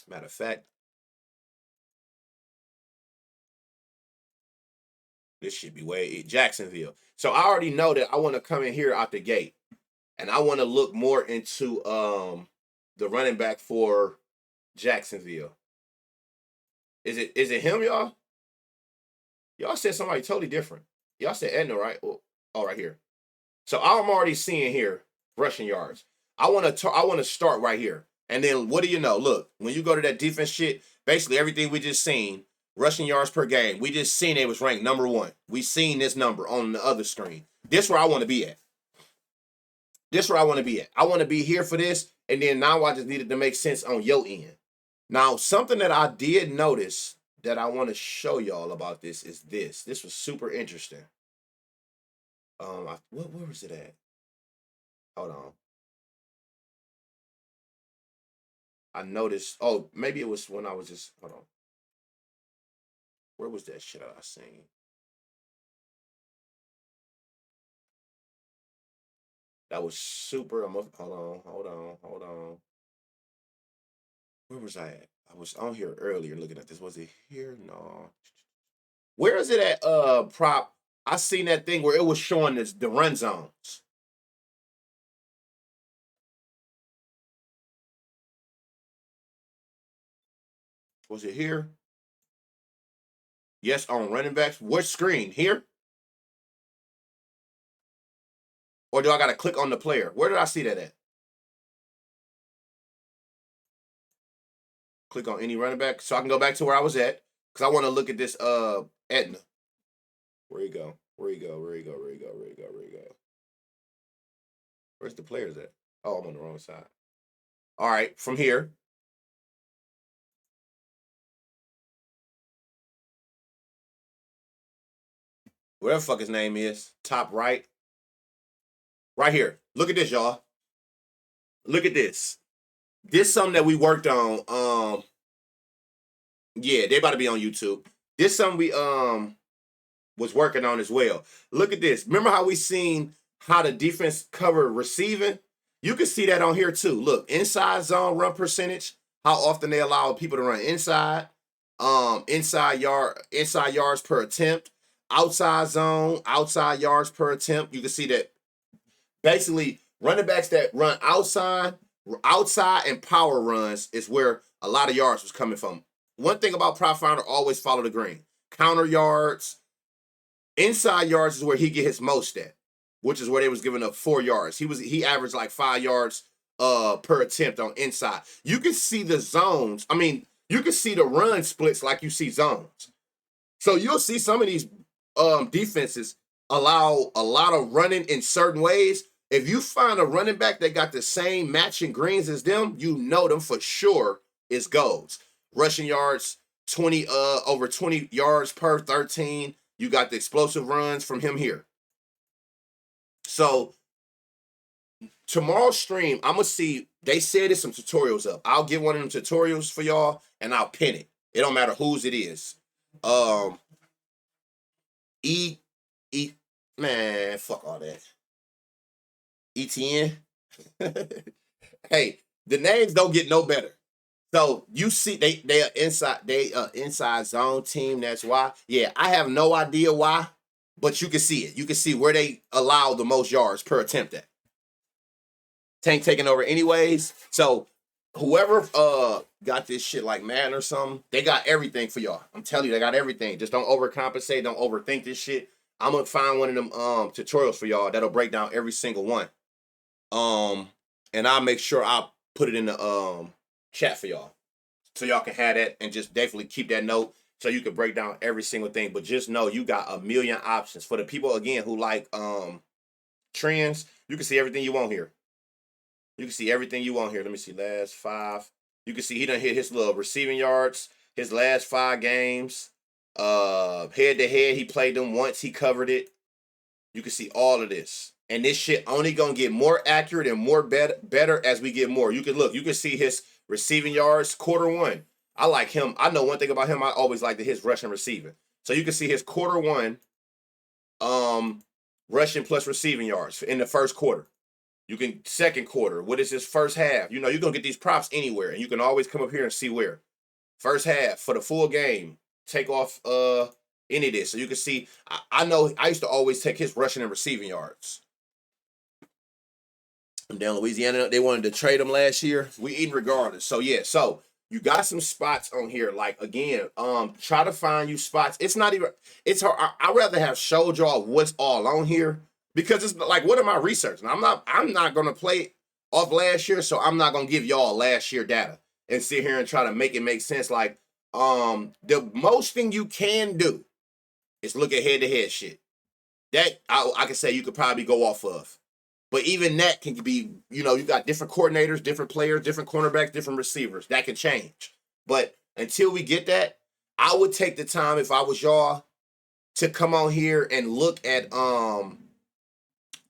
Matter of fact, this should be way Jacksonville. So I already know that I want to come in here out the gate, and I want to look more into the running back for Jacksonville. Is it him, y'all? Y'all said somebody totally different. Y'all said Edna, right? Oh, right here. So I'm already seeing here rushing yards. I want to start right here. And then what do you know? Look, when you go to that defense shit, basically everything we just seen, rushing yards per game, we just seen it was ranked number 1. We seen this number on the other screen. This where I want to be at. I want to be here for this, and then now I just needed to make sense on your end. Now, something that I did notice that I want to show y'all about this is this. This was super interesting. Where was it at? Hold on. I noticed. Oh, maybe it was when I was just. Hold on. Where was that shit I seen? That was super. Hold on. Where was I at? I was on here earlier looking at this. Was it here? No. Where is it at? Prop. I seen that thing where it was showing the run zones. Was it here? Yes, on running backs. What screen? Here? Or do I gotta click on the player? Where did I see that at? Click on any running back. So I can go back to where I was at. Because I want to look at this Edna. Where you go? Where you go? Where you go? Where you go? Where you go? Where you go? Where's the players at? Oh, I'm on the wrong side. All right, from here. Whatever the fuck his name is, top right. Right here. Look at this, y'all. Look at this. This something that we worked on. Yeah, they about to be on YouTube. This something we was working on as well. Look at this. Remember how we seen how the defense covered receiving? You can see that on here too. Look, inside zone run percentage, how often they allow people to run inside, inside yards per attempt, outside zone, outside yards per attempt. You can see that basically running backs that run outside and power runs is where a lot of yards was coming from. One thing about Prop Finder, always follow the green. Counter yards, inside yards is where he get his most at, which is where they was giving up 4 yards. He averaged like 5 yards per attempt on inside. You can see the zones. I mean, you can see the run splits like you see zones. So you'll see some of these defenses allow a lot of running in certain ways. If you find a running back that got the same matching greens as them, you know them for sure is golds. Rushing yards, 20 over 20 yards per 13. You got the explosive runs from him here. So tomorrow's stream, I'm gonna see. They said there's some tutorials up. I'll get one of them tutorials for y'all and I'll pin it. It don't matter whose it is. Man, fuck all that. ETN. Hey, the names don't get no better. So you see, they are inside zone team. That's why. Yeah, I have no idea why, but you can see it. You can see where they allow the most yards per attempt at. Tank taking over anyways. So whoever got this shit like Madden or something, they got everything for y'all. I'm telling you, they got everything. Just don't overcompensate. Don't overthink this shit. I'm gonna find one of them tutorials for y'all that'll break down every single one. And I'll make sure I'll put it in the chat for y'all, so y'all can have that and just definitely keep that note so you can break down every single thing. But just know you got a million options for the people again who like trends. You can see everything you want here. You can see everything you want here. Let me see, last 5. You can see he done hit his little receiving yards, his last 5 games. Head to head, he played them once, he covered it. You can see all of this. And this shit only gonna get more accurate and more better as we get more. You can look, you can see his receiving yards, quarter 1. I like him. I know one thing about him, I always liked his rushing receiving. So you can see his quarter 1 rushing plus receiving yards in the first quarter. You can second quarter. What is his first half? You know, you're gonna get these props anywhere, and you can always come up here and see where. First half for the full game. Take off any of this. So you can see, I know I used to always take his rushing and receiving yards. I'm down Louisiana. They wanted to trade him last year. We eating regardless. So yeah, so you got some spots on here. Like again, try to find you spots. It's not even, it's hard. I'd rather have showed y'all what's all on here. Because it's like, what am I researching? I'm not gonna play off last year, so I'm not gonna give y'all last year data and sit here and try to make it make sense. Like, the most thing you can do is look at head-to-head shit. That I can say you could probably go off of. But even that can be, you know, you got different coordinators, different players, different cornerbacks, different receivers. That can change. But until we get that, I would take the time, if I was y'all, to come on here and look at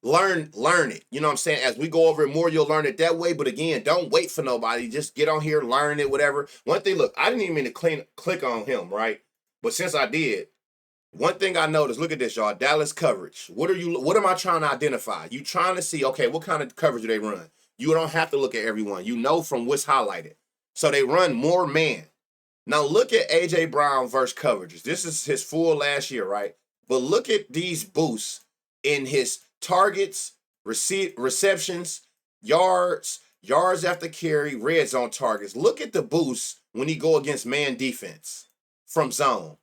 learn it. You know what I'm saying? As we go over it more, you'll learn it that way. But again, don't wait for nobody. Just get on here, learn it, whatever. One thing, look, I didn't even mean to click on him, right? But since I did, one thing I noticed, look at this, y'all. Dallas coverage. What am I trying to identify? You trying to see, okay, what kind of coverage do they run? You don't have to look at everyone. You know from what's highlighted. So they run more man. Now look at AJ Brown versus coverages. This is his full last year, right? But look at these boosts in his targets, receptions, yards after carry, red zone targets. Look at the boosts when he go against man defense from zone.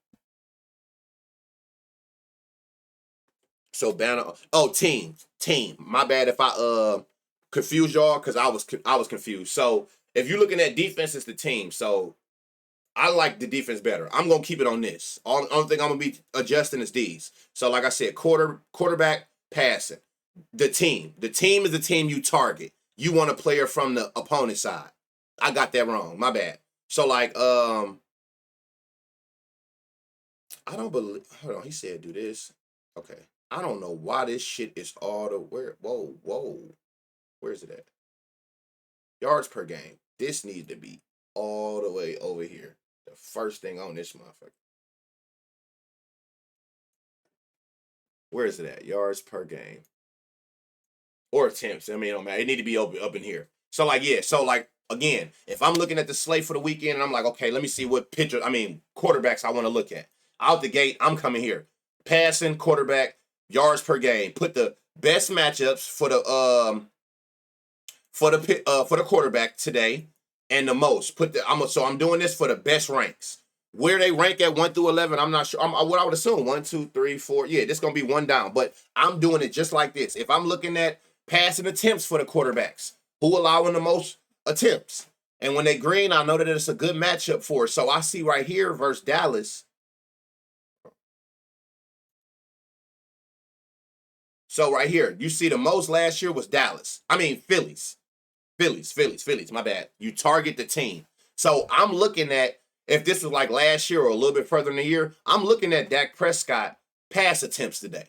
So banner. Oh, team. My bad if I confused y'all because I was confused. So if you're looking at defense, it's the team. So I like the defense better. I'm gonna keep it on this. Only thing I'm gonna be adjusting is these. So like I said, quarterback passing. The team. The team is the team you target. You want a player from the opponent side. I got that wrong. My bad. So like I don't believe. Hold on. He said do this. Okay. I don't know why this shit is all the where. Whoa. Where's it at? Yards per game. This needs to be all the way over here. The first thing on this motherfucker. Where is it at? Yards per game. Or attempts. I mean, it don't matter. It need to be up in here. So like, yeah. So like, again, if I'm looking at the slate for the weekend and I'm like, okay, let me see what quarterbacks I want to look at. Out the gate, I'm coming here. Passing, quarterback, yards per game. Put the best matchups for the quarterback today and the most. I'm doing this for the best ranks. Where they rank at 1 through 11, I'm not sure. What I would assume 1, 2, 3, 4. Yeah, this gonna be one down. But I'm doing it just like this. If I'm looking at passing attempts for the quarterbacks, who allowing the most attempts, and when they green, I know that it's a good matchup for it. So I see right here versus Dallas. So right here, you see the most last year was Dallas. I mean Phillies. Phillies. My bad. You target the team. So I'm looking at, if this was like last year or a little bit further in the year, I'm looking at Dak Prescott pass attempts today.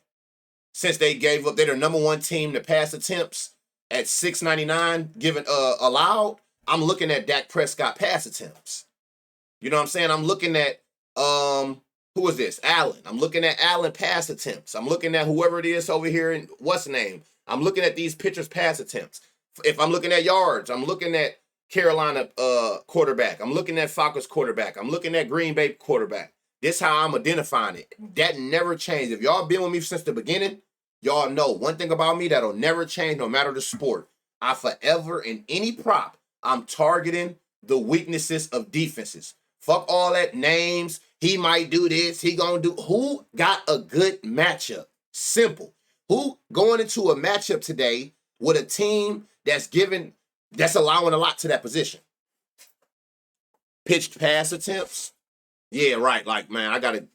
Since they gave up, they're the number one team to pass attempts at 699 given allowed. I'm looking at Dak Prescott pass attempts. You know what I'm saying? I'm looking at who is this? Allen. I'm looking at Allen pass attempts. I'm looking at whoever it is over here in what's the name? I'm looking at these pitchers pass attempts. If I'm looking at yards, I'm looking at Carolina quarterback. I'm looking at Falcons quarterback. I'm looking at Green Bay quarterback. This how I'm identifying it. That never changed. If y'all been with me since the beginning, y'all know one thing about me that'll never change no matter the sport. I forever in any prop, I'm targeting the weaknesses of defenses. Fuck all that names. He might do this. He gonna do. Who got a good matchup? Simple. Who going into a matchup today with a team that's allowing a lot to that position? Pitched pass attempts. Yeah, right. Like, man, I gotta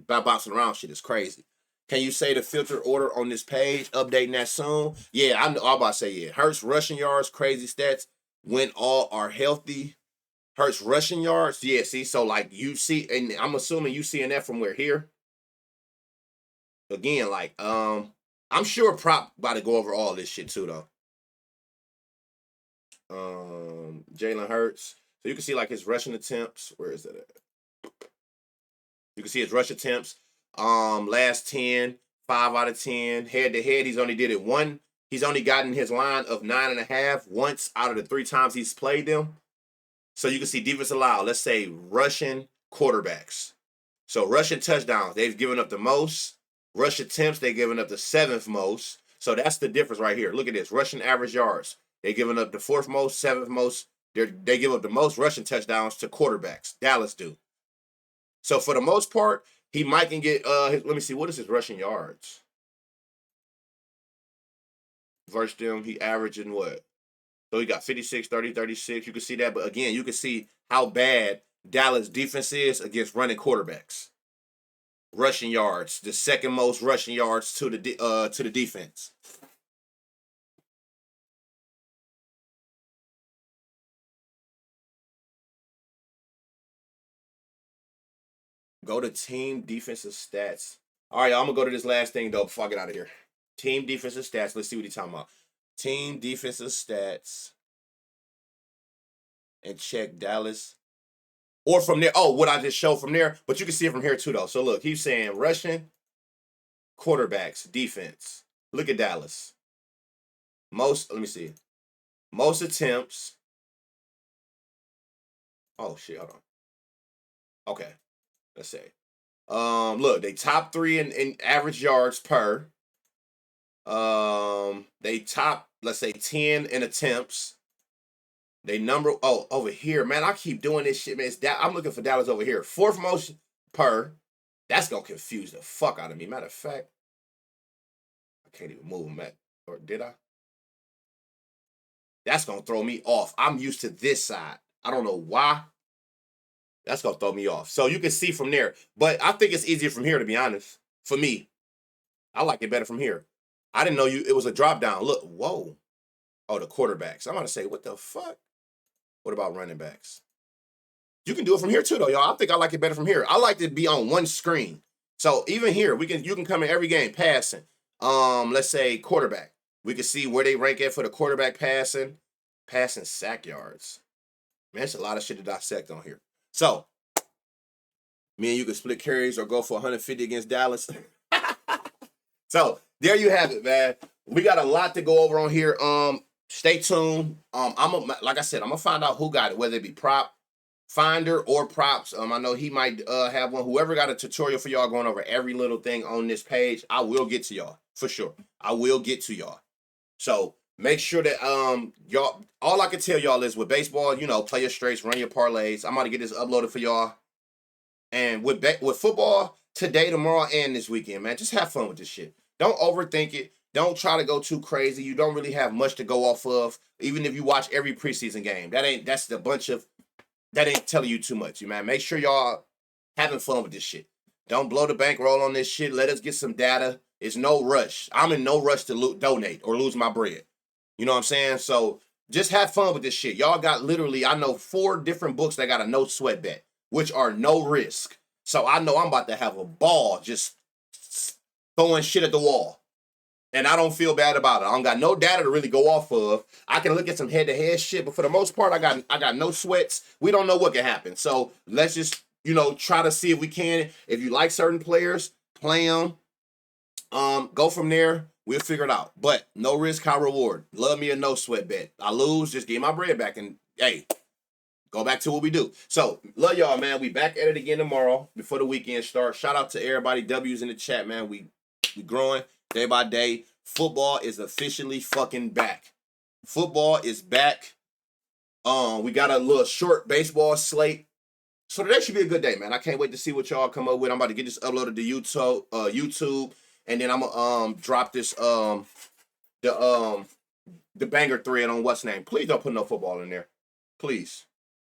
bouncing around shit is crazy. Can you say the filter order on this page? Updating that soon. Yeah, I'm about to say yeah. Hurts rushing yards, crazy stats when all are healthy. Hurts rushing yards. Yeah, see, so like you see, and I'm assuming you seeing that from where here. Again, like I'm sure Prop about to go over all this shit too though. Jalen Hurts. So you can see like his rushing attempts. Where is that at? You can see his rush attempts. Last 10, 5 out of 10. Head to head, he's only did it one. He's only gotten his line of 9.5 once out of the 3 times he's played them. So you can see defense allowed. Let's say rushing quarterbacks. So rushing touchdowns, they've given up the most. Rush attempts, they've given up the 7th most. So that's the difference right here. Look at this. Rushing average yards. They're giving up the 4th most, 7th most. They give up the most rushing touchdowns to quarterbacks. Dallas do. So for the most part, he might can get let me see, what is his rushing yards? Versus them, he averaging what? So he got 56, 30, 36. You can see that. But again, you can see how bad Dallas defense is against running quarterbacks. Rushing yards, the second most rushing yards to the defense. Go to team defensive stats. All right, I'm gonna go to this last thing though before I get out of here. Team defensive stats. Let's see what he's talking about. Team defensive stats. And check Dallas. Or from there. Oh, what I just showed from there. But you can see it from here too, though. So look, he's saying rushing, quarterbacks, defense. Look at Dallas. Let me see. Most attempts. Oh shit, hold on. Okay. Let's say. Look, they top 3 in average yards per. They top, let's say, 10 in attempts. They number over here, man. I keep doing this shit, man. I'm looking for Dallas over here. 4th most per. That's gonna confuse the fuck out of me. Matter of fact, I can't even move them at, or did I? That's gonna throw me off. I'm used to this side. I don't know why. That's going to throw me off. So you can see from there. But I think it's easier from here, to be honest. For me, I like it better from here. I didn't know it was a drop down. Look, whoa. Oh, the quarterbacks. I'm going to say, what the fuck? What about running backs? You can do it from here too, though, y'all. I think I like it better from here. I like to be on one screen. So even here, you can come in every game passing. Let's say quarterback. We can see where they rank at for the quarterback passing sack yards. Man, it's a lot of shit to dissect on here. So, me and you can split carries or go for 150 against Dallas. So, there you have it, man. We got a lot to go over on here. Stay tuned. Like I said, I'm gonna find out who got it, whether it be prop finder or props. I know he might have one. Whoever got a tutorial for y'all going over every little thing on this page, I will get to y'all for sure. I will get to y'all. So make sure that y'all. All I can tell y'all is with baseball, play your straights, run your parlays. I'm gonna get this uploaded for y'all. And with football today, tomorrow, and this weekend, man, just have fun with this shit. Don't overthink it. Don't try to go too crazy. You don't really have much to go off of. Even if you watch every preseason game, that's the bunch of. That ain't telling you too much, man. Make sure y'all having fun with this shit. Don't blow the bankroll on this shit. Let us get some data. It's no rush. I'm in no rush to donate or lose my bread. You know what I'm saying? So just have fun with this shit. Y'all got literally, I know 4 different books that got a no sweat bet, which are no risk. So I know I'm about to have a ball just throwing shit at the wall. And I don't feel bad about it. I don't got no data to really go off of. I can look at some head-to-head shit, but for the most part, I got no sweats. We don't know what can happen. So let's just, try to see if we can. If you like certain players, play them. Go from there. We'll figure it out. But no risk, high reward. Love me a no sweat bet. I lose, just get my bread back. And, hey, go back to what we do. So, love y'all, man. We back at it again tomorrow before the weekend starts. Shout out to everybody. W's in the chat, man. We growing. Day by day, football is officially fucking back. Football is back. We got a little short baseball slate. So today should be a good day, man. I can't wait to see what y'all come up with. I'm about to get this uploaded to YouTube, and then I'm gonna drop this the banger thread on what's name. Please don't put no football in there. Please.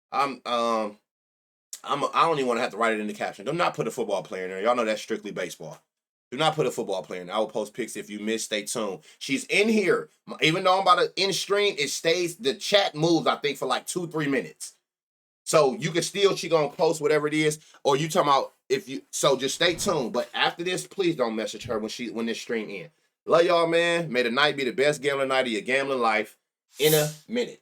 I don't even want to have to write it in the caption. Do not put a football player in there. Y'all know that's strictly baseball. Do not put a football player in. I will post pics if you miss. Stay tuned. She's in here. Even though I'm about to end stream, it stays. The chat moves, I think, for like 2-3 minutes. So you can still, she gonna post whatever it is, or you talking about so just stay tuned. But after this, please don't message her when this stream ends. Love y'all, man. May the night be the best gambling night of your gambling life. In a minute.